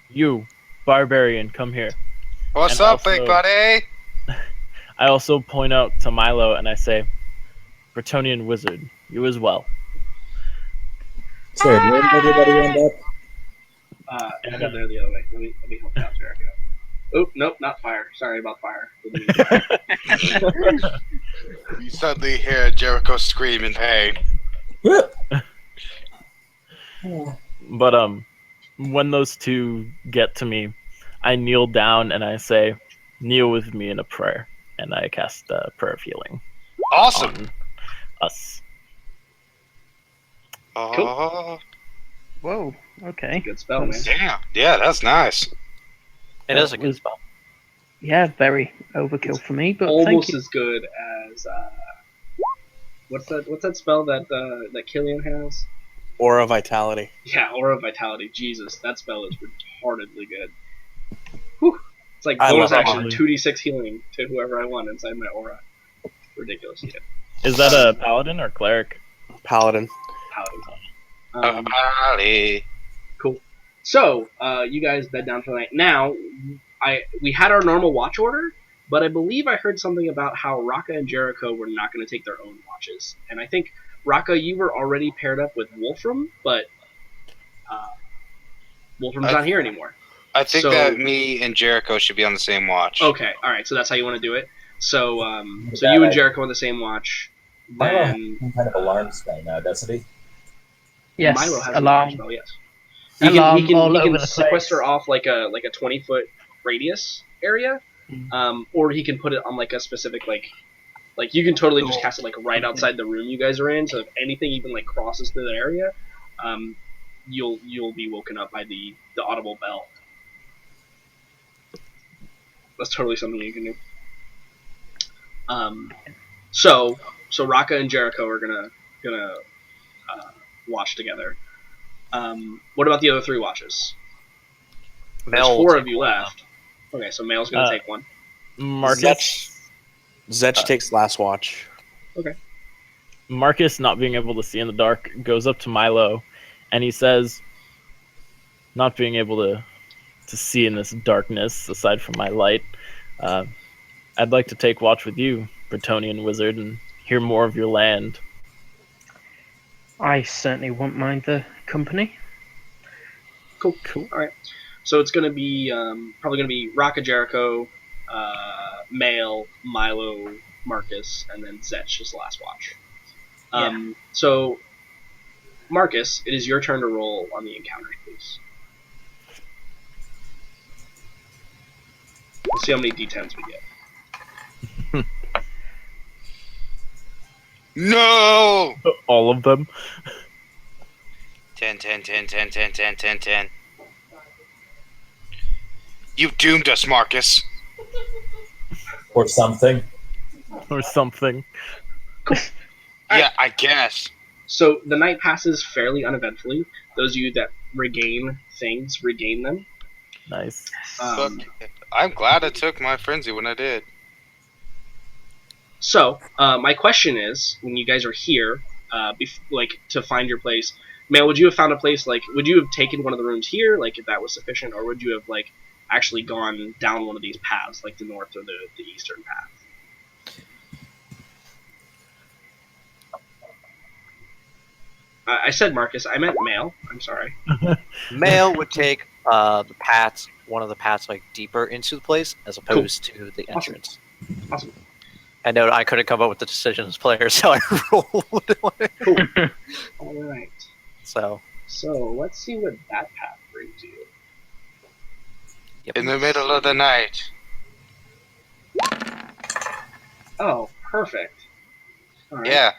"You, barbarian, come here." What's And up, big also- buddy? I also point out to Milo and I say, "Bretonian wizard, you as well." Sorry, where did everybody end up? I got there the other way. Let me help you out, Jericho. Oh, nope, not fire. Sorry about fire. You suddenly hear Jericho scream in pain. But when those two get to me, I kneel down and I say, "Kneel with me in a prayer," and I cast a prayer of healing Awesome. on us. Oh, Whoa. Okay. Good spell, man. damn. Yeah, that's nice. it is a good spell. Yeah, very overkill for me, but thank Almost you. as good as what's that spell that that Killian has? Aura Vitality. Yeah, Aura of Vitality. Jesus, that spell is retardedly good. Whew. It's like I bonus love action, Aura. 2d6 healing to whoever I want inside my aura. Ridiculous. Yeah. Is that a paladin or cleric? Paladin. Paladin. Ali. So, you guys bed down for the night. Now, we had our normal watch order, but I believe I heard something about how Raka and Jericho were not going to take their own watches. And I think, Raka, you were already paired up with Wolfram, but Wolfram's not here anymore. I think So- that me and Jericho should be on the same watch. Okay, alright, so that's how you want to do it. So, so Yeah, you and I- Jericho on the same watch. Milo has Then some kind of alarm spell now, doesn't he? Yes, Milo has alarm. a spell, yes. Alarm He can all over the sequester place. off like a 20-foot radius area, or he can put it on like a specific like you can totally just cast it like right outside the room you guys are in. So if anything even like crosses through the area, you'll be woken up by the audible bell. That's totally something you can do. So Raka and Jericho are gonna watch together. What about the other 3 watches? There's Mel will 4 take of you one. left. Okay, so Male's gonna take one. Marcus. Zetch takes last watch. Marcus, not being able to see in the dark, goes up to Milo, and he says, "Not being able to see in this darkness, aside from my light, I'd like to take watch with you, Bretonian wizard, and hear more of your land." I certainly won't mind the company. Cool. All right. So it's gonna be probably gonna be Raka, Jericho, Male, Milo, Marcus, and then Zetch is the last watch. So, Marcus, it is your turn to roll on the encounters, please. Let's see how many d10s we get. No! All of them. 10, 10, 10, 10, 10, 10, 10, 10. You doomed us, Marcus. Or something. Or something. Yeah, I guess. So the night passes fairly uneventfully. Those of you that regain things, regain them. Nice. Look, I'm glad I took my frenzy when I did. So, my question is, when you guys are here, to find your place, Male, would you have found a place, would you have taken one of the rooms here, if that was sufficient, or would you have, actually gone down one of these paths, like the north or the eastern path? I said Marcus, I meant Male, I'm sorry. Male would take the paths, one of the paths, deeper into the place, as opposed to the entrance. Awesome. I know I couldn't come up with the decision as player, so I rolled. Cool. Alright. So let's see what that path brings you. Yep. In the middle of the night. Oh, perfect. Alright. Yeah.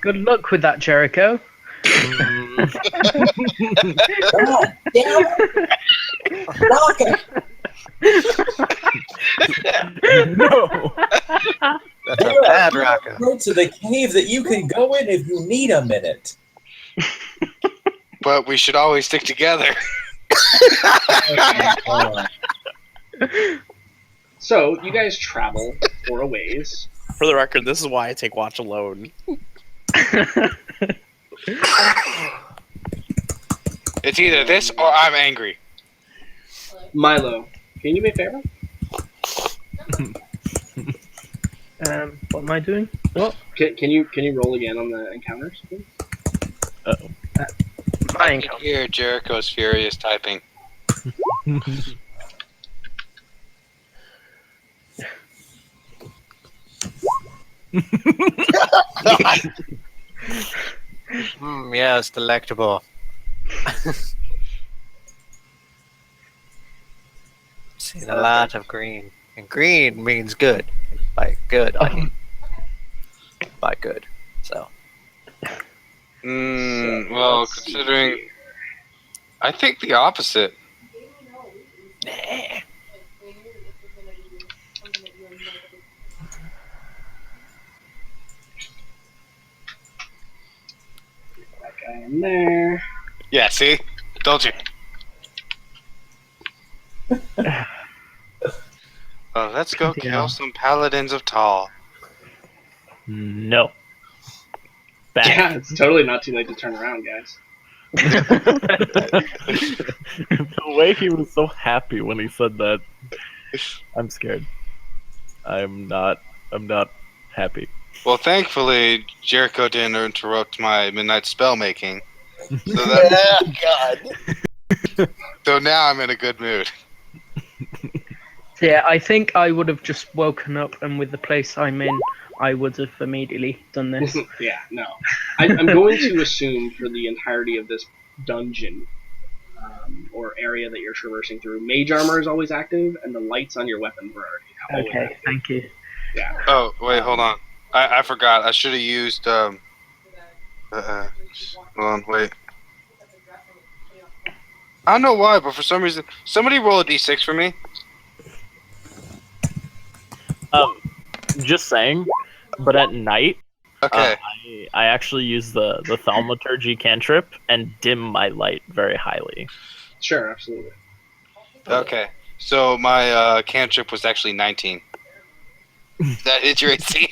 Good luck with that, Jericho. God damn it! Rocket! No! That's a bad rocket. Road to the cave that you can go in if you need a minute. But we should always stick together. So, you guys travel for a ways. For the record, this is why I take watch alone. It's either this or I'm angry. Milo, can you do me a favor? What am I doing? What? Can you roll again on the encounters, please? Uh-oh. My I can hear Jericho's furious typing. Yes, delectable. Seen a lot of green, and green means good. By good, I mean by good. So Well, let's see considering... here. I think the opposite. That guy in there. Yeah, see? Told you. Oh, let's go Yeah. kill some paladins of Tall. No. Back. Yeah, it's totally not too late to turn around, guys. The way he was so happy when he said that, I'm scared. I'm not happy. Well, thankfully, Jericho didn't interrupt my midnight spell making. So, that, God. so now I'm in a good mood. Yeah, I think I would have just woken up, and with the place I'm in, I would have immediately done this. Yeah, no. I'm going to assume for the entirety of this dungeon or area that you're traversing through, mage armor is always active, and the lights on your weapons are already always Okay, active. thank you. Yeah. Oh, wait, hold on. I forgot. I should have used, hold on, wait. I don't know why, but for some reason, somebody roll a d6 for me. Just saying. But at night, Okay. I actually use the thaumaturgy cantrip and dim my light very highly. Sure, absolutely. Okay. So my cantrip was actually 19. That hits your AC.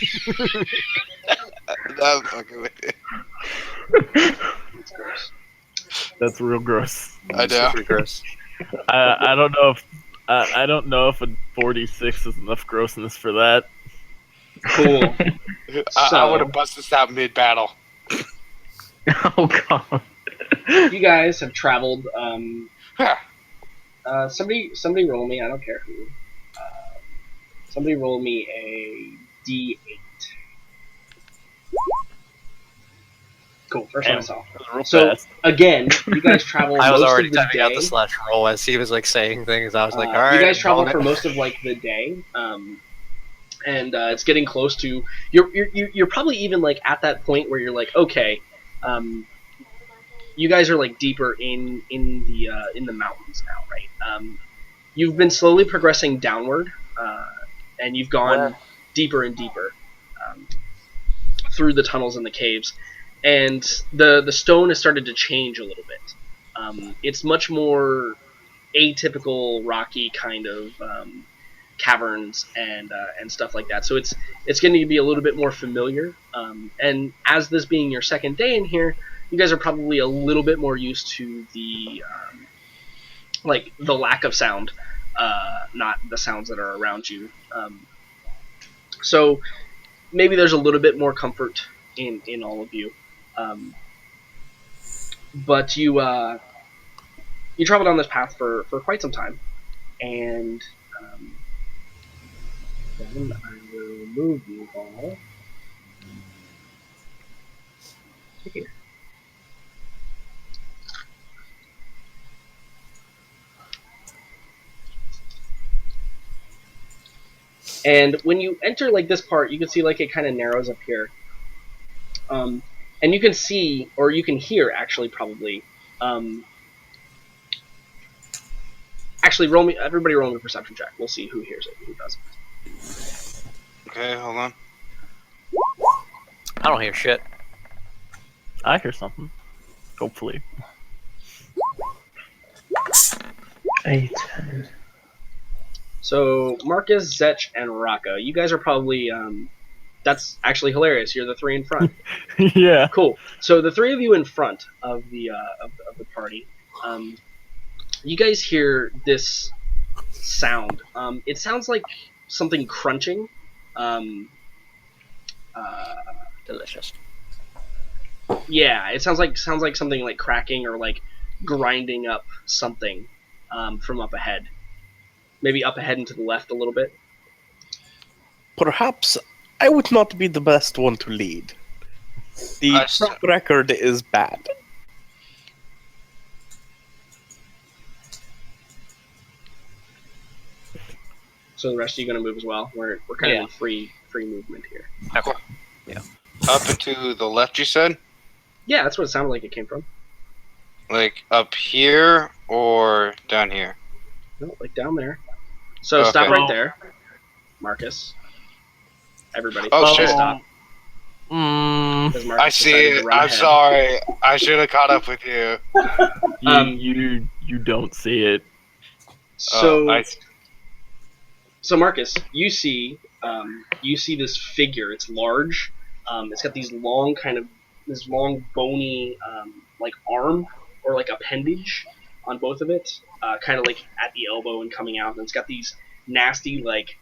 I'm fucking with you. That's gross. That's real gross. I know. Super gross. I don't know if I don't know if a 46 is enough grossness for that. Cool. I would have busted this out mid-battle. Oh god. You guys have traveled. Yeah. Somebody roll me. I don't care who. Somebody roll me a D8. Cool. First one I saw. Real So fast. again, you guys travel I was most already of the typing out day. the slash roll as he was like saying things. I was like, all right. You guys travel rolling for it. most of like the day, and it's getting close to. You're probably even like at that point where you're like, okay, you guys are like deeper in the mountains now, right? You've been slowly progressing downward, and you've gone Where? deeper and deeper through the tunnels and the caves, and the stone has started to change a little bit. It's much more atypical, rocky kind of caverns and stuff like that. So it's going to be a little bit more familiar. And as this being your second day in here, you guys are probably a little bit more used to the like the lack of sound, not the sounds that are around you. So maybe there's a little bit more comfort in all of you. But you travel down this path for quite some time, and then I will move you all to here. And when you enter like this part, you can see like it kind of narrows up here. And you can see, or you can hear actually probably. Actually, everybody roll me a perception check. We'll see who hears it and who doesn't. Okay, hold on. I don't hear shit. I hear something. Hopefully. 8. So Marcus, Zetch, and Raka, you guys are probably. That's actually hilarious. You're the three in front. Yeah. Cool. So the three of you in front of the party, you guys hear this sound. It sounds like something crunching. Delicious. Yeah, it sounds like something like cracking or like grinding up something from up ahead. Maybe up ahead and to the left a little bit. Perhaps I would not be the best one to lead. The track record is bad. So the rest of you going to move as well. We're kind of in free movement here. Okay. Up and to the left, you said? Yeah, that's what it sounded like it came from. Like up here or down here? No, like down there. So Okay. stop right there, Marcus. Everybody. Oh, shit. Stop. Mm, 'Cause Marcus I see decided to it. run I'm ahead. sorry. I should have caught up with you. you don't see it. So, I so Marcus, you see this figure. It's large. It's got these long this long bony like arm or like appendage on both of it, kind of like at the elbow and coming out. And it's got these nasty like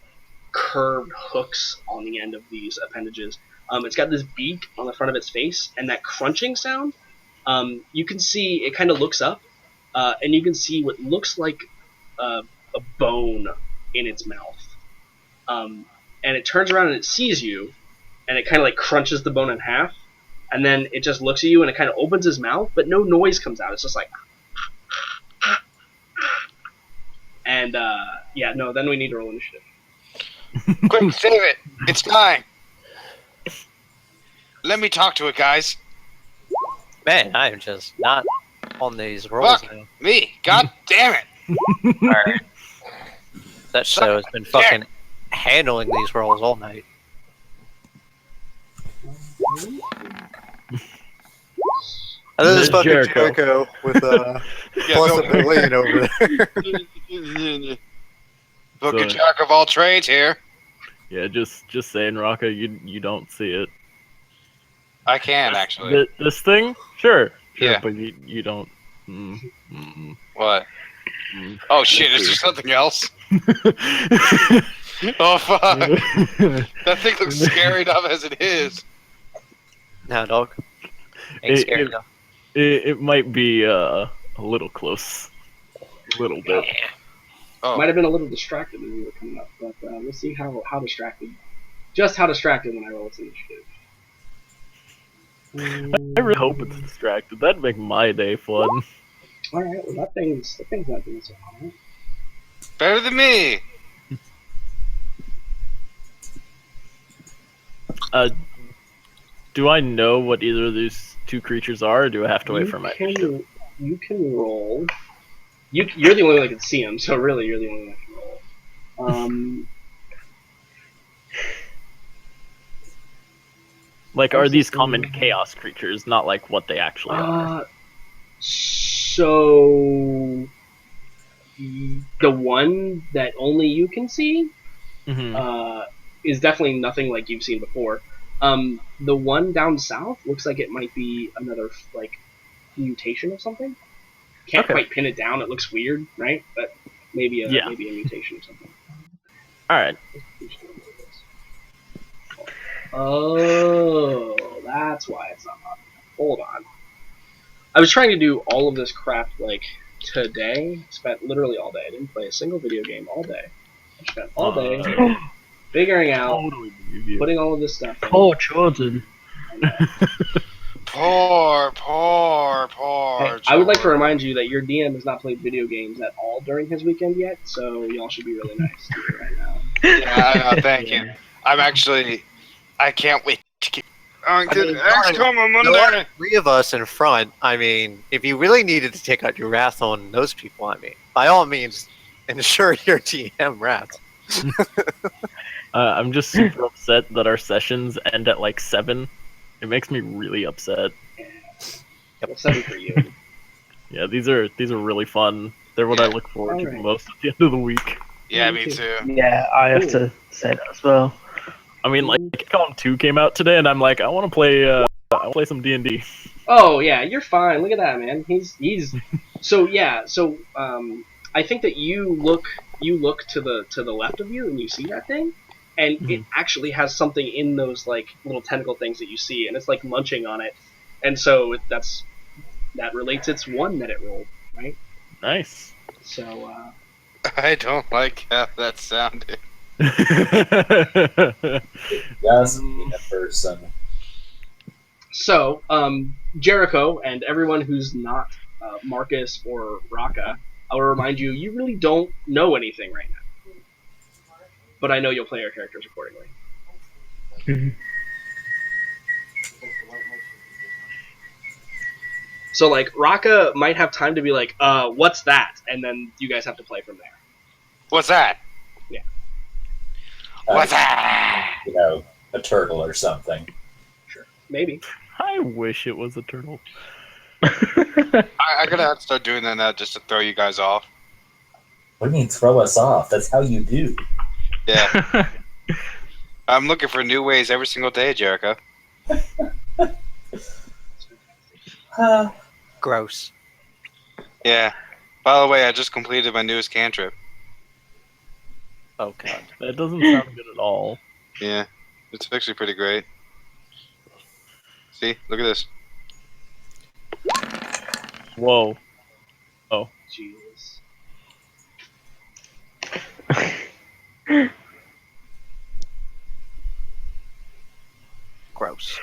curved hooks on the end of these appendages. It's got this beak on the front of its face, and that crunching sound. You can see it kind of looks up, and you can see what looks like a bone in its mouth. And it turns around and it sees you, and it kind of like crunches the bone in half, and then it just looks at you and it kind of opens his mouth, but no noise comes out. It's just like, and then we need to roll initiative. Quick, save it. It's time. Let me talk to it, guys. Man, I am just not on these rolls Fuck. now. Me. God damn it. Alright. That show has been fucking handling these rolls all night. And this is There's fucking Jericho. Jericho with plus a million over there. Fucking So- jack of all trades here. Yeah, just saying, Raka, you don't see it. I can actually. This thing, sure, Yeah. but you don't. What? Oh shit! Is there something else? Oh fuck! That thing looks scary enough as it is. Nah, dog. Ain't scary It- enough. It might be a little close, a little bit. Oh, Might have been a little distracted when we were coming up, but we'll see how distracted. Just how distracted when I roll this initiative. I really hope it's distracted. That'd make my day fun. All right, well that thing's not doing so hot. better than me. Do I know what either of these two creatures are, or do I have to wait for my initiative? You can roll. You're the only one that can see them, so really you're the only one that can roll. Like, are these common chaos creatures, not like what they actually are? So the one that only you can see Mhm. is definitely nothing like you've seen before. The one down south looks like it might be another like mutation of something. Can't Okay. quite pin it down. It looks weird, right? But maybe a Yeah. mutation of something. All right. Oh, that's why it's not popping up. Hold on. I was trying to do all of this crap like today. Spent literally all day. I didn't play a single video game all day. I spent all day figuring out, Totally believe you. putting all of this stuff in. Poor Jordan. Poor. Hey, I would like to remind you that your DM has not played video games at all during his weekend yet, so y'all should be really nice to you right now. Yeah, I know. Thank you. I'm actually. I can't wait to get. mean, XCOM on There are Monday. 3 of us in front. I mean, if you really needed to take out your wrath on those people, I mean, by all means, ensure your TM wrath. I'm just super upset that our sessions end at like 7. It makes me really upset. What's that for you? Yeah, these are really fun. They're what I Yeah. look forward to the Alright. most at the end of the week. Yeah, me too. Yeah, I have to say that as well. I mean, like, XCOM 2 came out today, and I'm like, I want to play. I want to play some D&D. Oh yeah, you're fine. Look at that, man. He's so yeah. So I think that you look to the left of you and you see that thing, and it actually has something in those like little tentacle things that you see, and it's like munching on it, and so that relates its one that it rolled, right? Nice. So I don't like how that sounded. Just being a person. So, Jericho and everyone who's not Marcus or Raka, I will remind you, you really don't know anything right now. But I know you'll play our characters accordingly. So, like, Raka might have time to be like, what's that? And then you guys have to play from there. What's that? Yeah. What's that? You know, a turtle or something. Maybe. I wish it was a turtle. I gotta have to start doing that now just to throw you guys off. What do you mean throw us off? That's how you do. Yeah. I'm looking for new ways every single day, Jericho. Gross. Yeah. By the way, I just completed my newest cantrip. Oh god. That doesn't sound good at all. Yeah. It's actually pretty great. See? Look at this. Whoa. Jesus. Gross.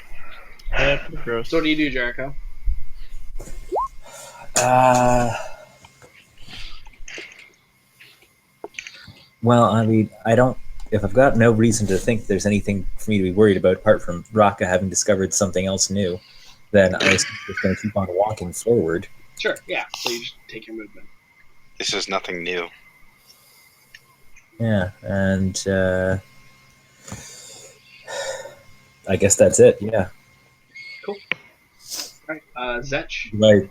Yeah, pretty gross. So what do you do, Jericho? Well, I mean, I don't. If I've got no reason to think there's anything for me to be worried about apart from Raka having discovered something else new, then I was just going to keep on walking forward. Sure, yeah. So you just take your movement. This is nothing new. Yeah, and I guess that's it. Yeah. All right, Zetch. Do I,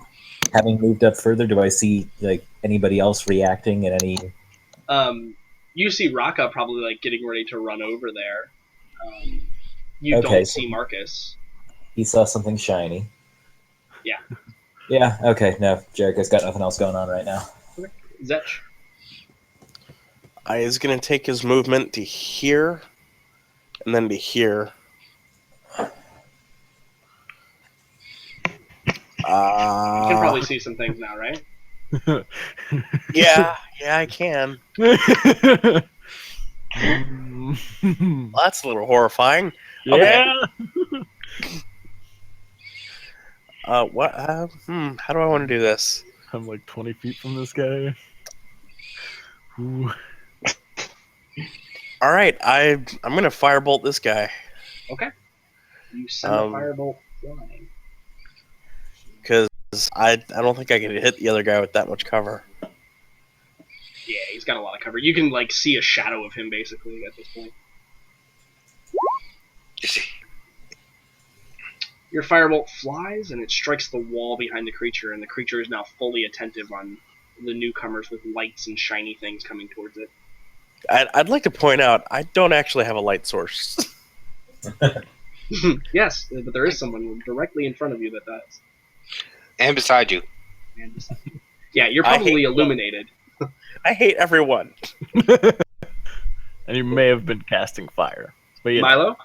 having moved up further, do I see like anybody else reacting in any? You see Raka probably like getting ready to run over there. You Okay, don't so see Marcus. he saw something shiny. Yeah. Yeah. Okay. No, Jericho's got nothing else going on right now. Zetch. I is going to take his movement to here, and then to here. You can probably see some things now, right? Yeah, I can. Well, that's a little horrifying. Yeah. What? How do I want to do this? I'm like 20 feet from this guy. Ooh. All right, I'm going to firebolt this guy Okay. You send a firebolt flying. because I don't think I can hit the other guy with that much cover. Yeah, he's got a lot of cover. You can like see a shadow of him basically at this point. You see. Your firebolt flies and it strikes the wall behind the creature, and the creature is now fully attentive on the newcomers with lights and shiny things coming towards it. I'd like to point out I don't actually have a light source. Yes, but there is someone directly in front of you that does. And beside you. And yeah, you're I probably hate illuminated. I hate everyone. And you may have been casting fire. But yeah. Milo?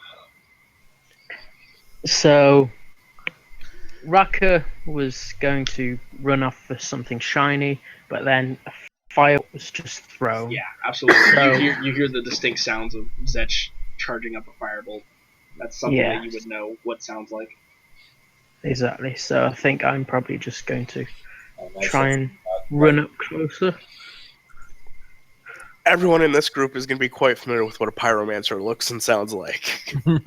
So, Raka was going to run off for something shiny, but then a fire was just thrown. Yeah, absolutely. So- You hear the distinct sounds of Zetch charging up a firebolt. That's something Yeah. that you would know what sounds like. Exactly. So I think I'm probably just going to Oh, nice. try and run up closer. Everyone in this group is going to be quite familiar with what a pyromancer looks and sounds like. Don't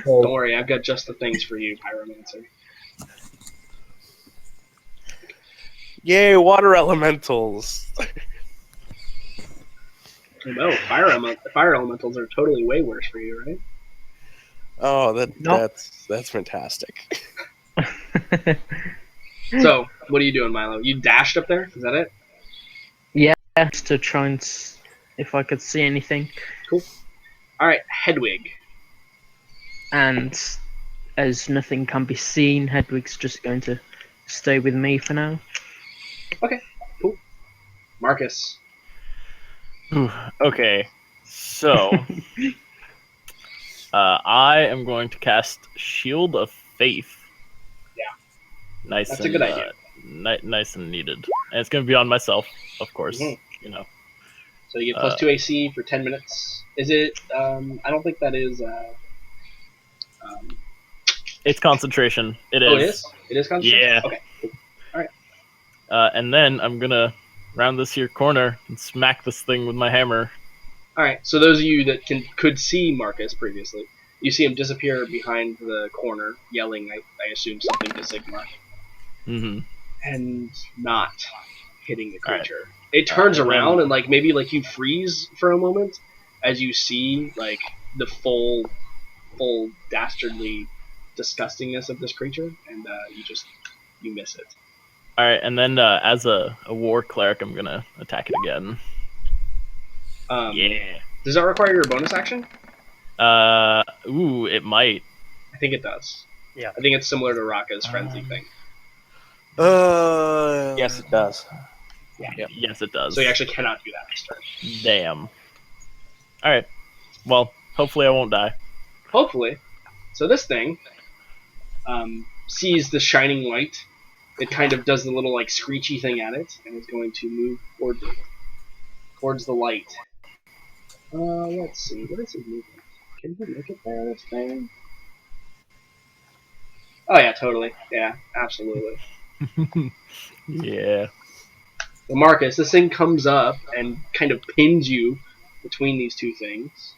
So, worry, I've got just the things for you, Pyromancer. Yay, water elementals! No, fire elementals are totally way worse for you, right? Oh, Nope. that's fantastic. So, what are you doing, Milo? You dashed up there? Is that it? Just to try and if I could see anything. Alright, Hedwig. And as nothing can be seen, Hedwig's just going to stay with me for now. Marcus. Ooh, okay, so I am going to cast Shield of Faith. Yeah. Nice. That's and, a good idea. Nice and needed, and it's going to be on myself, of course. Mhm. You know. So you get plus 2 AC for 10 minutes. Is it, I don't think that is, It's concentration. It is. oh, it is? It is concentration? Yeah. Okay. And then I'm gonna round this here corner and smack this thing with my hammer. Alright, so those of you that could see Marcus previously, you see him disappear behind the corner, yelling, I assume, something to Sigmar, Mm-hmm. and not hitting the Alright. creature. It turns and then- around and, like, maybe, like, you freeze for a moment as you see, like, the full dastardly disgustingness of this creature, and you miss it. All right, and then as a war cleric, I'm gonna attack it again. Yeah. Does that require your bonus action? Ooh, it might. I think it does. Yeah. I think it's similar to Raka's frenzy thing. Yes, it does. Yes, it does. So you actually cannot do that this turn. Damn. All right. Well, hopefully I won't die. Hopefully. So this thing sees the shining light. It kind of does the little like screechy thing at it, and is going to move towards it, towards the light. Let's see. What is his movement? Can he make it there? This thing? Oh yeah, totally. Yeah, absolutely. Yeah. Well, Marcus, this thing comes up and kind of pins you between these two things,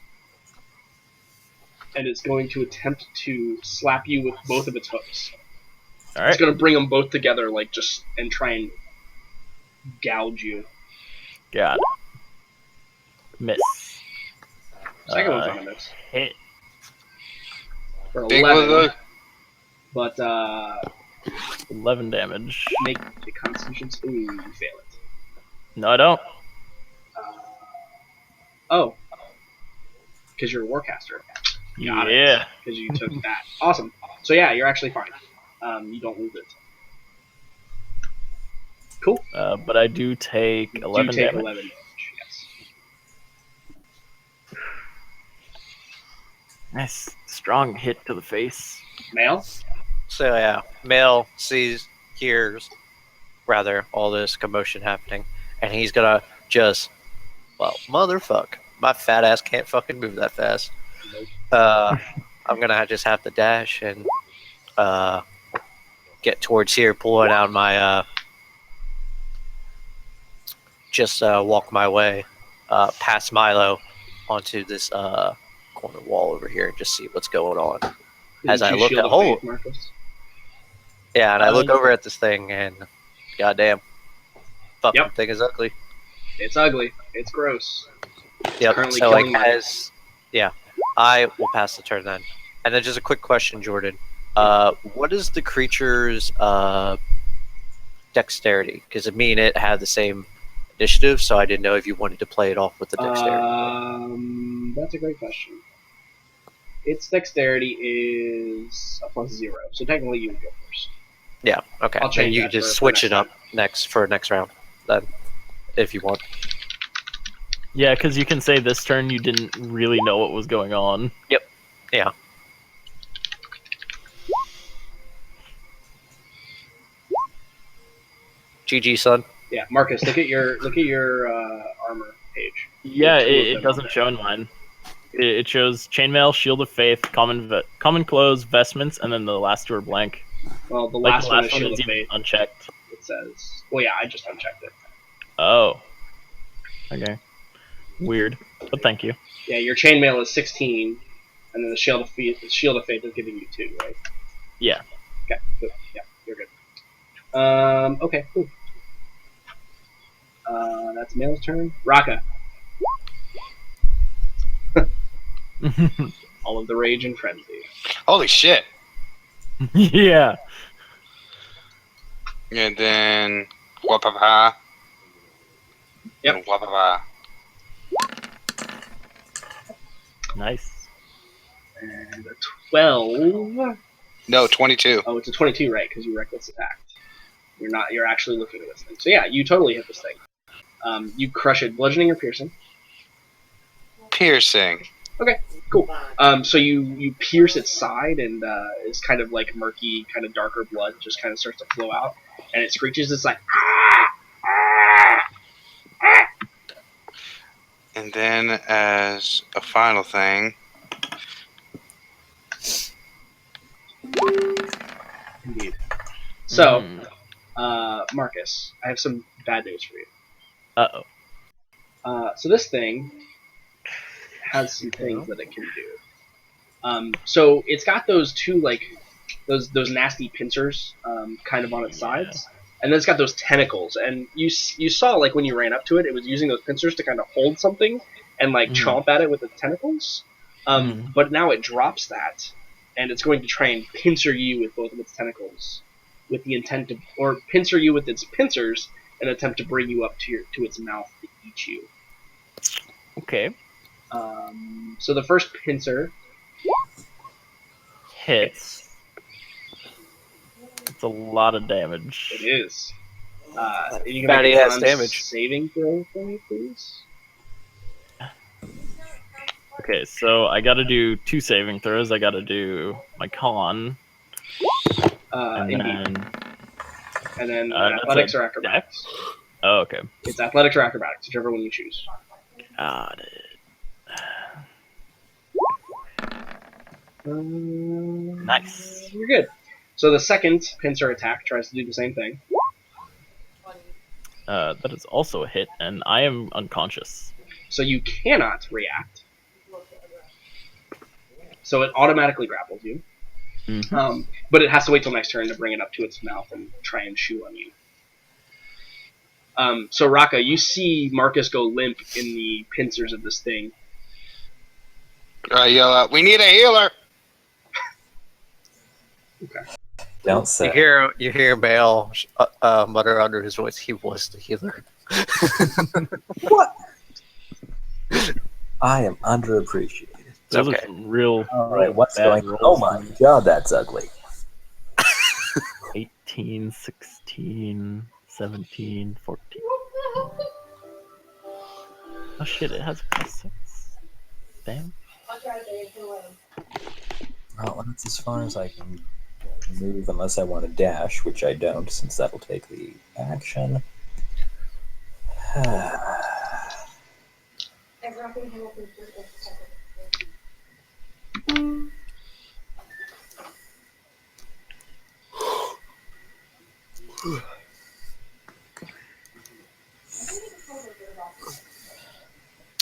and it's going to attempt to slap you with both of its hooks. All It's right. gonna bring them both together, like just and try and gouge you. Got it. Miss. Second one's not a miss Hit. for Big one of 11, those. but 11 damage. make a Constitution. Ooh, you fail it. No, I don't. Oh, because you're a Warcaster. Got Yeah. Because you took that. Awesome. So yeah, you're actually fine. You don't lose it. Cool. But I do take 11 you take damage. 11 damage. Yes. Nice. Strong hit to the face. Male. So yeah, Male hears all this commotion happening, and he's gonna just, well, motherfuck, my fat ass can't fucking move that fast. I'm gonna just have to dash and get towards here, pulling out my walk my way past Milo onto this corner wall over here and just see what's going on. As I look at Marcus. Yeah, and I look over at this thing and goddamn, fucking Yep. thing is ugly. It's ugly. It's gross. Yep. currently So like killing my- I will pass the turn then. And then just a quick question, Jordan. What is the creature's dexterity? Because it had the same initiative, so I didn't know if you wanted to play it off with the dexterity. That's a great question. Its dexterity is a +0, so technically you would go first. Yeah. Okay. I'll Then change you that can just for switch next it up next round, then, if you want. Yeah, because you can say this turn you didn't really know what was going on. Yep. Yeah. GG, son. Yeah, Marcus, look at your armor page. Yeah, Two of it them doesn't on show in mine. It shows chainmail, shield of faith, common clothes, vestments, and then the last two are blank. Well, the Like, last one is one Shield is of even Faith. unchecked. It says, well, yeah, I just unchecked it. Oh. Okay. Weird, but thank you. Yeah, your chainmail is 16, and then the Shield of Faith is giving you 2, right? Yeah. Okay, good. Yeah, you're good. Okay, cool. That's Male's turn. Raka. All of the rage and frenzy. Holy shit. Yeah. And then wapapa. Yep. And wapapa. Nice. And a 12. No, 22. Oh, it's a 22, right? Because you reckless attacked. You're actually looking at this thing. So yeah, you totally hit this thing. You crush it, bludgeoning or piercing. Piercing. Cool. So you pierce its side, and it's kind of like murky, kind of darker blood just kind of starts to flow out, and it screeches. It's like, And then as a final thing, indeed. So, Mm. Marcus, I have some bad news for you. Uh-oh. So this thing has some things that it can do. So it's got those two those nasty pincers kind of on its sides, and then it's got those tentacles. And you saw like when you ran up to it, it was using those pincers to kind of hold something and like chomp at it with its tentacles. But now it drops that, and it's going to try and pincer you with both of its tentacles, with the intent to, or pincer you with its pincers, and attempt to bring you up to its mouth to eat you. Okay. So the first pincer Hits. It's a lot of damage. it is. You can Fatty make a ass con damage. saving throw for me, please. Okay, so I gotta do 2 saving throws. I gotta do my con, and Indeed. then... And then that's athletics a or acrobatics. Oh, okay. It's athletics or acrobatics, whichever one you choose. Got it. Nice. You're good. So the second pincer attack tries to do the same thing. That is also a hit, and I am unconscious. So you cannot react. So it automatically grapples you. But it has to wait till next turn to bring it up to its mouth and try and chew on you. So Raka, you see Marcus go limp in the pincers of this thing. I yell out, "We need a healer!" Don't say. You hear Bale mutter under his voice, "He was the healer." What? I am underappreciated. Those Okay. are some real. All right, what's bad going? rolls. Oh my god, that's ugly. 18, 16, 17, 14. Oh shit! It has +6. Damn. Well, that's as far as I can move, unless I want to dash, which I don't, since that'll take the action.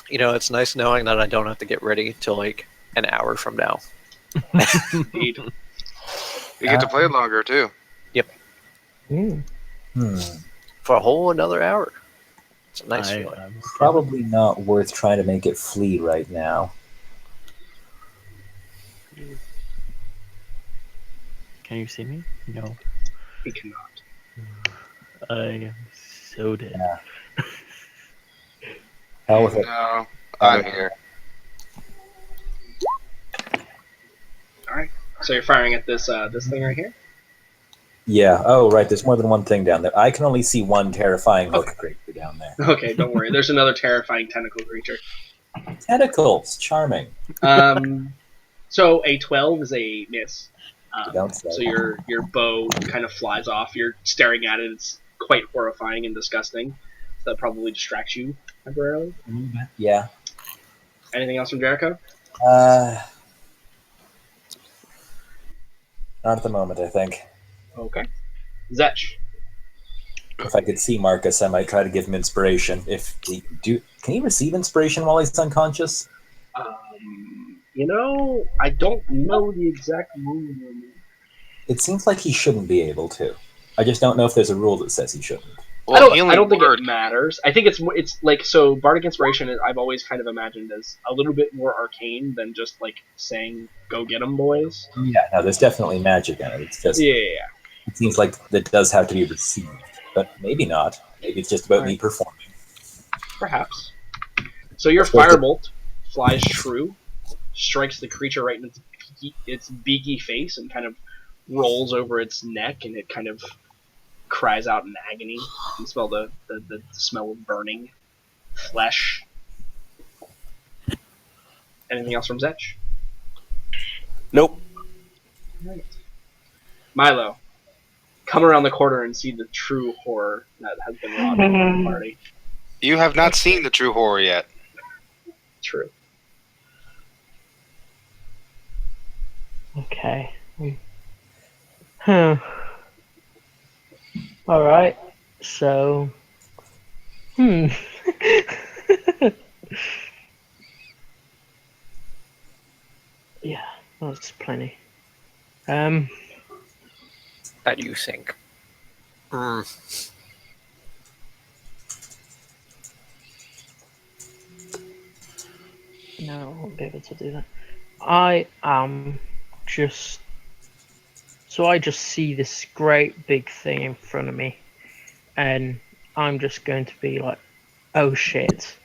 You know, it's nice knowing that I don't have to get ready till like an hour from now. Indeed. You get to play longer too. Mm. For a whole another hour. It's a nice I, feeling. Probably not worth trying to make it flee right now. Can you see me? No. He cannot. I am so dead. Yeah. Hell with it. No, I'm here. Alright. So you're firing at this this thing right here? Yeah. Oh, right. There's more than one thing down there. I can only see one terrifying hook creature down there. Okay, don't worry. There's another terrifying tentacle creature. Tentacles. Charming. So a 12 is a miss. Don't say. So your bow kind of flies off. You're staring at it. It's quite horrifying and disgusting. So that probably distracts you temporarily. Yeah. Anything else from Jericho? Not at the moment, I think. Okay. Zetch. If I could see Marcus, I might try to give him inspiration. If he can he receive inspiration while he's unconscious? I don't know the exact rule. It seems like he shouldn't be able to. I just don't know if there's a rule that says he shouldn't. I Well, healing don't think word. it matters. I think it's like, so Bardic Inspiration I've always kind of imagined as a little bit more arcane than just like saying "Go get 'em, boys." Yeah, no, there's definitely magic in it. It's just Yeah. it seems like that does have to be received, but maybe not. Maybe it's just about me performing. Perhaps. So your firebolt flies true, strikes the creature right in its beaky face, and kind of rolls over its neck, and it kind of cries out in agony. You can smell the smell of burning flesh. Anything else from Zetch? Nope. Milo, come around the corner and see the true horror that has been wrought in the party. You have not seen the true horror yet. True. Okay. All right. So. Yeah, that's plenty. How do you think? No, I won't be able to do that. I am just. So I just see this great big thing in front of me, and I'm just going to be like, oh shit.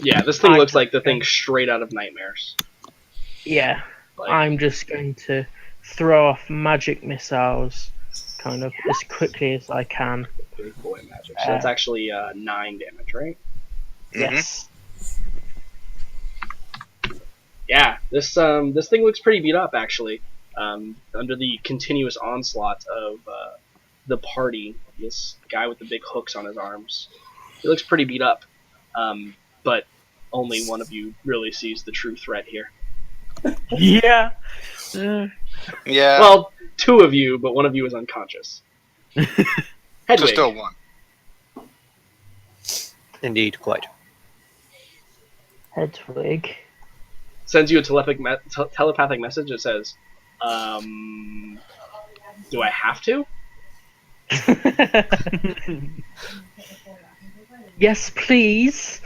Yeah, this thing looks like the thing straight out of Nightmares. Yeah, Like, I'm just going to throw off magic missiles kind of as quickly as I can. big boy magic. So that's actually 9 damage, right? Yes. Yeah, this thing looks pretty beat up, actually. Under the continuous onslaught of the party, this guy with the big hooks on his arms, he looks pretty beat up. But only one of you really sees the true threat here. Yeah. Yeah. Well, 2 of you, but one of you is unconscious. so Hedwig. still one. Indeed, quite. Hedwig. Sends you a telepathic message that says, Do I have to? Yes, please.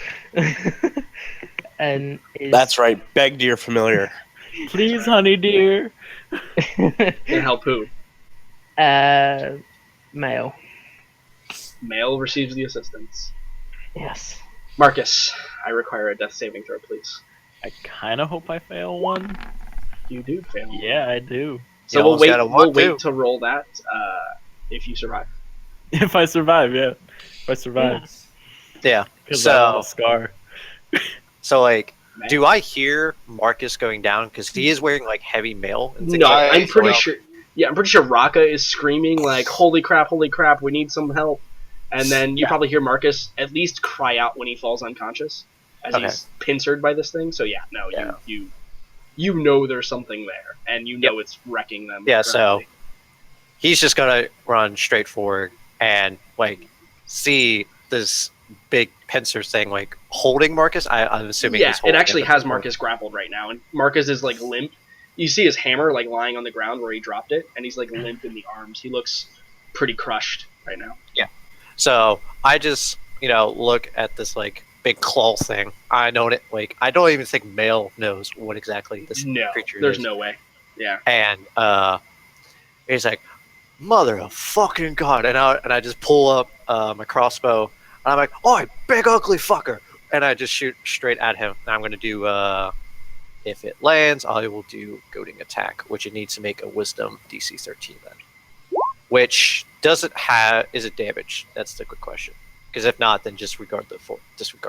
And That's right. Beg dear familiar. Please, honey dear. And help who? Male. Male receives the assistance. Yes. Marcus, I require a death saving throw, please. I kind of hope I fail one. You do fail. Yeah, I do. So You we'll almost wait. got a We'll one, too. wait to roll that if you survive. If I survive, yeah. If I survive. Yeah. Because I want So, a scar. so like, Man. do I hear Marcus going down? Because he is wearing like heavy mail. And things No, like that. I'm pretty So, sure. Yeah, I'm pretty sure Raka is screaming like, holy crap, we need some help." And then you probably hear Marcus at least cry out when he falls unconscious, as Okay. he's pincered by this thing. So yeah, no, Yeah. you know there's something there, and you know it's wrecking them. Yeah, so currently. he's just gonna run straight forward and like see this big pincer thing like holding Marcus. I'm assuming. Yeah, he's it holding actually him. has Marcus grappled right now, and Marcus is like limp. You see his hammer like lying on the ground where he dropped it, and he's like limp in the arms. He looks pretty crushed right now. So I just look at this like big claw thing. I know it. Like I don't even think Male knows what exactly this No, creature there's is. no way. Yeah. And he's like, "Mother of fucking god!" And I just pull up my crossbow, and I'm like, "Oh, big ugly fucker!" And I just shoot straight at him. And I'm gonna do. If it lands, I will do goading attack, which it needs to make a Wisdom DC 13 then. Which doesn't have is it damage? That's the good question. Because if not, then just disregard.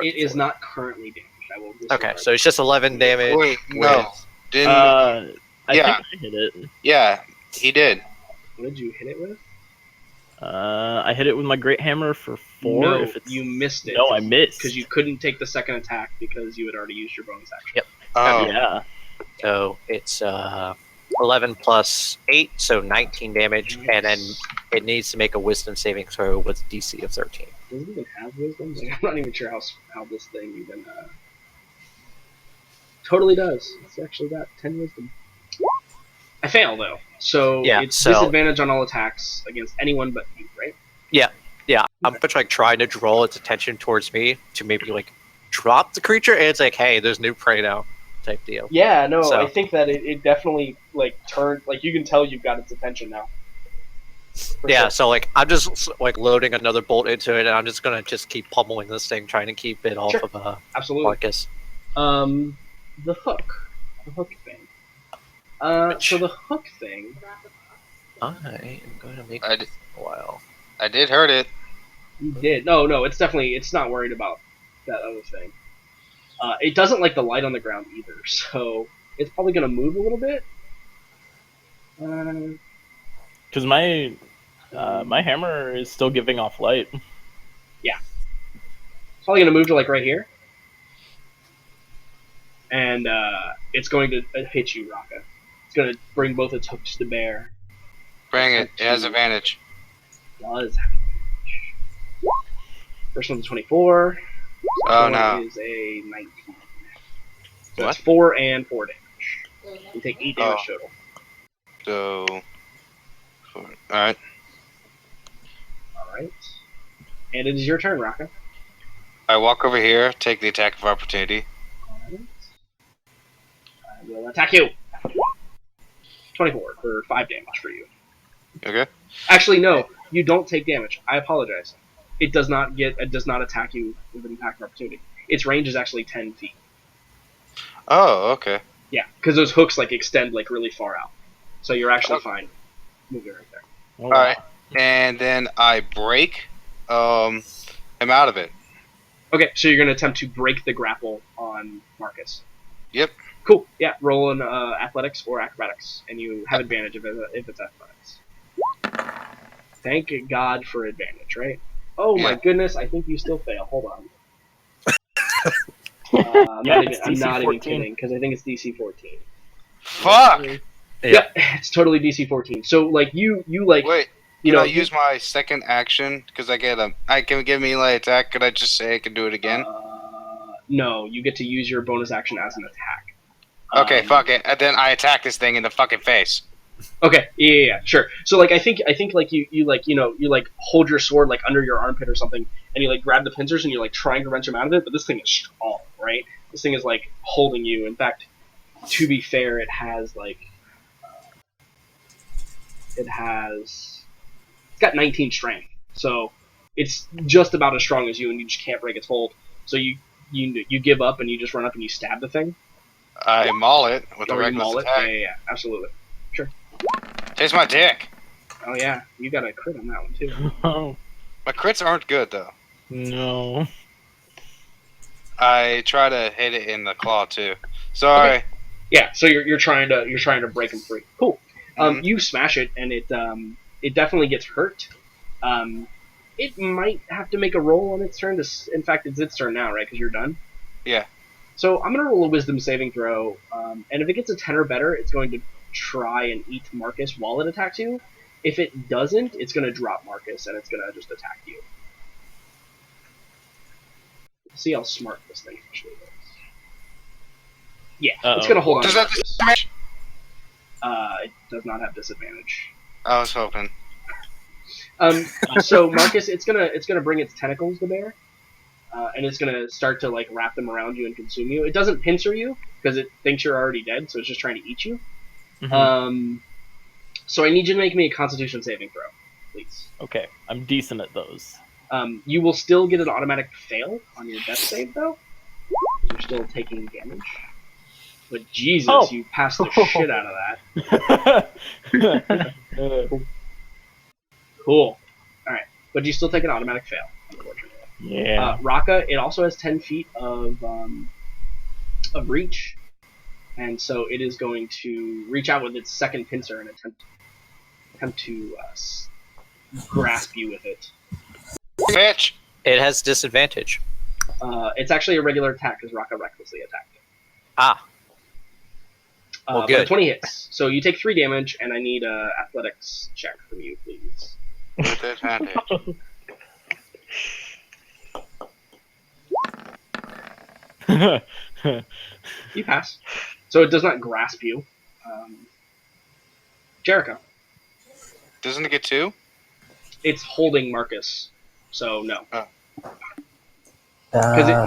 It the is four. not currently damaged. I will Okay, disregard so it's just 11 damage. Wait, no. Didn't. I Yeah. think I hit it. Yeah, he did. What did you hit it with? I hit it with my great hammer for 4. No, if it's... you missed it. No, I missed. Because you couldn't take the second attack because you had already used your bonus action. Yep. Oh, Yeah. So it's 11 plus 8, so 19 damage, and then it needs to make a Wisdom saving throw with a DC of 13. Does it even have wisdom? Like, I'm not even sure how this thing even totally does. It's actually got 10 wisdom. I fail though, so Yeah, it's so- disadvantage on all attacks against anyone but you, right? Yeah, I'm just like trying to draw its attention towards me to maybe like drop the creature, and it's like, hey, there's new prey now, type deal. Yeah, no, So- I think that it definitely like turned. Like you can tell you've got its attention now. For Yeah, sure. so like I'm just like loading another bolt into it, and I'm just gonna keep pummeling this thing, trying to keep it off Sure. of Absolutely. Marcus. The hook thing. So the hook thing. I am going to make I it did, a while. I did hurt it. You did. No, it's not worried about that other thing. It doesn't like the light on the ground either, so it's probably gonna move a little bit. Because my hammer is still giving off light. It's probably gonna move to like right here, and it's going to hit you, Raka. It's gonna bring both its hooks to bear. Bring it. It has advantage. Does have advantage. First one's a 24. Oh, Second no. one is a 19. So What? it's 4 and 4 damage. You take 8 damage Oh. total. So. Alright. Alright. And it is your turn, Raka. I walk over here, take the attack of opportunity. Alright. I will attack you. 24 for 5 damage for you. Okay? Actually, no. You don't take damage. I apologize. It does not attack you with an attack of opportunity. Its range is actually 10 feet. Oh, okay. Yeah, because those hooks like extend like really far out. So you're actually fine moving right there. Oh, Alright. And then I break him out of it. Okay, so you're going to attempt to break the grapple on Marcus. Yep. Cool. Yeah, roll in athletics or acrobatics, and you have advantage if it's athletics. Thank God for advantage, right? Oh my Yeah. goodness, I think you still fail. Hold on. Yeah, it's I'm DC not even 14. kidding, because I think it's DC 14. Fuck! Yeah, it's totally DC 14. So, like, you like, Wait, you can know, I use my second action? Because I can give me melee attack. Could I just say I can do it again? no, you get to use your bonus action as an attack. Okay, fuck it. And then I attack this thing in the fucking face. Okay, yeah, sure. So like I think like you like you like hold your sword like under your armpit or something, and you like grab the pincers and you're like trying to wrench him out of it, but this thing is strong, right? This thing is like holding you. In fact, to be fair, it's got 19 strength, so it's just about as strong as you, and you just can't break its hold. So you give up and you just run up and you stab the thing, I maul it with a or you reckless maul it. attack. Yeah, absolutely. Taste my dick. Oh yeah, you got a crit on that one too. Oh My crits aren't good though. no. I try to hit it in the claw too. Sorry. Yeah, so you're trying to break him free. Cool. Mhm. You smash it, and it definitely gets hurt. It might have to make a roll on its turn. In fact, it's its turn now, right? Because you're done. Yeah. So I'm gonna roll a Wisdom saving throw, and if it gets a 10 or better, it's going to try and eat Marcus while it attacks you. If it doesn't, it's gonna drop Marcus and it's gonna just attack you. See how smart this thing actually is. Yeah, it's Uh-oh. gonna hold on Does to that Marcus. damage? It does not have disadvantage. I was hoping. So Marcus, it's gonna bring its tentacles to bear, and it's gonna start to like wrap them around you and consume you. It doesn't pincer you because it thinks you're already dead, so it's just trying to eat you. Mhm. So I need you to make me a Constitution saving throw, please. Okay, I'm decent at those. You will still get an automatic fail on your death save though. You're still taking damage. But Jesus, Oh. you passed the shit out of that. Cool. Alright. But you still take an automatic fail, unfortunately. Yeah. Raka, it also has 10 feet of reach. And so it is going to reach out with its second pincer and attempt to grasp you with it. Bitch. It has disadvantage. It's actually a regular attack because Raka recklessly attacked it. Ah, well, But good. 20 hits. So you take 3 damage, and I need a athletics check from you, please. With advantage. You pass. So it does not grasp you. Jericho. Doesn't it get 2? It's holding Marcus. So no. Uh,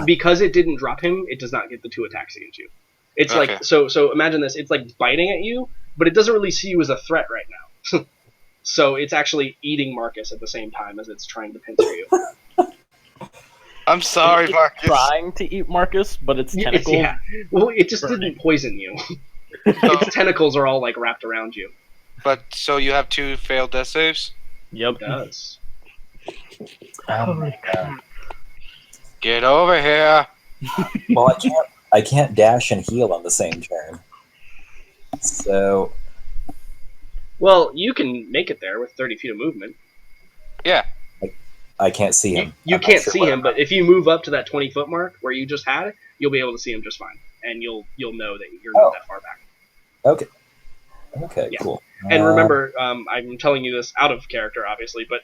Because it didn't drop him, it does not get the 2 attacks against you. It's Okay. like so imagine this, it's like biting at you, but it doesn't really see you as a threat right now. So it's actually eating Marcus at the same time as it's trying to pincer you. I'm sorry, It's Marcus. trying to eat Marcus, but its tentacles. Yeah. Well, it just Burning. didn't poison you. So, Its tentacles are all like wrapped around you. but so you have 2 failed death saves? Yep. It does. Holy crap. Get over here. well, I can't dash and heal on the same turn. So Well, you can make it there with 30 feet of movement. Yeah. I can't see him. You I'm not can't sure see where- him, but if you move up to that 20-foot mark where you just had, you'll be able to see him just fine, and you'll know that you're not that far back. Okay. Okay. Yeah. Cool. And remember, I'm telling you this out of character, obviously, but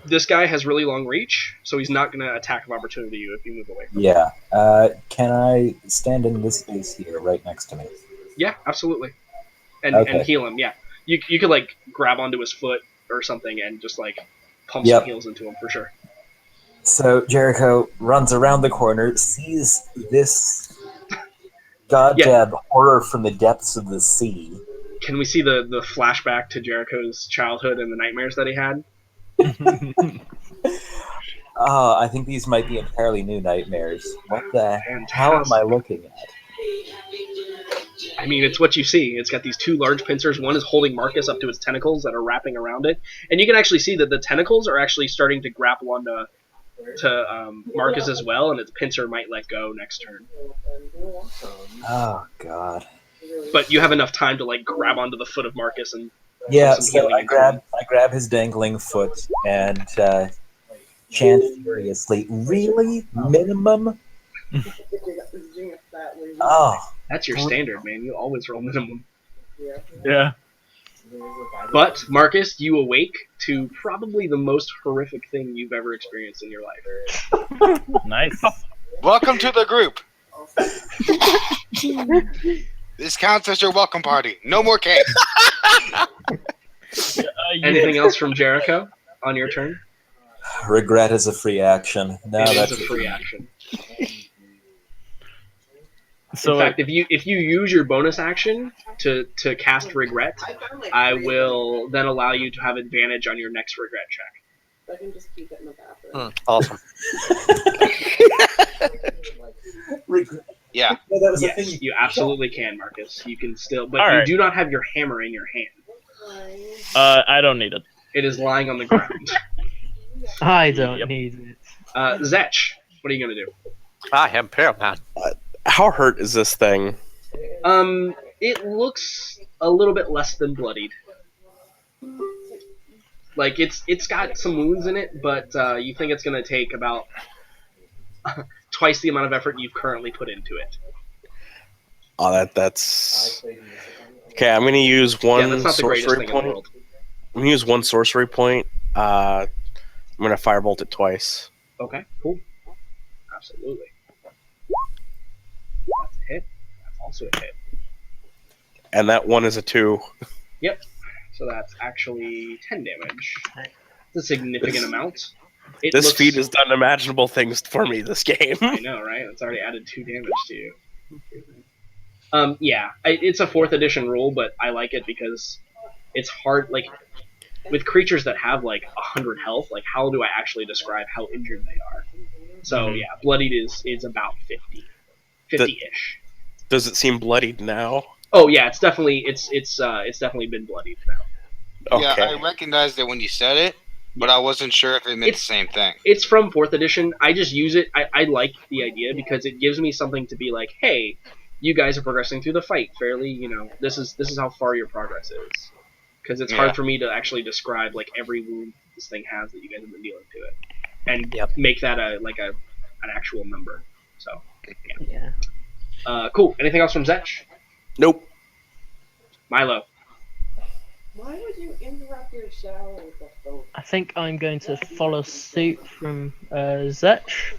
this guy has really long reach, so he's not going to attack of opportunity you if you move away from him. Yeah. Can I stand in this space here, right next to me? Yeah, absolutely. And Okay. heal him. Yeah, you could like grab onto his foot or something and just like pump Yep. some heals into him for sure. So Jericho runs around the corner, sees this goddamn horror from the depths of the sea. Can we see the flashback to Jericho's childhood and the nightmares that he had? I think these might be entirely new nightmares. What the hell am I looking at? I mean, it's what you see. It's got these 2 large pincers. One is holding Marcus up to its tentacles that are wrapping around it, and you can actually see that the tentacles are actually starting to grapple onto Marcus as well, and its pincer might let go next turn. Oh god. But you have enough time to like grab onto the foot of Marcus and Yeah, some so healing I into him. grab his dangling foot and chant furiously. Really? Minimum? Oh, That's your standard, man. You always roll minimum. Yeah. But Marcus, you awake to probably the most horrific thing you've ever experienced in your life. Nice. Welcome to the group. This counts as your welcome party. No more cake. Anything else from Jericho on your turn? Regret is a free action. No, It that's is a free action. So In fact, if you use your bonus action to cast regret, I will then allow you to have advantage on your next regret check. I can just keep it in the bathroom. Awesome. Regret. Yeah. No, that was the Yes, thing. you absolutely can, Marcus. You can still, but All you right. do not have your hammer in your hand. I don't need it. It is lying on the ground. I don't Yep. need it.Zetch, what are you gonna do? I am Paramount. How hurt is this thing? It looks a little bit less than bloodied. Like it's got some wounds in it, but you think it's gonna take about twice the amount of effort you've currently put into it. Oh, that's okay. I'm gonna use one Yeah, that's not the greatest sorcery thing in the point. world. I'm gonna use one sorcery point. I'm gonna firebolt it twice. Okay, cool. Absolutely. That's a hit. That's also a hit. And that one is a 2. So that's actually 10 damage. It's a significant amount. It This looks- feat has done unimaginable things for me this game. I know, right? It's already added 2 damage to you. Yeah, it's a 4th edition rule, but I like it because it's hard. Like with creatures that have like 100 health, like how do I actually describe how injured they are? So yeah, bloodied is about 50-ish. Does it seem bloodied now? Oh yeah, it's definitely definitely been bloodied now. Okay. Yeah, I recognized it when you said it, but I wasn't sure if it meant the same thing. It's from 4th edition. I just use it. I like the idea because it gives me something to be like, hey, you guys are progressing through the fight fairly. You know, this is how far your progress is. Because it's hard for me to actually describe like every wound this thing has that you guys have been dealing to it, and make that an actual number. So Yeah. cool. Anything else from Zetch? Nope. Milo. Why would you interrupt your shower with the phone? I think I'm going to follow suit from Zetch,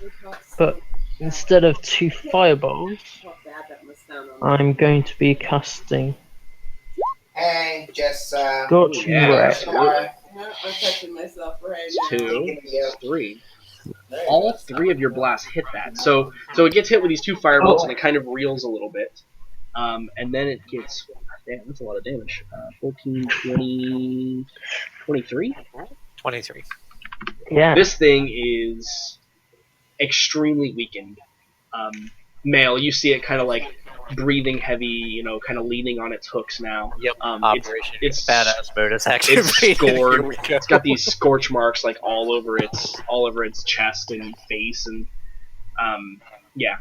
but instead of 2 fireballs, How bad that must sound on I'm going to be casting Hey, just Scorching Yeah, Ray. absolutely. I'm touching myself right It's now. 2, 3. All 3 of your blasts hit that. So it gets hit with these 2 firebolts and it kind of reels a little bit. And then it gets, damn, that's a lot of damage. 14, 20, 23? 23. Yeah. This thing is extremely weakened. Male, you see it kind of like breathing heavy, you know, kind of leaning on its hooks now. Yep. It's It's badass bonus action. it's scored. It's got these scorch marks like all over its chest and face, and yeah,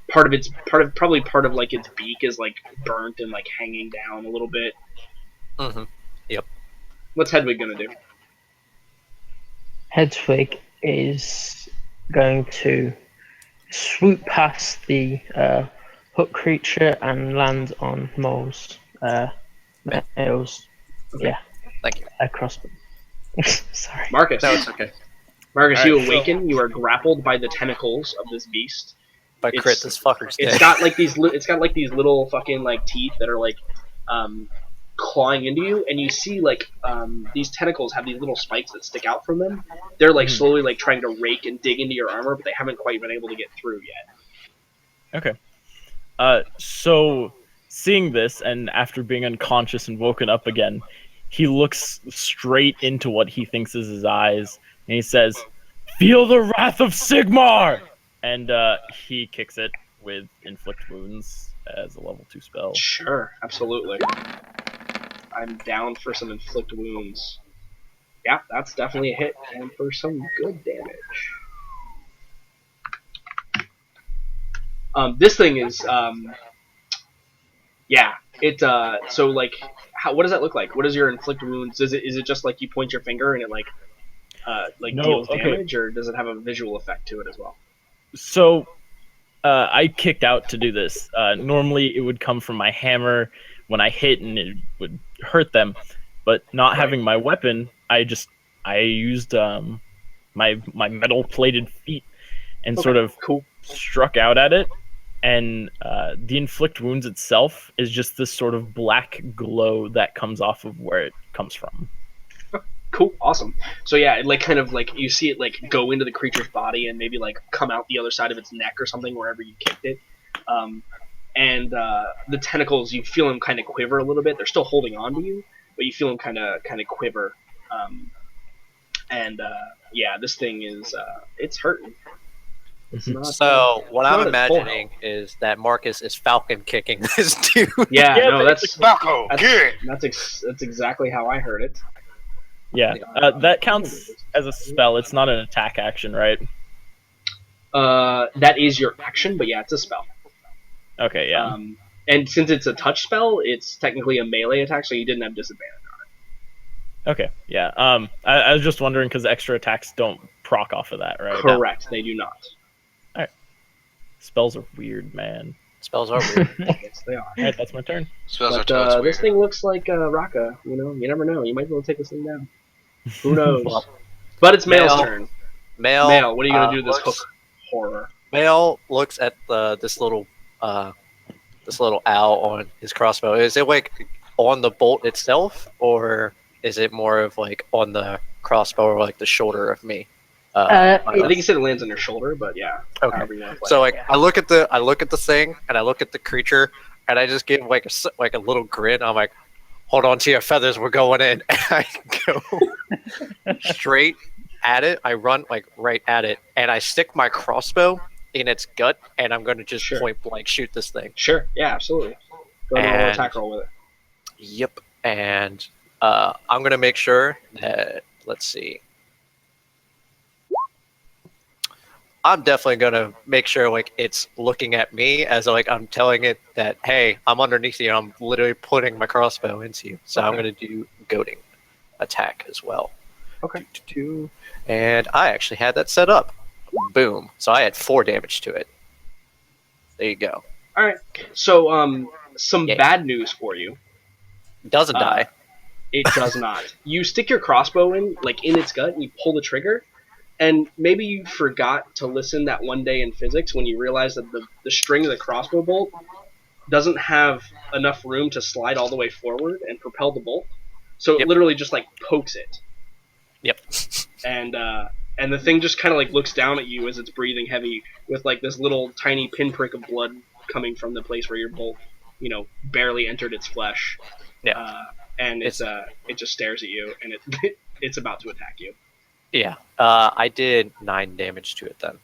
probably part of like its beak is like burnt and like hanging down a little bit. Mm-hmm. Yep. What's Hedwig gonna do? Hedwig is going to swoop past the hook creature and land on Mole's Male's Thank you. crossbow. Sorry. Marcus. No, it's okay. Marcus, All you right, so- awaken. You are grappled by the tentacles of this beast. If I It's- crit this fucker's It's dead. got like these. It's got like these little fucking like teeth that are like clawing into you, and you see like these tentacles have these little spikes that stick out from them. They're like slowly like trying to rake and dig into your armor, but they haven't quite been able to get through yet. Okay. So seeing this, and after being unconscious and woken up again, he looks straight into what he thinks is his eyes, and he says, "Feel the wrath of Sigmar!" And he kicks it with Inflict Wounds as a level 2 spell. Sure, absolutely. I'm down for some inflict wounds. Yeah, that's definitely a hit, and for some good damage. This thing is, yeah, it. So like, what does that look like? What is your inflict wounds? Is it just like you point your finger and it like No, deals okay. damage, or does it have a visual effect to it as well? So I kicked out to do this. Normally it would come from my hammer when I hit and it would hurt them, but not having my weapon, I used my metal plated feet and sort of Cool. struck out at it, and the inflict wounds itself is just this sort of black glow that comes off of where it comes from. Cool, awesome. So yeah, it like kind of like you see it like go into the creature's body and maybe like come out the other side of its neck or something wherever you kicked it. And the tentacles, you feel them kind of quiver a little bit. They're still holding on to you, but you feel them kind of quiver. Yeah, this thing is it's hurting. It's not, So what it's I'm not at full imagining is that Marcus is Falcon kicking this dude. Yeah, Yeah, no, that's Falco, good. that's exactly how I heard it. Yeah, that counts as a spell. It's not an attack action, right? That is your action, but yeah, it's a spell. Okay, yeah. And since it's a touch spell, it's technically a melee attack, so you didn't have disadvantage. Okay, yeah. I was just wondering because extra attacks don't proc off of that, right? Correct, they do not. Spells are weird, man. Spells are weird. Yes, they are. Alright, that's my turn. Spells are But totes weird. this thing looks like Raka. You know, you never know. You might be able to take this thing down. Who knows? Well, But it's Male's Male. turn. Male, What are you gonna do to this looks- hook horror? Male looks at this little owl on his crossbow. Is it like on the bolt itself, or is it more of like on the crossbow or like the shoulder of me? I think you said it lands on your shoulder, but yeah. Okay. However you want to play So it. like I look at the thing and I look at the creature and I just give like a little grin. I'm like, hold on to your feathers, we're going in. And I go straight at it. I run like right at it and I stick my crossbow in its gut and I'm gonna just Sure. point blank shoot this thing. Sure, yeah, absolutely. Go ahead and roll an And- attack roll with it. Yep. And I'm gonna make sure that let's see. I'm definitely gonna make sure like it's looking at me as like I'm telling it that hey, I'm underneath you. I'm literally putting my crossbow into you. So I'm gonna do goading attack as well. Okay. And I actually had that set up. Boom. So I had 4 damage to it. There you go. So, some Yeah. bad news for you. Doesn't Uh, die. It does not. You stick your crossbow in its gut, and you pull the trigger, and maybe you forgot to listen that one day in physics when you realized that the string of the crossbow bolt doesn't have enough room to slide all the way forward and propel the bolt. So it Yep. literally just pokes it. Yep. And the thing just kind of looks down at you as it's breathing heavy with this little tiny pinprick of blood coming from the place where your bolt, barely entered its flesh. Yeah. And it just stares at you, and it's about to attack you. Yeah. I did 9 damage to it then.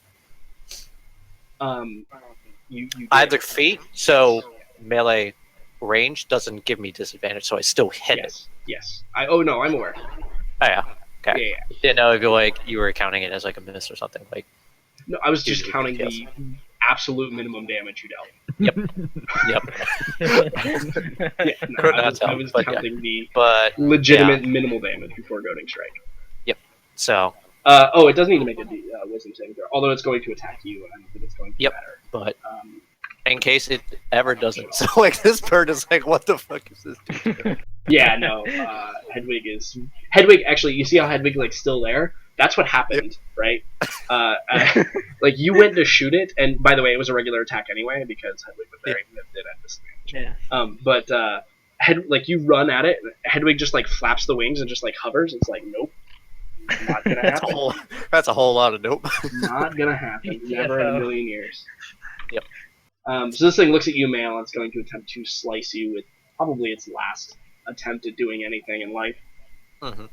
You I have the feet, so melee range doesn't give me disadvantage, so I still hit it. Yes. I'm aware. Oh, yeah. Okay. Yeah. Didn't know if you were counting it as like a miss or something. Like, No, I was just Usually, counting yes. the absolute minimum damage you dealt. yep. Yeah, no, Could I not was, tell, I was but yeah. counting the But legitimate minimal damage before goading strike. so, It doesn't need to make a wisdom saving throw, although it's going to attack you. I don't think it's going to Yep. matter. but Um, in case it ever doesn't, so like this bird is like, what the fuck is this dude? yeah, no. Hedwig. Actually, you see how Hedwig's still there? That's what happened, right? You went to shoot it, and by the way, it was a regular attack anyway because Hedwig was there, even if it did have disadvantage. Yeah. You run at it, and Hedwig just flaps the wings and just hovers. It's nope, not gonna happen. That's a whole lot of nope. Not gonna happen. Never in a million years. Yep. So this thing looks at you, Male, and it's going to attempt to slice you with probably its last attempt at doing anything in life. Mhm.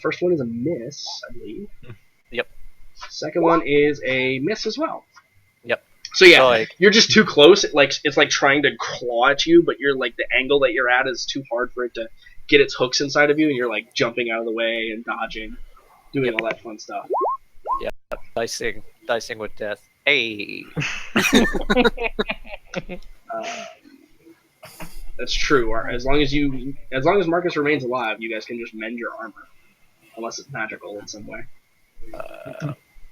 First one is a miss, I believe. Yep. Second one is a miss as well. Yep. So yeah, So, like- you're just too close. It's like trying to claw at you, but you're the angle that you're at is too hard for it to get its hooks inside of you, and you're jumping out of the way and dodging, doing all that fun stuff. Dicing with death. Hey. That's true. As long as Marcus remains alive, you guys can just mend your armor, unless it's magical in some way.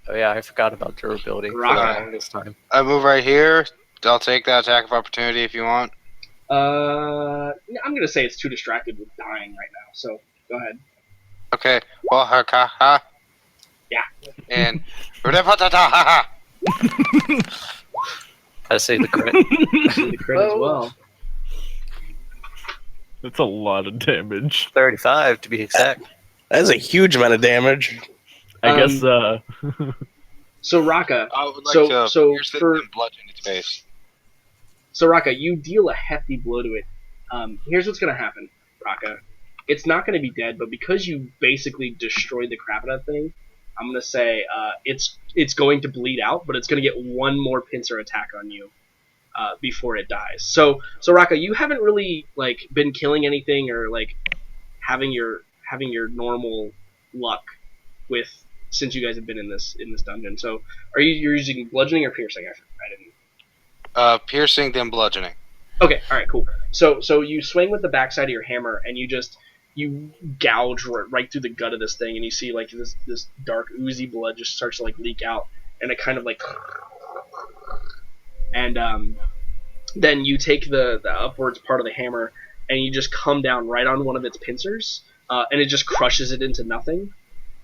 Oh yeah, I forgot about durability for the Rock. longest time. I move right here. I'll take that attack of opportunity if you want. I'm gonna say it's too distracted with dying right now. So go ahead. Okay. Well, ha. Yeah. And ha. I say the crit. The crit as well. That's a lot of damage. 35 to be exact. That is a huge amount of damage. I guess. So Raka, I would like So- to so pierce it for- and bludgeon its face. So Raka, you deal a hefty blow to it. Here's what's gonna happen, Raka. It's not gonna be dead, but because you basically destroyed the crap out of that thing, I'm gonna say it's going to bleed out, but it's gonna get one more pincer attack on you before it dies. So Raka, you haven't really like been killing anything or like having your normal luck with since you guys have been in this dungeon. So you're using bludgeoning or piercing? I didn't. Piercing, then bludgeoning. Okay, all right, cool. So you swing with the backside of your hammer, and you gouge right through the gut of this thing, and you see like this dark oozy blood just starts to like leak out, and it kind of like, and then you take the upwards part of the hammer, and you just come down right on one of its pincers, and it just crushes it into nothing,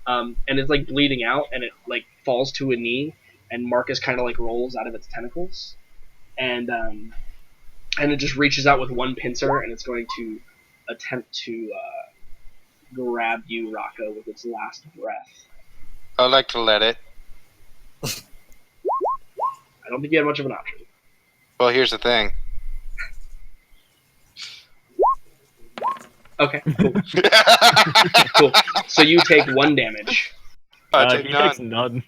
and it's like bleeding out, and it like falls to a knee, and Marcus kind of like rolls out of its tentacles, and it just reaches out with one pincer, and it's going to attempt to grab you, Raka, with its last breath. I'd like to let it. I don't think you have much of an option. Well, here's the thing. Okay, cool. Cool. So you take 1 damage. I take he none. takes none.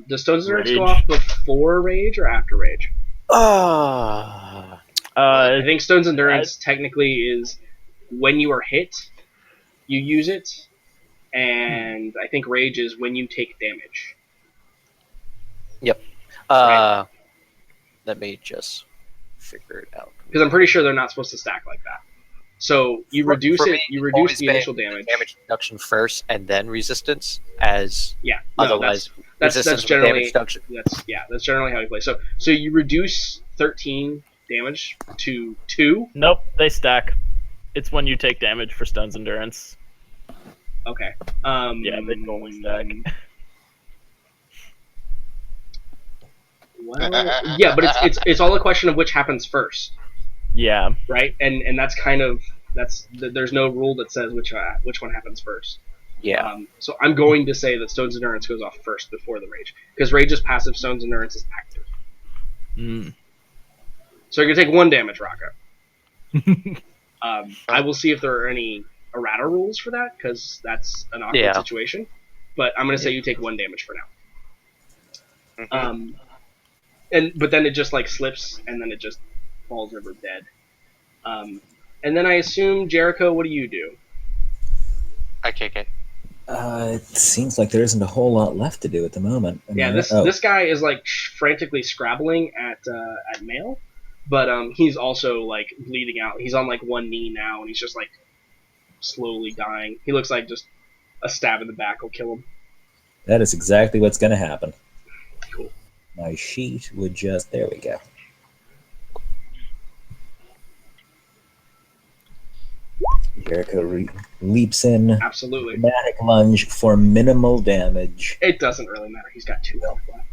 Does Stone's Endurance go Rage. off before Rage or after Rage? Ah. I think Stone's Endurance technically is when you are hit, you use it, and I think Rage is when you take damage. Let me just figure it out. Because I'm pretty sure they're not supposed to stack like that. So you reduce For it. me, You it's reduce always the been initial damage. Damage reduction first, and then resistance. As Yeah. No, otherwise, that's resistance with generally damage reduction. that's generally how we play. So you reduce 13 damage to 2. Nope, they stack. It's when you take damage for Stone's Endurance. Okay. Yeah, they totally stack. Well, yeah, but it's all a question of which happens first, Yeah. right? And that's there's no rule that says which one happens first. Yeah. So I'm going to say that Stone's Endurance goes off first before the Rage, because Rage is passive, Stone's Endurance is active. Mm. So you're gonna take 1 damage, Raka. I will see if there are any errata rules for that, because that's an awkward situation. But I'm gonna say you take 1 damage for now. Mhm. But then it just like slips, and then it just falls over dead. And then I assume Jericho, what do you do? I kick it. It seems like there isn't a whole lot left to do at the moment. I Yeah, mean, this guy is like frantically scrabbling at Mail, but he's also like bleeding out. He's on like 1 knee now, and he's just like slowly dying. He looks like just a stab in the back will kill him. that is exactly what's going to happen. Cool. My sheet would just... There we go. Jericho leaps in. Absolutely. Dramatic lunge for minimal damage. It doesn't really matter. He's got 2 health left.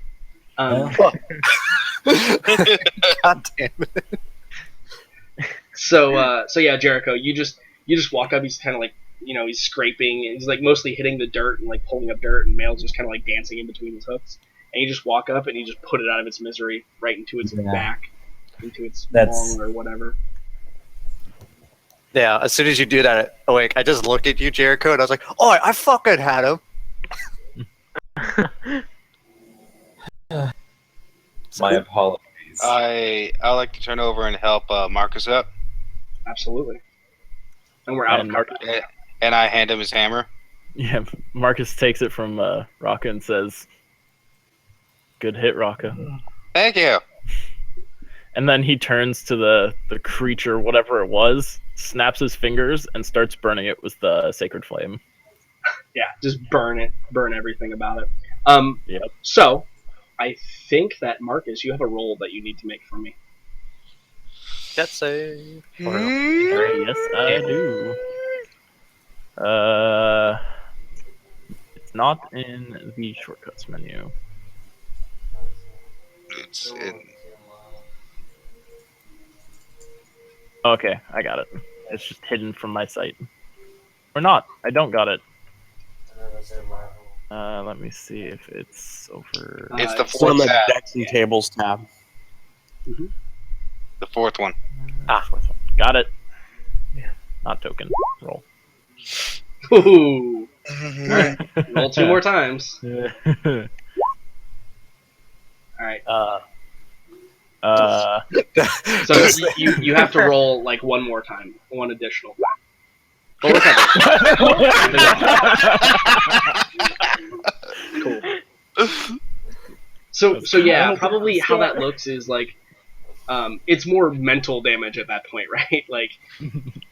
God damn it. So yeah, Jericho, you just walk up. He's kind of like, he's scraping, and he's like mostly hitting the dirt and like pulling up dirt, and Mail's just kind of like dancing in between his hooks. And you just walk up and you just put it out of its misery right into its back, into its lung or whatever. Yeah, as soon as you do that, Awake, I just look at you, Jericho, and I was like, oh, I fucking had him. My apologies. I like to turn over and help Marcus up, Absolutely. And we're out of And combat. and I hand him his hammer. Yeah, Marcus takes it from Raka and says, "Good hit, Raka." Thank you. And then he turns to the creature, whatever it was, snaps his fingers, and starts burning it with the sacred flame. Yeah, just burn everything about it. Yep. So, I think that Marcus, you have a roll that you need to make for me. That's save. Yes, I do. It's not in the shortcuts menu. Okay, I got it. It's just hidden from my sight. Or not. I don't got it. Let me see if it's over. It's the It's on fourth the tab. decks and tables tab. The fourth one. Fourth one. Got it. Not token. Roll. Ooh. Alright. Roll 2 more times. Alright. So you have to roll like one more time. One additional. Roll Cool. So yeah, probably how that looks is like it's more mental damage at that point, right? Like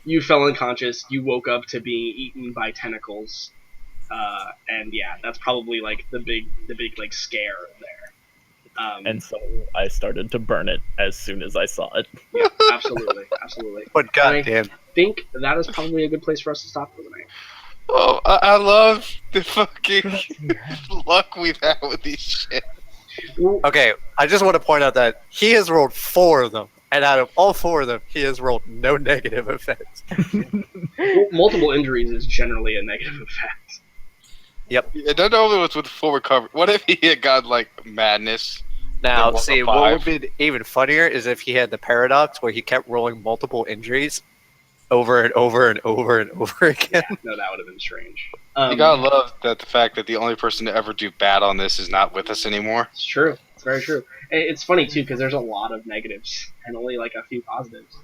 you fell unconscious, you woke up to being eaten by tentacles, and yeah, that's probably like the big like scare there. And so I started to burn it as soon as I saw it. Yeah, absolutely. But goddamn, I think that is probably a good place for us to stop for the night. Oh, I love the fucking luck we've had with these shit. okay, I just want to point out that he has rolled 4 of them, and out of all 4 of them, he has rolled no negative effects. Multiple injuries is generally a negative effect. Yep. Yeah, that only was with full recovery. What if he had got like madness? Now, Then see, roll a what would 5. be even funnier is if he had the paradox where he kept rolling multiple injuries over and over and over and over again. Yeah, no, that would have been strange. You gotta love that the fact that the only person to ever do bad on this is not with us anymore. It's true. It's very true. It's funny too because there's a lot of negatives and only like a few positives.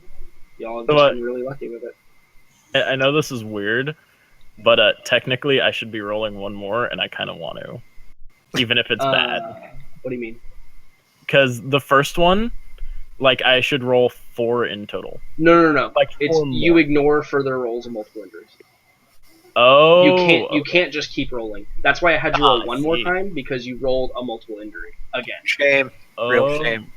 Y'all have just been really lucky with it. I know this is weird, but technically I should be rolling one more, and I kind of want to, even if it's bad. What do you mean? Because the first one, like, I should roll 4 in total. No. Like It's 4 you more. ignore further rolls of multiple injuries. Oh, You can't just keep rolling. That's why I had you roll I one more see. time because you rolled a multiple injury again. Shame. Real Oh. shame.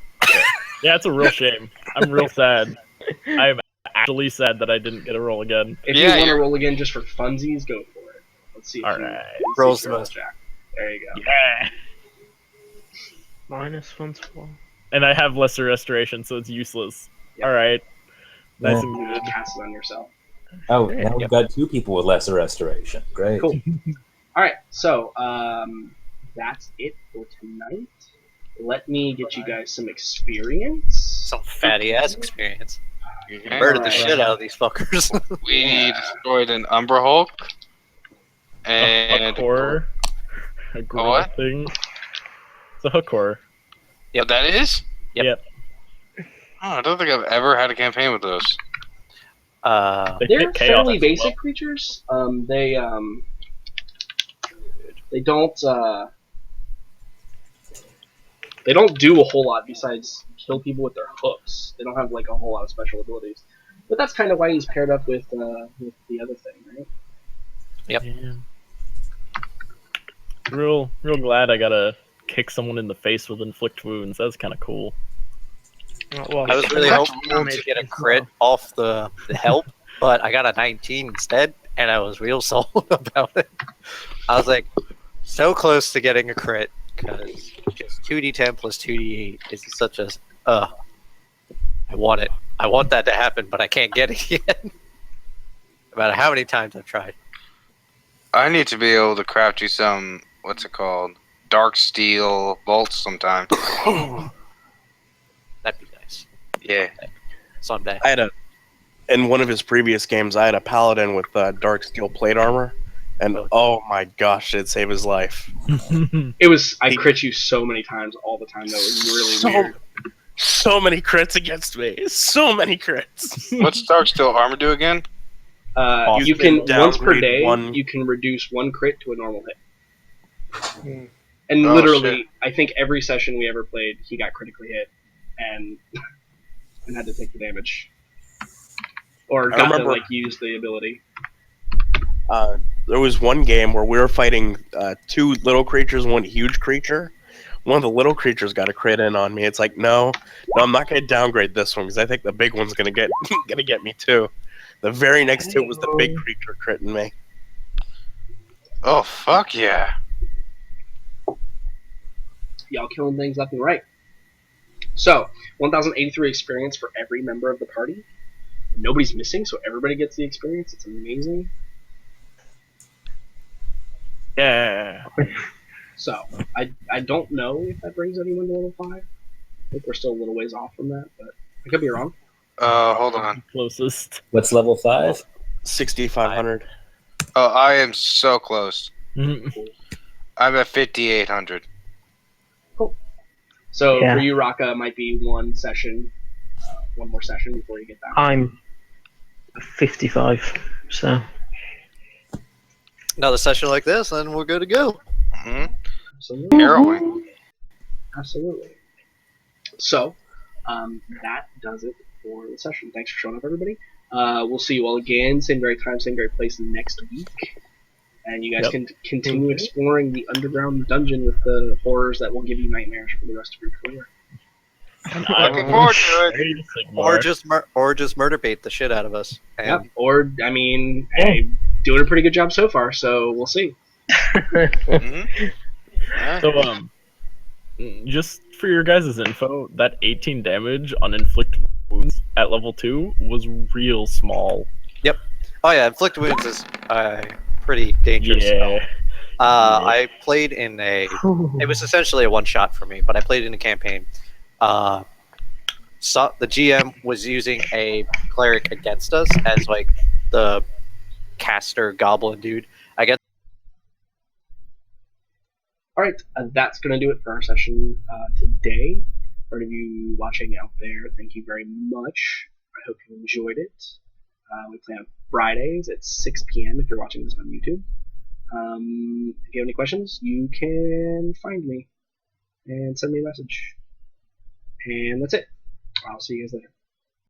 Yeah, it's a real shame. I'm real sad. I'm actually sad that I didn't get a roll again. If Yeah, you want to you're- roll again just for funsies, go for it. Let's see. If All you, right. let's see Rolls if you the roll most. Jack. There you go. Yeah. -1 to 1. And I have lesser restoration, so it's useless. Yep. All right. Nice Yeah. and You good. just cast it on yourself. Oh, now we've got 2 people with lesser restoration. Great. Cool. All right, so that's it for tonight. Let me get you guys some experience. Some fatty ass experience. Okay. Murdered the Alright. shit out of these fuckers. We destroyed an Umbra Hulk. A And core. A gorilla what? thing. It's a hook core. Oh, that is? Yep. Oh, I don't think I've ever had a campaign with those. They They're hit chaos fairly as basic well. creatures. They don't do a whole lot besides kill people with their hooks. They don't have like a whole lot of special abilities. But that's kind of why he's paired up with the other thing, right? Yep. Yeah. Real glad I gotta kick someone in the face with inflict wounds. That's kind of cool. I was really hoping to get a crit off the help, but I got a 19 instead, and I was real sold about it. I was like, so close to getting a crit, because just 2d10 plus 2d8 is such a, I want it. I want that to happen, but I can't get it yet. No matter how many times I've tried. I need to be able to craft you some, what's it called? Dark steel bolts sometime. That'd be nice. Yeah. Someday. In one of his previous games, I had a paladin with dark steel plate armor, and oh my gosh, did it save his life. I crit you so many times all the time. That was really weird. So many crits against me. So many crits. What's dark steel armor do again? You can once per downgrade day. one- You can reduce 1 crit to a normal hit. And Oh, literally, shit. I think every session we ever played, he got critically hit and had to take the damage, or I got to remember- like use the ability. There was one game where we were fighting 2 little creatures, 1 huge creature. One of the little creatures got a crit in on me. It's like, no, I'm not going to downgrade this one because I think the big one's going to get me too. The very next to it was the big creature critting me. Oh, fuck yeah. Y'all killing things left and right. So, 1,083 experience for every member of the party. Nobody's missing, so everybody gets the experience. It's amazing. Yeah. So, I don't know if that brings anyone to level 5. I think we're still a little ways off from that, but I could be wrong. Hold on. Closest. What's level 5? 6,500. Oh, I am so close. Mhm. I'm at 5,800. So Yeah. for you, Raka, it might be one more session before you get back. I'm 55, so Another session like this, and we're good to go. Hmm. Absolutely. Harrowing. Absolutely. So, that does it for the session. Thanks for showing up, everybody. We'll see you all again, same very time, same very place next week. And you guys Yep. can continue exploring the underground dungeon with the horrors that will give you nightmares for the rest of your career. And Looking forward to it. Hey, Sigmar. Or just murder bait the shit out of us. And Yep. Or, I mean, hey, doing a pretty good job so far, so we'll see. Hmm. Yeah. So just for your guys' info, that 18 damage on inflict wounds at level 2 was real small. oh yeah, inflict wounds is pretty dangerous. Yeah. I played in a. It was essentially a one shot for me, but I played in a campaign. So the GM was using a cleric against us as like the caster goblin dude. I guess. All right, that's going to do it for our session today. For any of you watching out there, thank you very much. I hope you enjoyed it. We play on Fridays at 6 p.m. if you're watching this on YouTube. If you have any questions, you can find me and send me a message. And that's it. I'll see you guys later.